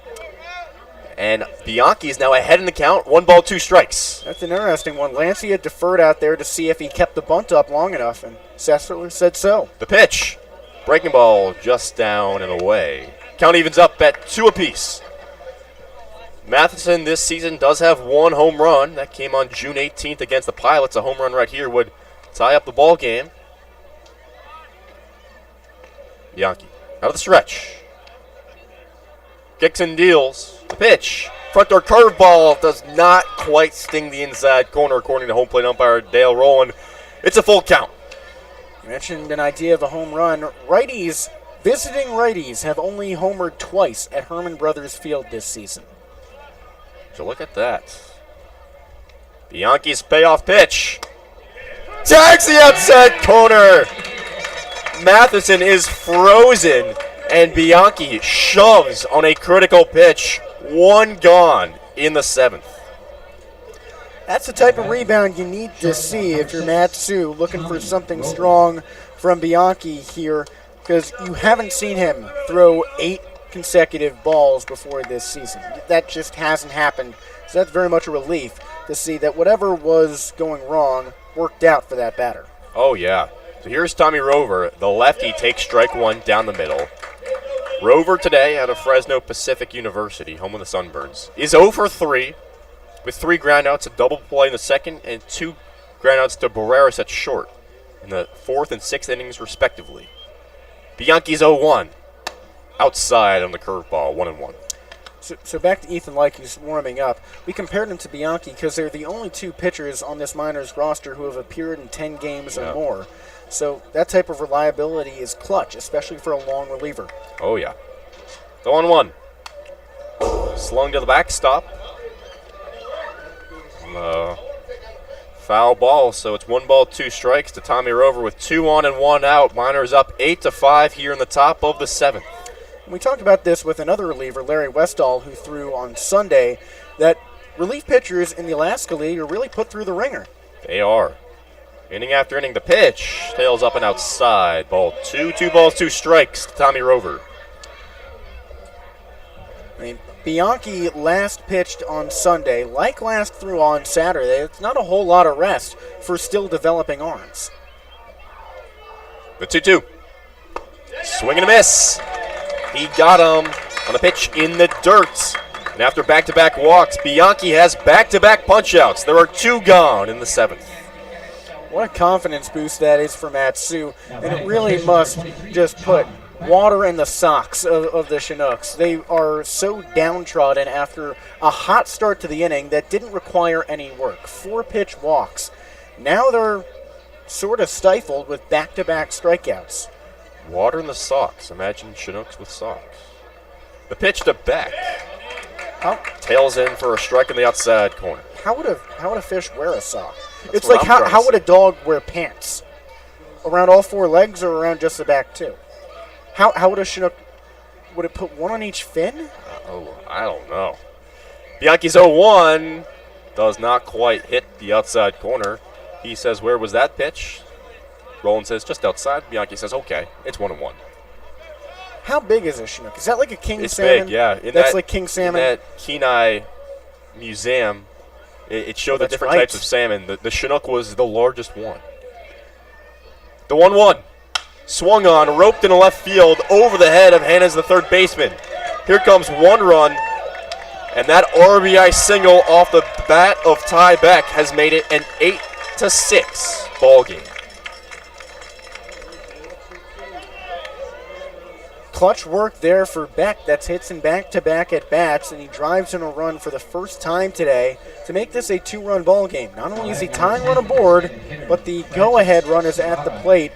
And Bianchi is now ahead in the count, 1 ball, 2 strikes. That's an interesting one. Lancey had deferred out there to see if he kept the bunt up long enough, and Sessler said so. The pitch. Breaking ball just down and away. Count evens up at 2 apiece. Matheson this season does have 1 home run. That came on June 18th against the Pilots. A home run right here would tie up the ball game. Bianchi out of the stretch. Kicks and deals. The pitch. Front door curveball does not quite sting the inside corner according to home plate umpire Dale Rowland. It's a full count. You mentioned an idea of a home run. Visiting righties have only homered twice at Herman Brothers Field this season. So look at that. Bianchi's payoff pitch. Tags the outside corner. Matheson is frozen, and Bianchi shoves on a critical pitch. 1 gone in the 7th. That's the type of rebound you need to see if you're Matsu looking for something strong from Bianchi here. because you haven't seen him throw 8 consecutive balls before this season. That just hasn't happened. So that's very much a relief to see that whatever was going wrong worked out for that batter. Oh, yeah. So here's Tommy Rover. The lefty takes strike one down the middle. Rover today out of Fresno Pacific University, home of the Sunburns, is 0 for 3 with 3 groundouts, a double play in the second, and 2 groundouts to Barach at short in the 4th and 6th innings, respectively. Bianchi's 0-1. Outside on the curveball, 1-1. So back to Ethan Lyke, who's warming up. We compared him to Bianchi because they're the only 2 pitchers on this Miners roster who have appeared in 10 games or more. So that type of reliability is clutch, especially for a long reliever. Oh, yeah. The 1-1. Slung to the backstop. Foul ball, so it's 1 ball, 2 strikes to Tommy Rover with 2 on and 1 out. Miners up 8-5 here in the top of the 7th. We talked about this with another reliever, Larry Westall, who threw on Sunday, that relief pitchers in the Alaska League are really put through the ringer. They are. Inning after inning, the pitch. Tails up and outside. Ball 2. 2 balls, 2 strikes to Tommy Rover. I mean, Bianchi last pitched on Sunday. Like last threw on Saturday, it's not a whole lot of rest for still developing arms. The 2-2. Swing and a miss. He got him on a pitch in the dirt. And after back-to-back walks, Bianchi has back-to-back punch-outs. There are 2 gone in the 7th. What a confidence boost that is for Matsu. And it really must just put water in the socks of the Chinooks. They are so downtrodden after a hot start to the inning that didn't require any work. 4-pitch walks. Now they're sort of stifled with back-to-back strikeouts. Water in the socks. Imagine Chinooks with socks. The pitch to Beck. Tails in for a strike in the outside corner. How would a fish wear a sock? That's It's what like I'm how would a dog wear pants? Around all 4 legs or around just the back 2? How would a Chinook, would it put 1 on each fin? I don't know. Bianchi's 0-1 does not quite hit the outside corner. He says, where was that pitch? Roland says, just outside. Bianchi says, okay, it's 1-1. How big is a Chinook? Is that like a king It's salmon? big, yeah. That's like king salmon? In that Kenai Museum, it showed the That's different right. types of salmon. The Chinook was the largest one. The 1-1. Swung on, roped in the left field, over the head of Hannah's the third baseman. Here comes 1 run, and that RBI single off the bat of Ty Beck has made it an 8-6 ball game. Clutch work there for Beck. That's hits in back-to-back at bats, and he drives in a run for the first time today to make this a 2-run ball game. Not only is he tying run aboard, but the go-ahead run is at the plate.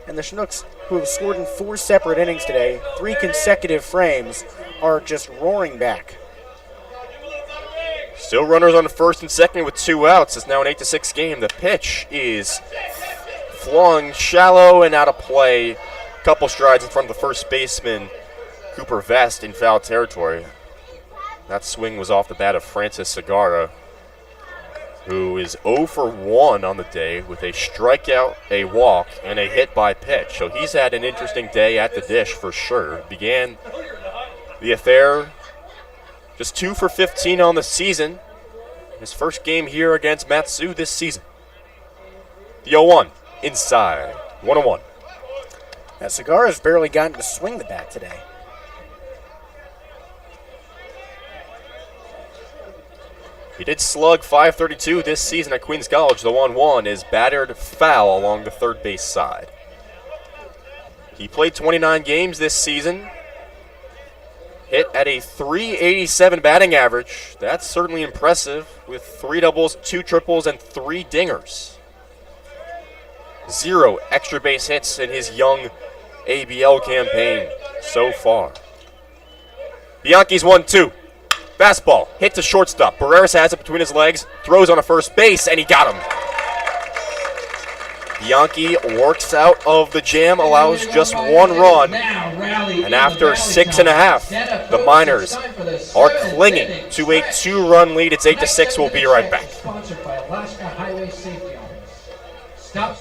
And the Chinooks, who have scored in 4 separate innings today, 3 consecutive frames, are just roaring back. Still runners on the first and second with 2 outs. It's now an 8-6 game. The pitch is flung shallow and out of play. Couple strides in front of the first baseman, Cooper Vest, in foul territory. That swing was off the bat of Francis Segarra, who is 0 for 1 on the day with a strikeout, a walk, and a hit by pitch. So he's had an interesting day at the dish for sure. Began the affair just 2 for 15 on the season. His first game here against Matsu this season. The 0-1 inside, 1-1. Now, Segarra's barely gotten to swing the bat today. He did slug .532 this season at Queens College. The 1-1 is battered foul along the third base side. He played 29 games this season. Hit at a .387 batting average. That's certainly impressive with 3 doubles, 2 triples, and 3 dingers. 0 extra base hits in his young ABL campaign so far. Bianchi's 1-2. Fastball, hit to shortstop. Barreras has it between his legs, throws on a first base, and he got him. Bianchi works out of the jam, allows just 1 run, and after 6.5, the Miners are clinging to a 2-run lead. It's 8-6. We'll be right back. Sponsored by Alaska Highway Safety Office. Stop.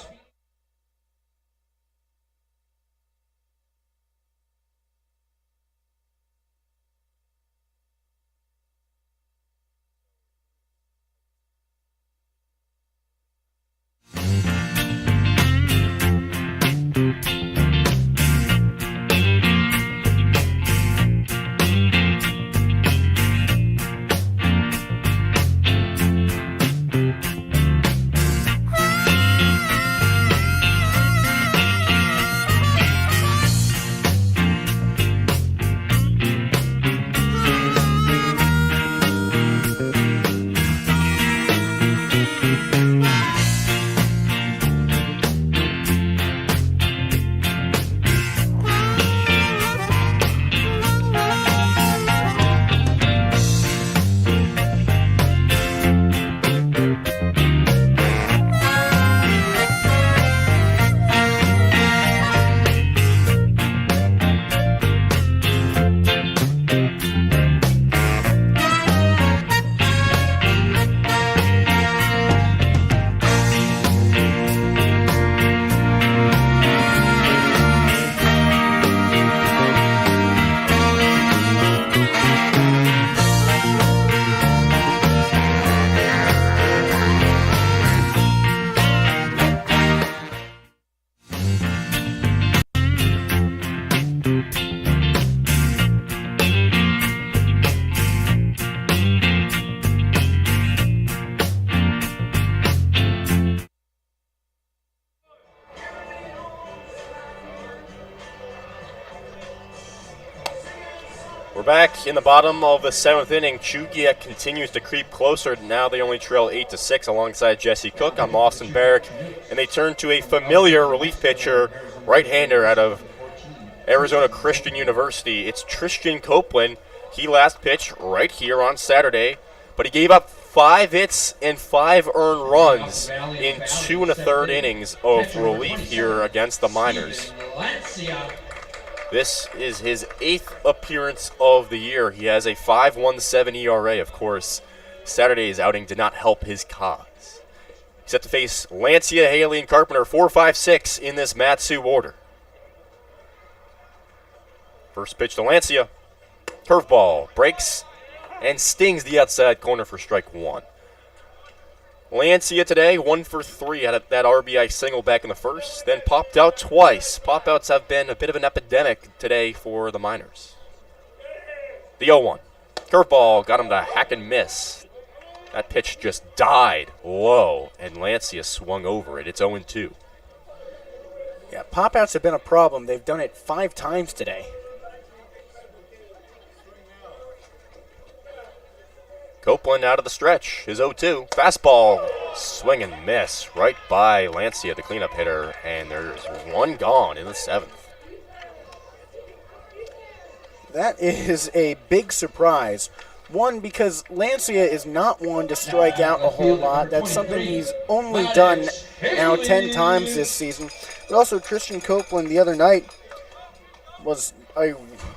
We're back in the bottom of the 7th inning. Chugiak continues to creep closer. Now they only trail 8-6 alongside Jesse Cook. I'm Austin Barach, and they turn to a familiar relief pitcher, right-hander out of Arizona Christian University. It's Tristan Copeland. He last pitched right here on Saturday, but he gave up 5 hits and 5 earned runs in 2 1/3 innings of relief here against the Miners. This is his 8th appearance of the year. He has a 5.17 ERA. Of course, Saturday's outing did not help his cause. He's set to face Lancia, Haley, and Carpenter, 4, 5, 6 in this Matsu order. First pitch to Lancia. Curveball, breaks, and stings the outside corner for strike 1. Lancia today, 1 for 3, had that RBI single back in the first, then popped out twice. Pop-outs have been a bit of an epidemic today for the Miners. The 0-1. Curveball got him to hack and miss. That pitch just died low, and Lancia swung over it. It's 0-2. Yeah, pop-outs have been a problem. They've done it 5 times today. Copeland out of the stretch. His 0-2. Fastball, swing and miss right by Lancia, the cleanup hitter, and there's 1 gone in the 7th. That is a big surprise. One, because Lancia is not one to strike out a whole lot. That's something he's only done now 10 times this season. But also, Tristan Copeland the other night was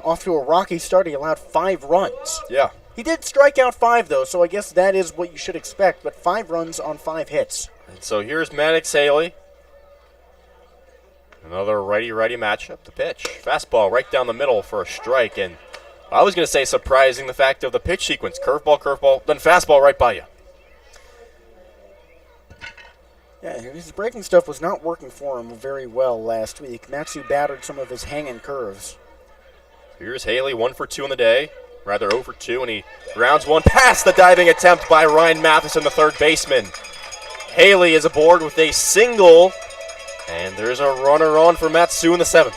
off to a rocky start. He allowed 5 runs. Yeah. He did strike out 5, though, so I guess that is what you should expect, but 5 runs on 5 hits. And so here's Maddox Haley. Another righty-righty matchup. The pitch. Fastball right down the middle for a strike, and I was going to say surprising the fact of the pitch sequence. Curveball, then fastball right by you. Yeah, his breaking stuff was not working for him very well last week. Matsu battered some of his hanging curves. Here's Haley, 1 for 2 on the day. Rather 0 for 2, and he grounds one past the diving attempt by Ryan Matheson, the third baseman. Haley is aboard with a single, and there's a runner on for Matsu in the 7th.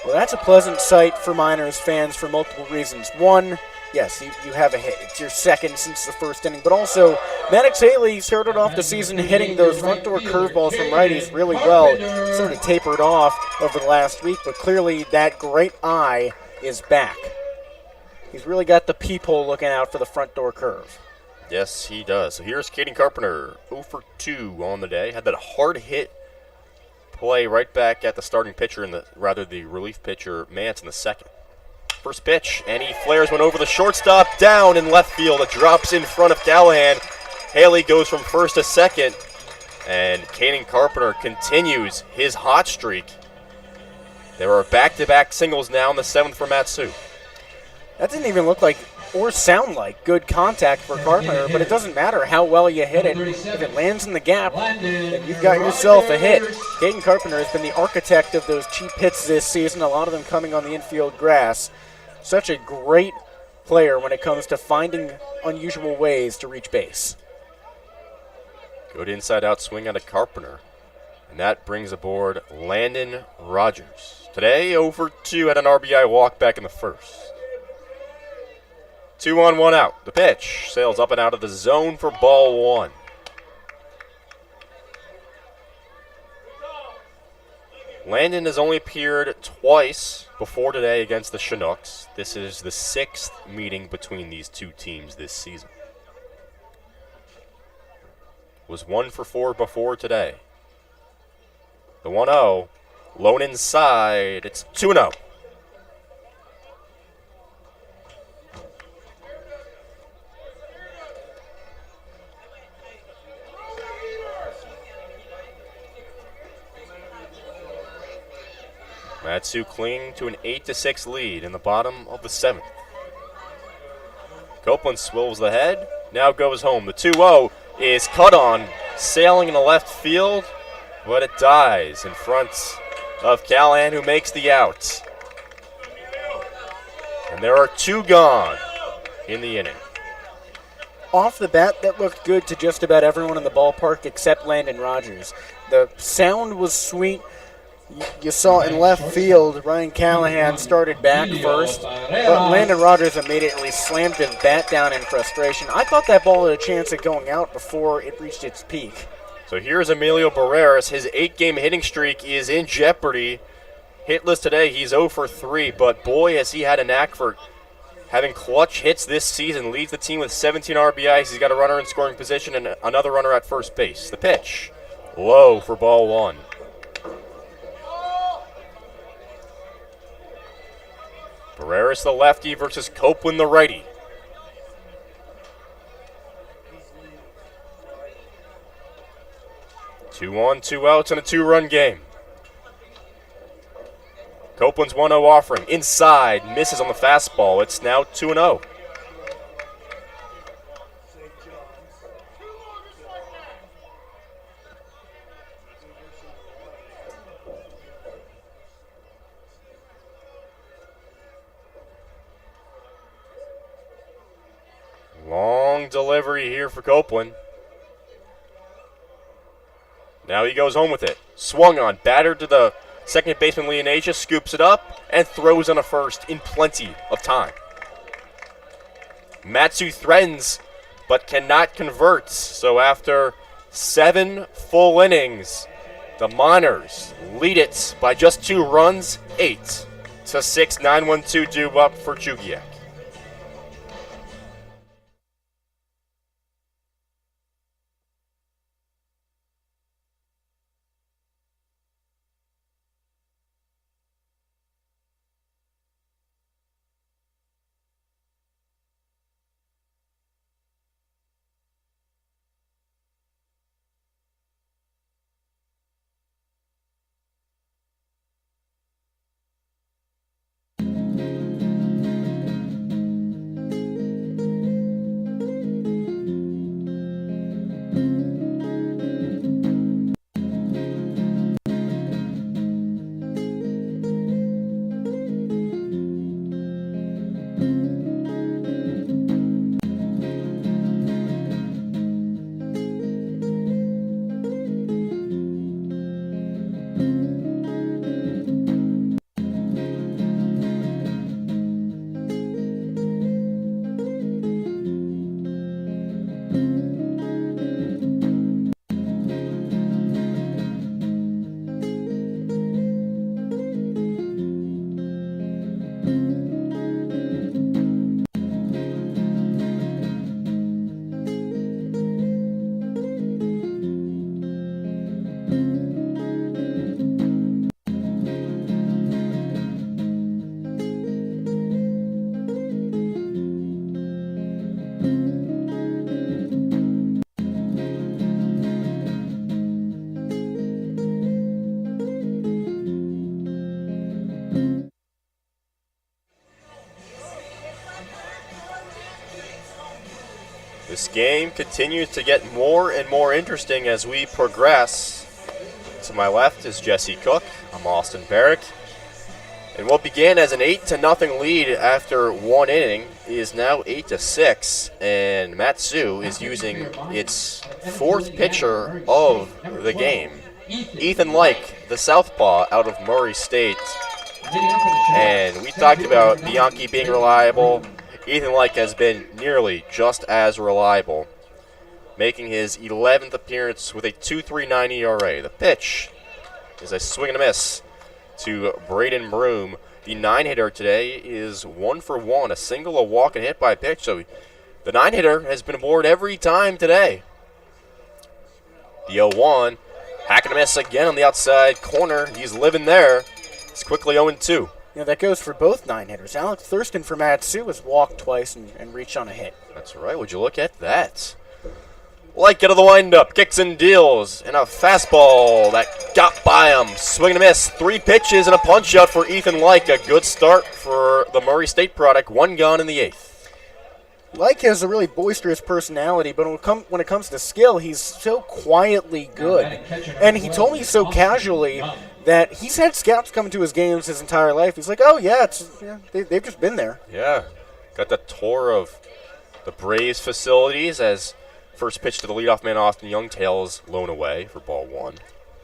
Well, that's a pleasant sight for Miners fans for multiple reasons. One, yes, you have a hit. It's your 2nd since the 1st inning, but also Maddox Haley started off the season hitting those front door curveballs from righties really well. Sort of tapered off over the last week, but clearly that great eye is back. He's really got the peephole looking out for the front door curve. Yes, he does. So here's Caden Carpenter, 0 for 2 on the day. Had that hard hit play right back at the starting pitcher, the relief pitcher, Mance, in the 2nd. First pitch, and he flares one over the shortstop, down in left field. It drops in front of Callahan. Haley goes from 1st to 2nd, and Caden Carpenter continues his hot streak. There are back-to-back singles now in the 7th for Matsu. That didn't even look like or sound like good contact for Carpenter, but it doesn't matter how well you hit it. If it lands in the gap, then you've got yourself a hit. Caden Carpenter has been the architect of those cheap hits this season, a lot of them coming on the infield grass. Such a great player when it comes to finding unusual ways to reach base. Good inside-out swing out of Carpenter, and that brings aboard Landon Rogers. Today, 0 for 2, had an RBI walk back in the 1st. 2 on, 1 out. The pitch sails up and out of the zone for ball 1. Landon has only appeared twice before today against the Chinooks. This is the 6th meeting between these two teams this season. Was 1 for 4 before today. The 1-0, lone inside. It's 2-0. Matsu cling to an 8-6 lead in the bottom of the 7th. Copeland swivels the head, now goes home. The 2-0 is cut on, sailing in the left field, but it dies in front of Callahan, who makes the out. And there are 2 gone in the inning. Off the bat, that looked good to just about everyone in the ballpark except Landon Rogers. The sound was sweet. You saw in left field, Ryan Callahan started back first, but Landon Rogers immediately slammed his bat down in frustration. I thought that ball had a chance at going out before it reached its peak. So here's Emilio Barreras. His 8-game hitting streak is in jeopardy. Hitless today, he's 0 for 3, but boy, has he had a knack for having clutch hits this season. Leads the team with 17 RBIs. He's got a runner in scoring position and another runner at first base. The pitch, low for ball 1. Barreras the lefty versus Copeland the righty. 2 on, 2 outs, and a 2-run game. Copeland's 1-0 offering. Inside, misses on the fastball. It's now 2-0. Long delivery here for Copeland. Now he goes home with it. Swung on, battered to the second baseman Leonasia, scoops it up and throws on a first in plenty of time. Matsu threatens but cannot convert. So after 7 full innings, the Miners lead it by just 2 runs, 8-6, 9-1-2 due up for Chugiak. This game continues to get more and more interesting as we progress. To my left is Jesse Cook. I'm Austin Barach. And what began as an 8-0 lead after 1 inning is now 8-6. And Matsu is using its 4th pitcher of the game. Ethan Like, the southpaw out of Murray State. And we talked about Bianchi being reliable. Ethan Like has been nearly just as reliable, making his 11th appearance with a 2.39 ERA. The pitch is a swing and a miss to Braden Broom. The 9-hitter today is 1 for 1, a single, a walk, and hit by pitch. So the 9-hitter has been aboard every time today. The 0-1, hack and a miss again on the outside corner. He's living there. It's quickly 0-2. You know, that goes for both 9-hitters. Alex Thurston for Matsu has walked twice and reached on a hit. That's right. Would you look at that? Like out of the windup, kicks and deals, and a fastball that got by him. Swing and a miss. 3 pitches and a punch out for Ethan Like. A good start for the Murray State product. 1 gone in the 8th. Like has a really boisterous personality, but when it comes to skill, he's so quietly good. And he told me so casually that he's had scouts come to his games his entire life. He's like, oh, yeah, they've just been there. Yeah. Got the tour of the Braves facilities as first pitch to the leadoff man, Austin Youngtail, is blown away for ball 1.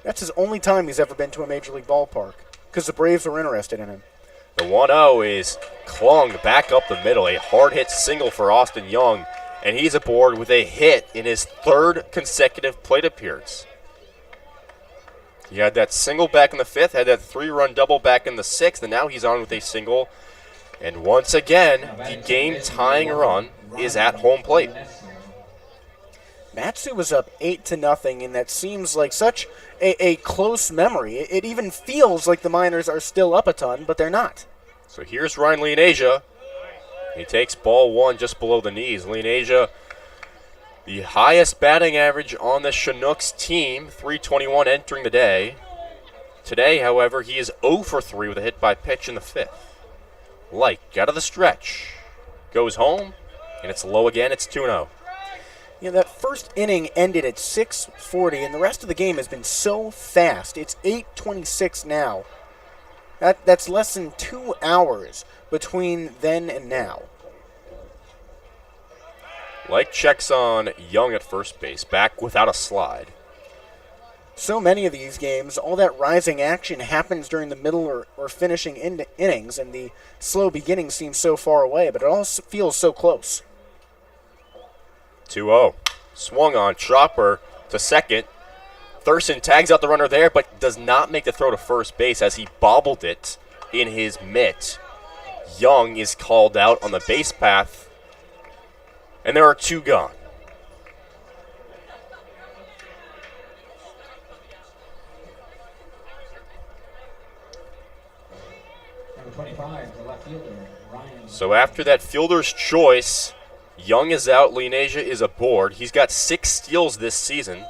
That's his only time he's ever been to a Major League ballpark because the Braves were interested in him. The 1-0 is clung back up the middle. A hard-hit single for Austin Young, and he's aboard with a hit in his third consecutive plate appearance. He had that single back in the 5th, had that 3-run double back in the 6th, and now he's on with a single. And once again, the game-tying run is at home plate. Matsu was up 8-0, and that seems like such a close memory. It even feels like the Miners are still up a ton, but they're not. So here's Ryan Leonasia. He takes ball 1 just below the knees. Leonasia, the highest batting average on the Chinooks team, .321 entering the day. Today, however, he is 0 for 3 with a hit by pitch in the 5th. Like, out of the stretch. Goes home, and it's low again. It's 2-0. You know, that first inning ended at 6:40, and the rest of the game has been so fast. It's 8:26 now. That's less than 2 hours between then and now. Like checks on Young at first base, back without a slide. So many of these games, all that rising action happens during the middle or finishing innings, and the slow beginning seems so far away, but it all feels so close. 2-0. Swung on, chopper to second. Thurston tags out the runner there, but does not make the throw to first base as he bobbled it in his mitt. Young is called out on the base path, and there are 2 gone. Number 25, the left fielder, Ryan. So after that fielder's choice, Young is out, Leonasia is aboard. He's got 6 steals this season.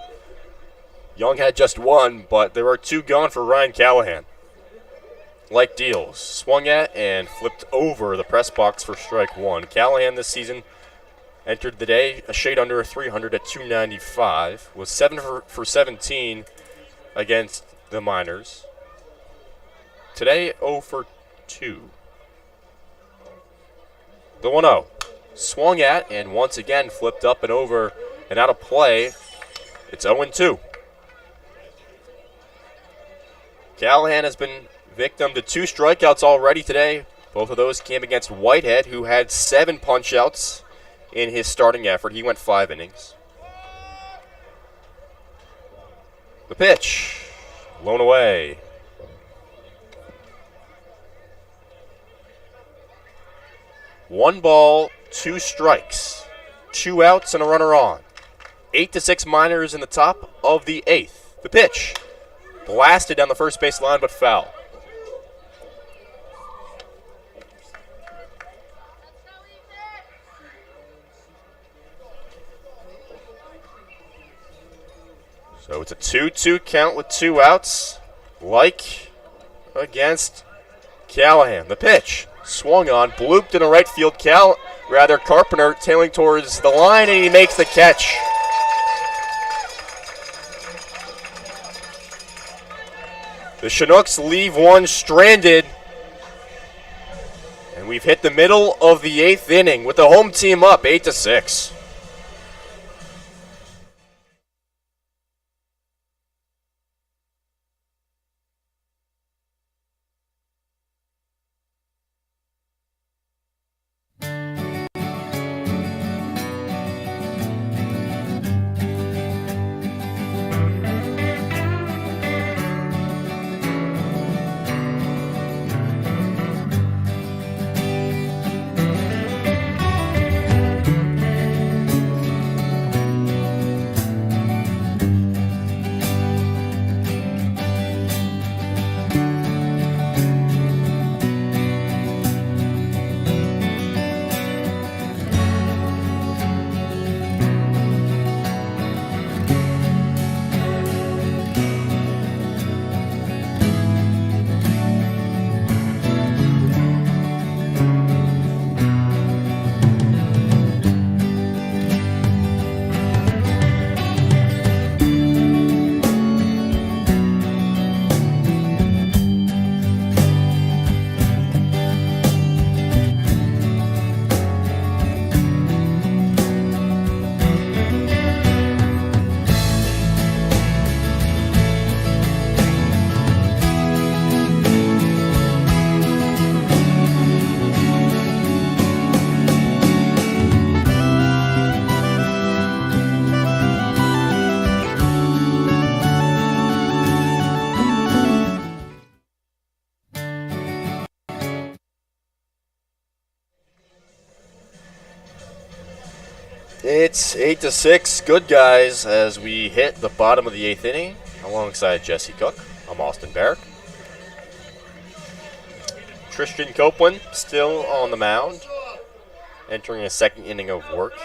Young had just 1, but there are 2 gone for Ryan Callahan. Like deals, swung at and flipped over the press box for strike 1. Callahan this season entered the day a shade under 300 at 295. Was 7 for 17 against the Miners. Today, 0 for 2. The 1-0. Swung at and once again flipped up and over and out of play. It's 0-2. Callahan has been victim to 2 strikeouts already today. Both of those came against Whitehead, who had 7 punch-outs in his starting effort. He went 5 innings. The pitch, blown away. One ball, 2 strikes, 2 outs and a runner on. 8-6 Miners in the top of the 8th. The pitch, blasted down the first base line but foul. So it's a 2-2 count with 2 outs, like against Callahan. The pitch, swung on, blooped in a right field. Carpenter tailing towards the line, and he makes the catch. The Chinooks leave one stranded, and we've hit the middle of the 8th inning with the home team up 8-6. It's 8-6. Good guys as we hit the bottom of the 8th inning. Alongside Jesse Cook, I'm Austin Barach. Tristan Copeland still on the mound, entering a second inning of work.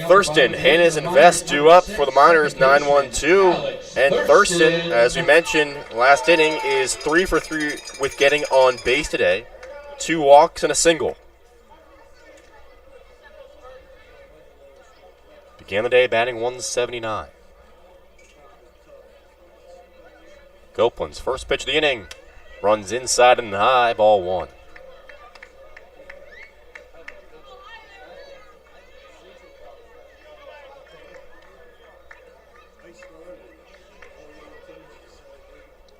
Thurston, Hannes, and Vest due up for the Miners, 9-1-2. And Thurston, as we mentioned last inning, is 3 for 3 with getting on base today. 2 walks and a single. Began the day batting 179. Copeland's first pitch of the inning. Runs inside and high, ball 1.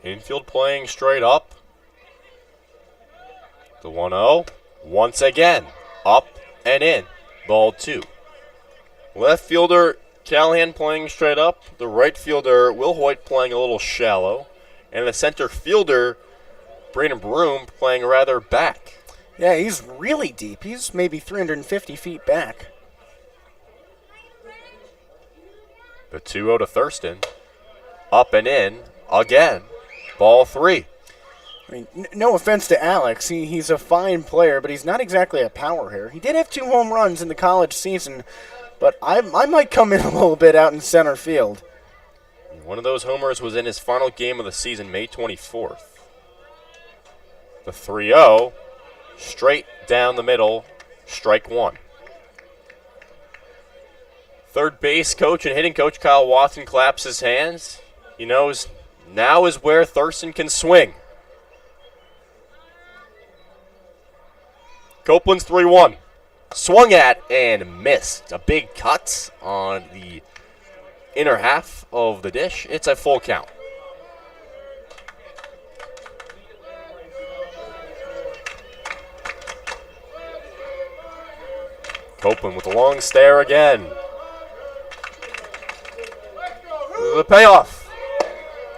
Infield playing straight up. The 1-0. Once again, up and in. Ball 2. Left fielder Callahan playing straight up. The right fielder Will Hoyt playing a little shallow. And the center fielder Brandon Broom playing rather back. Yeah, he's really deep. He's maybe 350 feet back. The 2-0 to Thurston. Up and in again. Ball 3. I mean, no offense to Alex. He's a fine player, but he's not exactly a power hitter. He did have 2 home runs in the college season, but I might come in a little bit out in center field. One of those homers was in his final game of the season, May 24th. The 3-0, straight down the middle, strike 1. Third base coach and hitting coach Kyle Watson claps his hands. He knows now is where Thurston can swing. Copeland's 3-1. Swung at and missed. A big cut on the inner half of the dish. It's a full count. Copeland with a long stare again. The payoff.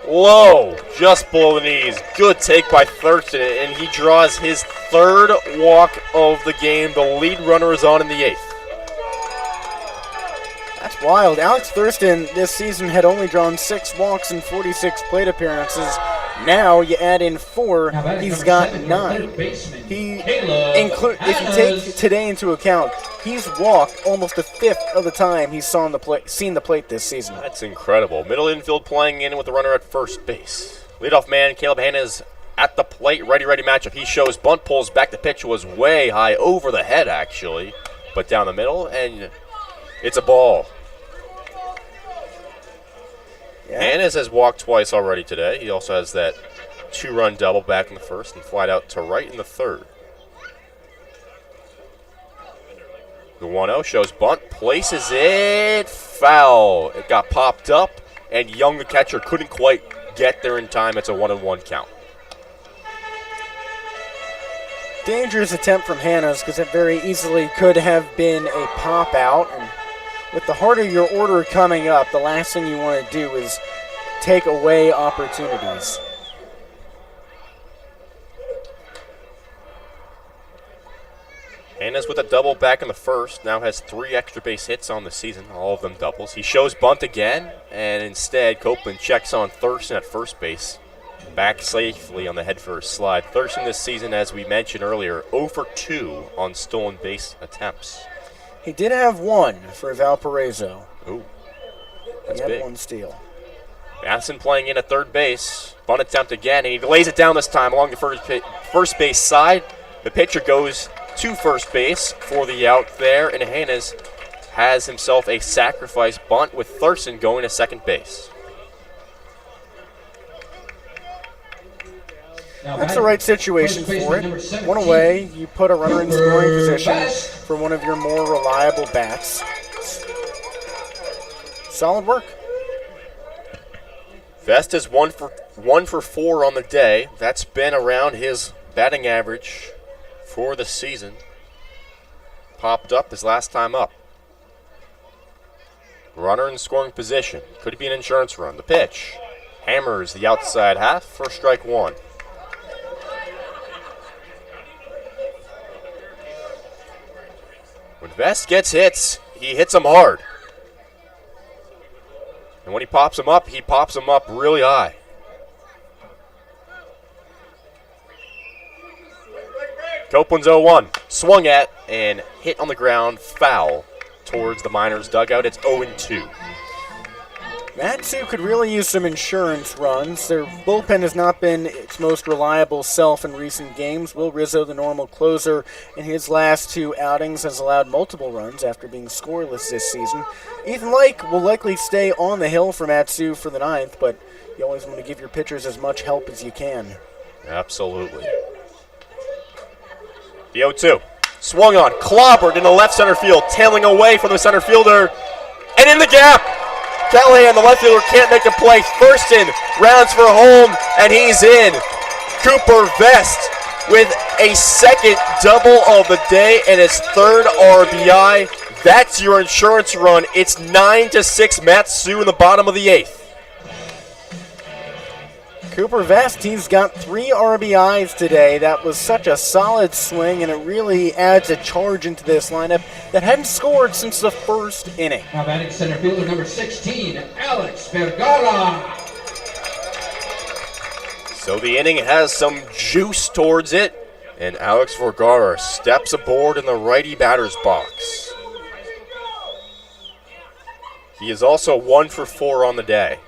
Low, just below the knees. Good take by Thurston, and he draws his 3rd walk of the game. The lead runner is on in the 8th. That's wild. Alex Thurston this season had only drawn 6 walks and 46 plate appearances. Now you add in 4, he's got 9. If you take today into account, he's walked almost a 5th of the time he's seen the plate this season. That's incredible. Middle infield playing in with the runner at first base. Leadoff man Caleb Hannes at the plate. Ready matchup. He shows bunt, pulls back. The pitch was way high over the head actually, but down the middle, and it's a ball. Yeah. Hannes has walked twice already today. He also has that 2-run double back in the first and flied out to right in the 3rd. The 1-0 shows bunt, places it foul. It got popped up, and Young, the catcher, couldn't quite get there in time. It's a 1-1 count. Dangerous attempt from Hannes because it very easily could have been a pop out. And with the heart of your order coming up, the last thing you want to do is take away opportunities. Hannes with a double back in the first, now has 3 extra base hits on the season, all of them doubles. He shows bunt again, and instead Copeland checks on Thurston at first base. Back safely on the head first slide. Thurston this season, as we mentioned earlier, 0 for 2 on stolen base attempts. He did have 1 for Valparaiso. Ooh, that's he had big. 1 steal. Madison playing in at third base. Bunt attempt again, and he lays it down this time along the first base side. The pitcher goes to first base for the out there, and Hannes has himself a sacrifice bunt with Thurston going to second base. That's the right situation for it. 1 away, you put a runner in scoring position for one of your more reliable bats. Solid work. Vest is 1 for 4 on the day. That's been around his batting average for the season. Popped up his last time up. Runner in scoring position. Could be an insurance run. The pitch hammers the outside half for strike 1. When When Vest gets hits, he hits them hard. And when he pops them up really high. Copeland's 0-1. Swung at and hit on the ground, foul towards the Miners' dugout. It's 0-2. Matsu could really use some insurance runs. Their bullpen has not been its most reliable self in recent games. Will Rizzo, the normal closer, in his last 2 outings has allowed multiple runs after being scoreless this season. Ethan Lake will likely stay on the hill for Matsu for the 9th, but you always want to give your pitchers as much help as you can. Absolutely. The 0-2. Swung on, clobbered into left center field, tailing away from the center fielder, and in the gap! Callahan, the left fielder, can't make the play. Thurston rounds for home, and he's in. Cooper Vest with a second double of the day and his 3rd RBI. That's your insurance run. It's 9-6 Matsu in the bottom of the 8th. Cooper Vest, he's got 3 RBIs today. That was such a solid swing, and it really adds a charge into this lineup that hadn't scored since the 1st inning. Now batting center fielder number 16, Alex Vergara. So the inning has some juice towards it, and Alex Vergara steps aboard in the righty batter's box. He is also 1 for 4 on the day.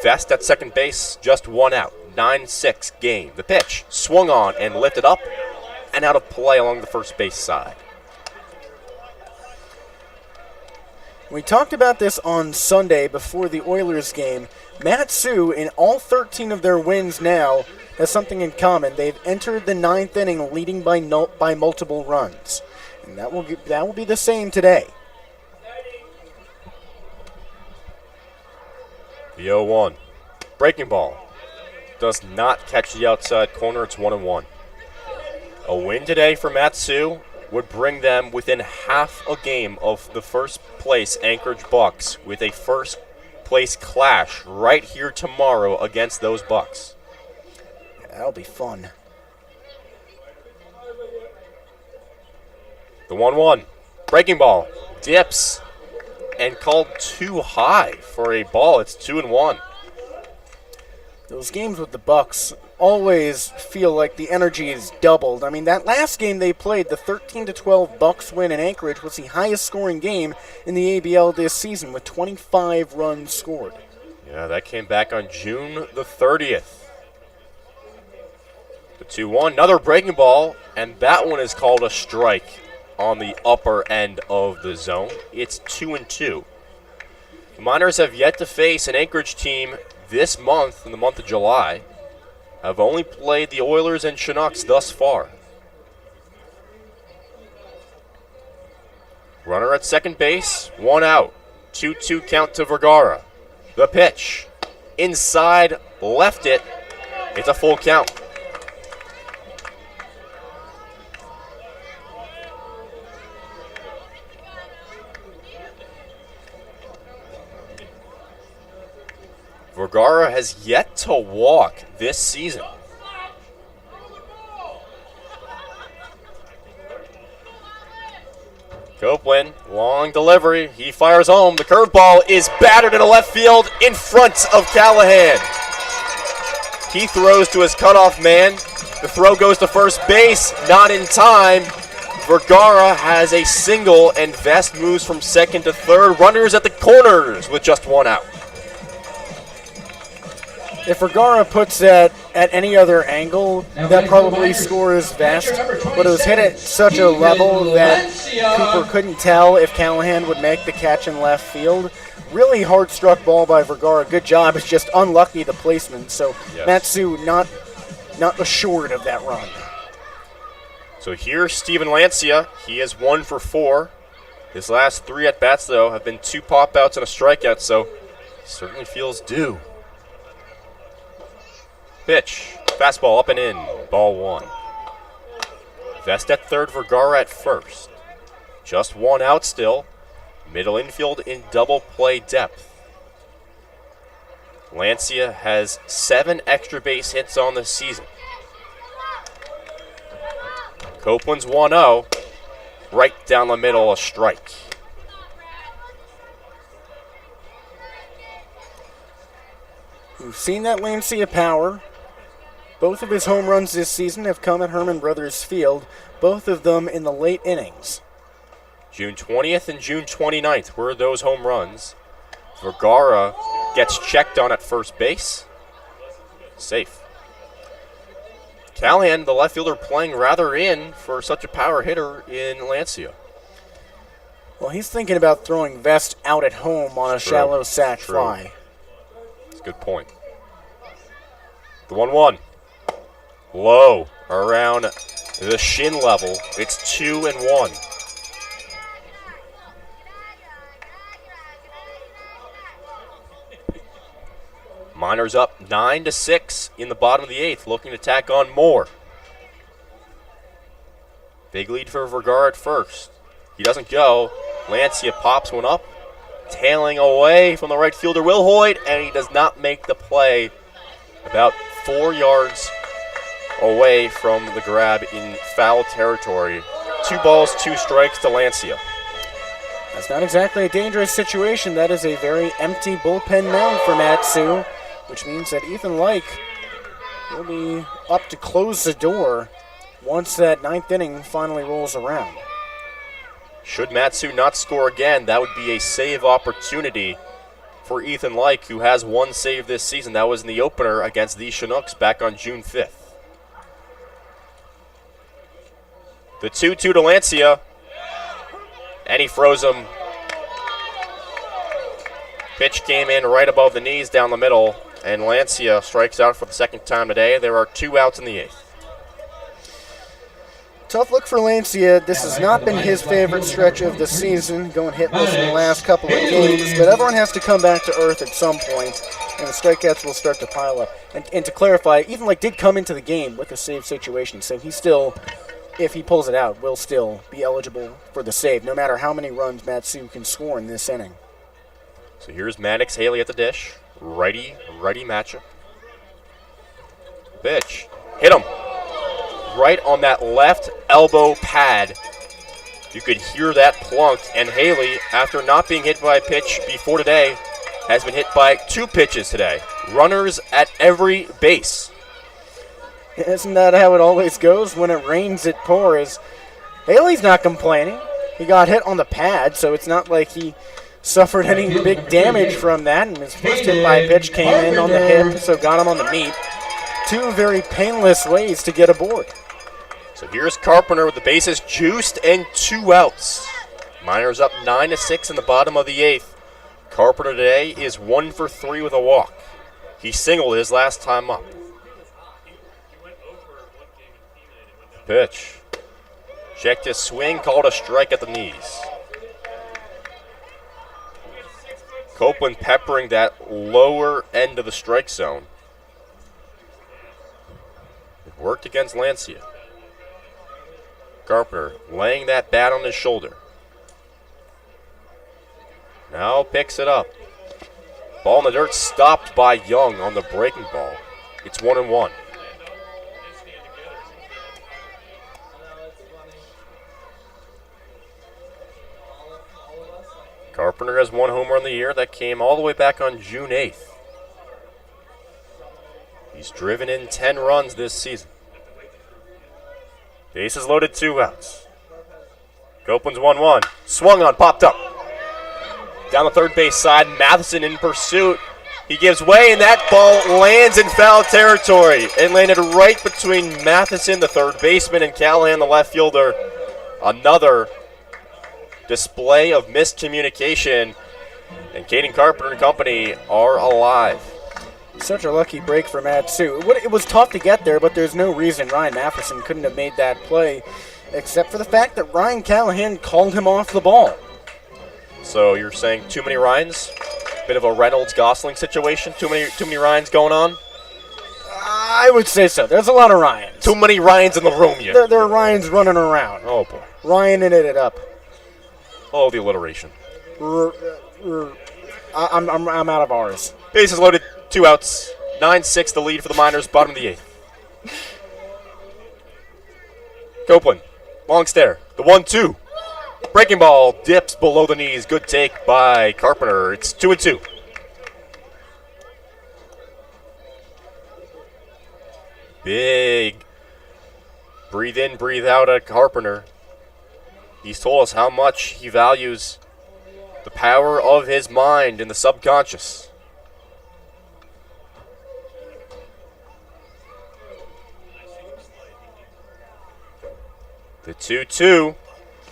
Vest at second base, just 1 out. 9-6 game. The pitch swung on and lifted up and out of play along the first base side. We talked about this on Sunday before the Oilers game. Matsu, in all 13 of their wins now, has something in common. They've entered the 9th inning leading by multiple runs. And that will be the same today. The 0-1. Breaking ball. Does not catch the outside corner. It's 1-1. A win today for Matsu would bring them within half a game of the first place Anchorage Bucks with a first place clash right here tomorrow against those Bucks. That'll be fun. The 1-1. Breaking ball. Dips. And called too high for a ball. It's 2-1. Those games with the Bucks always feel like the energy is doubled. I mean, that last game they played, the 13-12 Bucks win in Anchorage, was the highest scoring game in the ABL this season with 25 runs scored. Yeah, that came back on June the 30th. The 2-1, another breaking ball, and that one is called a strike on the upper end of the zone. It's 2-2. The Miners have yet to face an Anchorage team this month, in the month of July. Have only played the Oilers and Chinooks thus far. Runner at second base, 1 out. 2-2 count to Vergara. The pitch. Inside, left it. It's a full count. Vergara has yet to walk this season. Copeland, long delivery. He fires home. The curveball is battered into left field in front of Callahan. He throws to his cutoff man. The throw goes to first base, not in time. Vergara has a single, and Vest moves from second to third. Runners at the corners with just 1 out. If Vergara puts that at any other angle, that probably scores Vest. But it was hit at such a level that Cooper couldn't tell if Callahan would make the catch in left field. Really hard struck ball by Vergara. Good job. It's just unlucky the placement. So yes. Matsu not assured of that run. So here's Steven Lancia. He is 1 for 4. His last 3 at-bats, though, have been 2 pop-outs and a strikeout, so certainly feels due. Pitch. Fastball up and in. Ball 1. Vest at third, Vergara at first. Just 1 out still. Middle infield in double play depth. Lancia has 7 extra base hits on the season. Copeland's 1-0. right down the middle, a strike. We've seen that Lancia power. Both of his home runs this season have come at Herman Brothers Field, both of them in the late innings. June 20th and June 29th were those home runs. Vergara gets checked on at first base. Safe. Callahan, the left fielder, playing rather in for such a power hitter in Lancia. Well, he's thinking about throwing Vest out at home on a shallow sac fly. That's a good point. The 1-1. Low, around the shin level. It's 2-1. Miners up 9-6 in the bottom of the 8th, looking to tack on more. Big lead for Vergara at first. He doesn't go. Lancia pops one up, tailing away from the right fielder Will Hoyt, and he does not make the play. About 4 yards away from the grab in foul territory. 2 balls, 2 strikes to Lancia. That's not exactly a dangerous situation. That is a very empty bullpen mound for Matsu, which means that Ethan Like will be up to close the door once that 9th inning finally rolls around. Should Matsu not score again, that would be a save opportunity for Ethan Like, who has 1 save this season. That was in the opener against the Chinooks back on June 5th. The 2-2 to Lancia, and he froze him. Pitch came in right above the knees down the middle, and Lancia strikes out for the 2nd time today. There are 2 outs in the 8th. Tough look for Lancia. This has not been his favorite stretch of the season, going hitless in the last couple of games, but everyone has to come back to earth at some point, and the strikeouts will start to pile up. And to clarify, Ethan Like did come into the game with a save situation, so he still, if he pulls it out, will still be eligible for the save, no matter how many runs Matsu can score in this inning. So here's Maddox Haley at the dish. Righty matchup. Pitch. Hit him. Right on that left elbow pad. You could hear that plunk. And Haley, after not being hit by a pitch before today, has been hit by 2 pitches today. Runners at every base. Isn't that how it always goes? When it rains, it pours. Haley's not complaining. He got hit on the pad, so it's not like he suffered any big damage from that, and his first hit by a pitch came in on the hip, so got him on the meat. 2 very painless ways to get aboard. So here's Carpenter with the bases juiced and 2 outs. Miners up 9-6 in the bottom of the 8th. Carpenter today is 1 for 3 with a walk. He singled his last time up. Pitch. Checked his swing, called a strike at the knees. Copeland peppering that lower end of the strike zone. It worked against Lancia. Carpenter laying that bat on his shoulder. Now picks it up. Ball in the dirt, stopped by Young on the breaking ball. It's 1-1. Carpenter has 1 homer on the year. That came all the way back on June 8th. He's driven in 10 runs this season. Bases loaded, 2 outs. Copeland's 1-1. Swung on, popped up. Down the third base side, Matheson in pursuit. He gives way, and that ball lands in foul territory. It landed right between Matheson, the third baseman, and Callahan, the left fielder. Another display of miscommunication, and Caden Carpenter and company are alive. Such a lucky break for Matsu. It was tough to get there, but there's no reason Ryan Matheson couldn't have made that play, except for the fact that Ryan Callahan called him off the ball. So you're saying too many Ryans? Bit of a Reynolds-Gosling situation? Too many Ryans going on? I would say so. There's a lot of Ryans. Too many Ryans in the room, you. There are Ryans running around. Oh, boy. Ryan it up. Oh, the alliteration. I'm out of ours. Bases loaded, 2 outs. 9-6 the lead for the Miners, bottom of the 8th. Copeland, long stare. The 1-2. Breaking ball dips below the knees. Good take by Carpenter. It's 2-2. Big breathe in, breathe out at Carpenter. He's told us how much he values the power of his mind and the subconscious. The 2-2.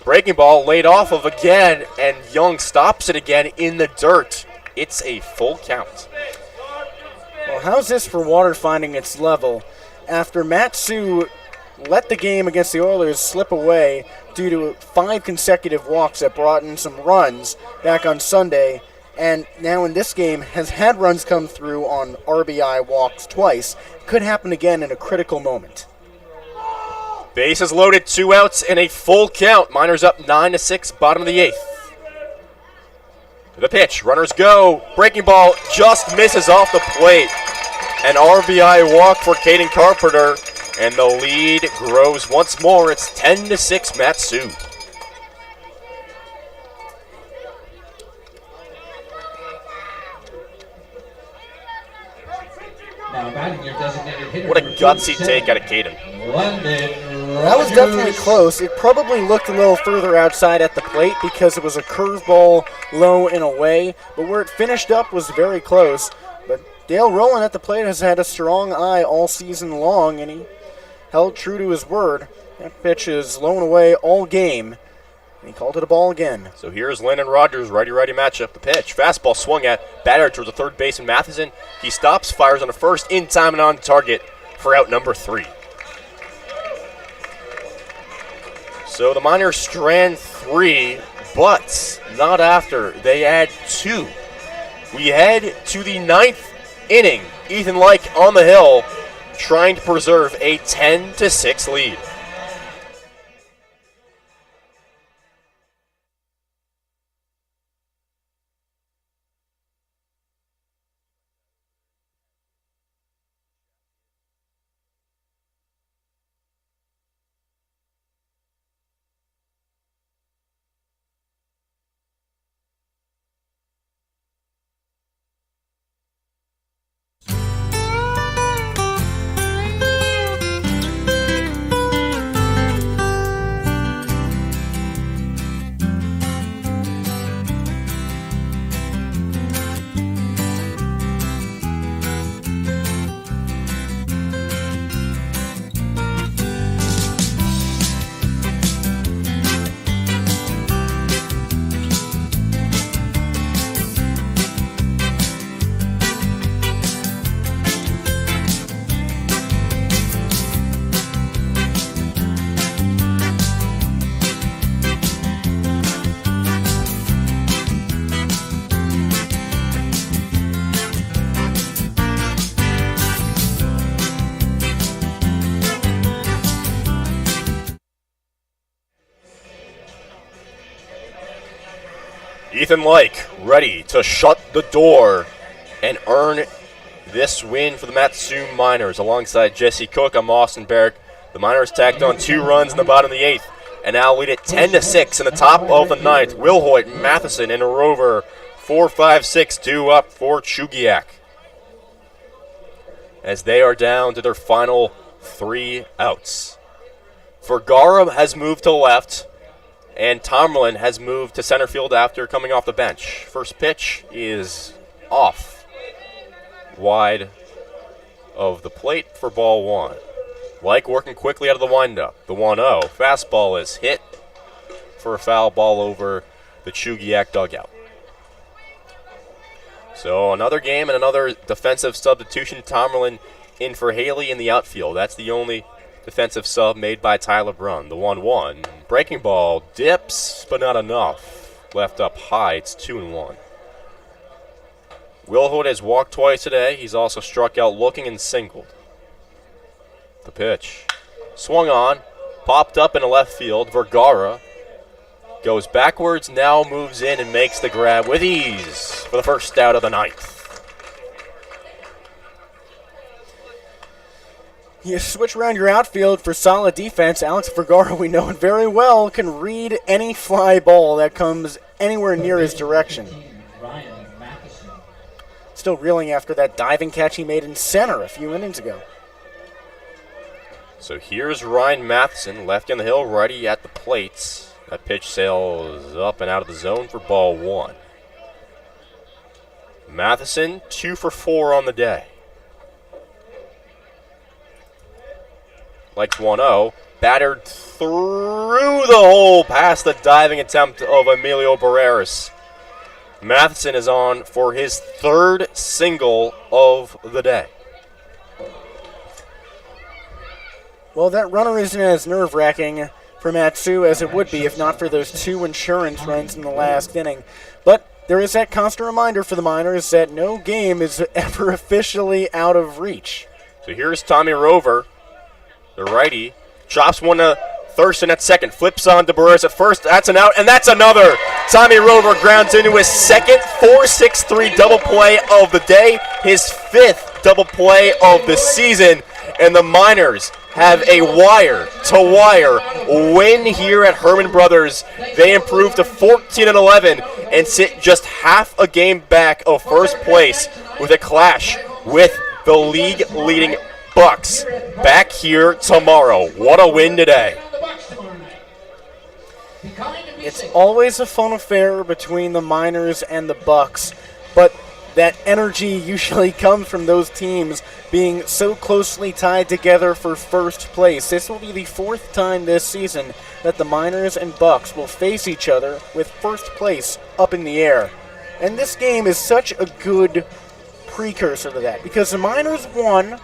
Breaking ball laid off of again, and Young stops it again in the dirt. It's a full count. Well, how's this for water finding its level? After Matsu let the game against the Oilers slip away due to 5 consecutive walks that brought in some runs back on Sunday, and now in this game has had runs come through on RBI walks twice, could happen again in a critical moment. Bases loaded, 2 outs, and a full count. Miners up 9-6, bottom of the 8th. The pitch, runners go. Breaking ball just misses off the plate. An RBI walk for Caden Carpenter, and the lead grows once more. It's 10-6, Matsu. Now batting your designated hitter. What a gutsy take out of Caden. That was definitely close. It probably looked a little further outside at the plate because it was a curveball low and away, but where it finished up was very close. But Dale Rowland at the plate has had a strong eye all season long, and he held true to his word. That pitch is low and away all game, and he called it a ball again. So here's Landon Rogers, righty-righty matchup. The pitch, fastball swung at, batter towards the third baseman Matheson. He stops, fires on the first, in time and on target for out number 3. So the Miners strand 3, but not after. They add 2. We head to the 9th inning. Ethan Lyke on the hill, trying to preserve a 10-6 lead. Ethan Lyke ready to shut the door and earn this win for the Matsu Miners. Alongside Jesse Cook, I'm Austin Barach. The Miners tacked on 2 runs in the bottom of the 8th and now lead it 10-6 in the top of the 9th. Will Hoyt, Matheson, and Rover 4-5-6-2 up for Chugiak, as they are down to their final 3 outs. Vergara has moved to left, and Tomlin has moved to center field after coming off the bench. First pitch is off, wide of the plate for ball 1. Lyke working quickly out of the windup. The 1-0. Fastball is hit for a foul ball over the Chugiak dugout. So another game and another defensive substitution. Tomlin in for Haley in the outfield. That's the only defensive sub made by Tyler Brunn. The 1-1. Breaking ball dips, but not enough. Left up high. It's 2-1. Will Hood has walked twice today. He's also struck out looking and singled. The pitch. Swung on. Popped up into left field. Vergara goes backwards, now moves in and makes the grab with ease for the first out of the 9th. You switch around your outfield for solid defense. Alex Vergara, we know it very well, can read any fly ball that comes anywhere near his direction. Still reeling after that diving catch he made in center a few innings ago. So here's Ryan Matheson, lefty on the hill, righty at the plates. That pitch sails up and out of the zone for ball 1. Matheson, 2 for 4 on the day. Like 1-0, battered through the hole past the diving attempt of Emilio Barreras. Matheson is on for his 3rd single of the day. Well, that runner isn't as nerve-wracking for Matsu as it would be if not for those 2 insurance runs in the last inning. But there is that constant reminder for the Miners that no game is ever officially out of reach. So here's Tommy Rover, the righty, chops one to Thurston at second, flips on to Barreras at first. That's an out, and that's another. Tommy Rover grounds into his second 4-6-3 double play of the day, his 5th double play of the season, and the Miners have a wire-to-wire win here at Herman Brothers. They improve to 14-11 and sit just half a game back of first place with a clash with the league-leading Bucks back here tomorrow. What a win today. It's always a fun affair between the Miners and the Bucks, but that energy usually comes from those teams being so closely tied together for first place. This will be the 4th time this season that the Miners and Bucks will face each other with first place up in the air. And this game is such a good precursor to that because the Miners won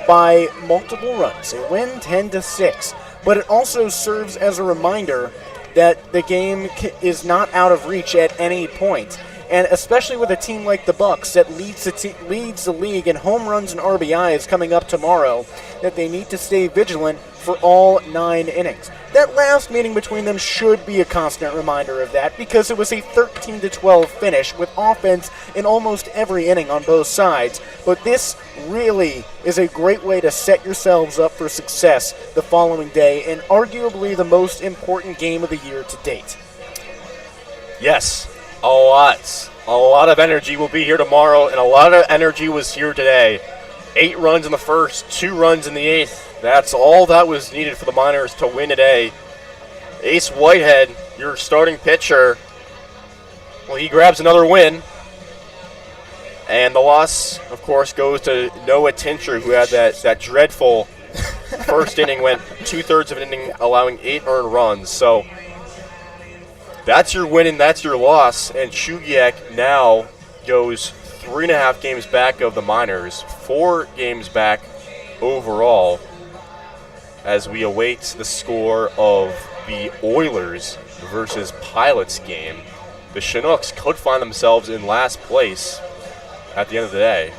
by multiple runs. They win 10-6, but it also serves as a reminder that the game is not out of reach at any point. And especially with a team like the Bucks that leads the league in home runs and RBIs coming up tomorrow, that they need to stay vigilant for all 9 innings. That last meeting between them should be a constant reminder of that because it was a 13-12 finish with offense in almost every inning on both sides. But this really is a great way to set yourselves up for success the following day in arguably the most important game of the year to date. Yes. A lot of energy will be here tomorrow, and a lot of energy was here today. 8 runs in the first, 2 runs in the 8th. That's all that was needed for the Miners to win today. Ace Whitehead, your starting pitcher, well, he grabs another win. And the loss, of course, goes to Noah Tincher, who had that dreadful first inning, went 2/3 of an inning, allowing 8 earned runs. So that's your win and that's your loss. And Chugiak now goes 3.5 games back of the Miners, 4 games back overall, as we await the score of the Oilers versus Pilots game. The Chinooks could find themselves in last place at the end of the day.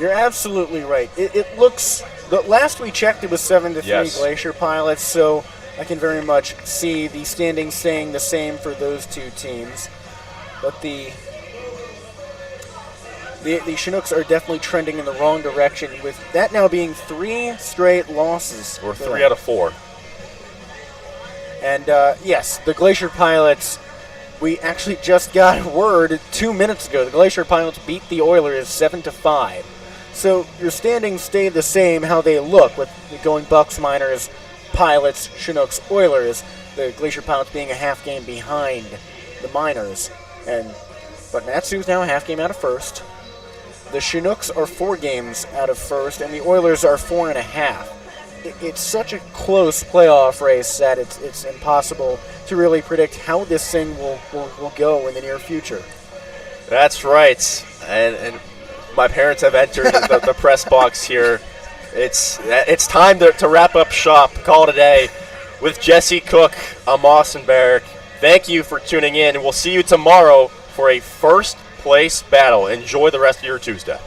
You're absolutely right. It looks, last we checked it was 7-3 Yes. Glacier Pilots, so I can very much see the standings staying the same for those 2 teams. But the Chinooks are definitely trending in the wrong direction, with that now being 3 straight losses. Or 3 out of 4. And yes, the Glacier Pilots, we actually just got word 2 minutes ago. The Glacier Pilots beat the Oilers 7-5. So your standings stay the same how they look, with going Bucks, Miners, Pilots, Chinooks, Oilers. The Glacier Pilots being a half game behind the Miners. But Matsu's now a half game out of first. The Chinooks are 4 games out of first, and the Oilers are 4.5. It's such a close playoff race that it's impossible to really predict how this thing will go in the near future. That's right. And my parents have entered the press box here. It's time to wrap up shop, call it a day. With Jesse Cook, I'm Austin Barach. Thank you for tuning in, and we'll see you tomorrow for a first place battle. Enjoy the rest of your Tuesday.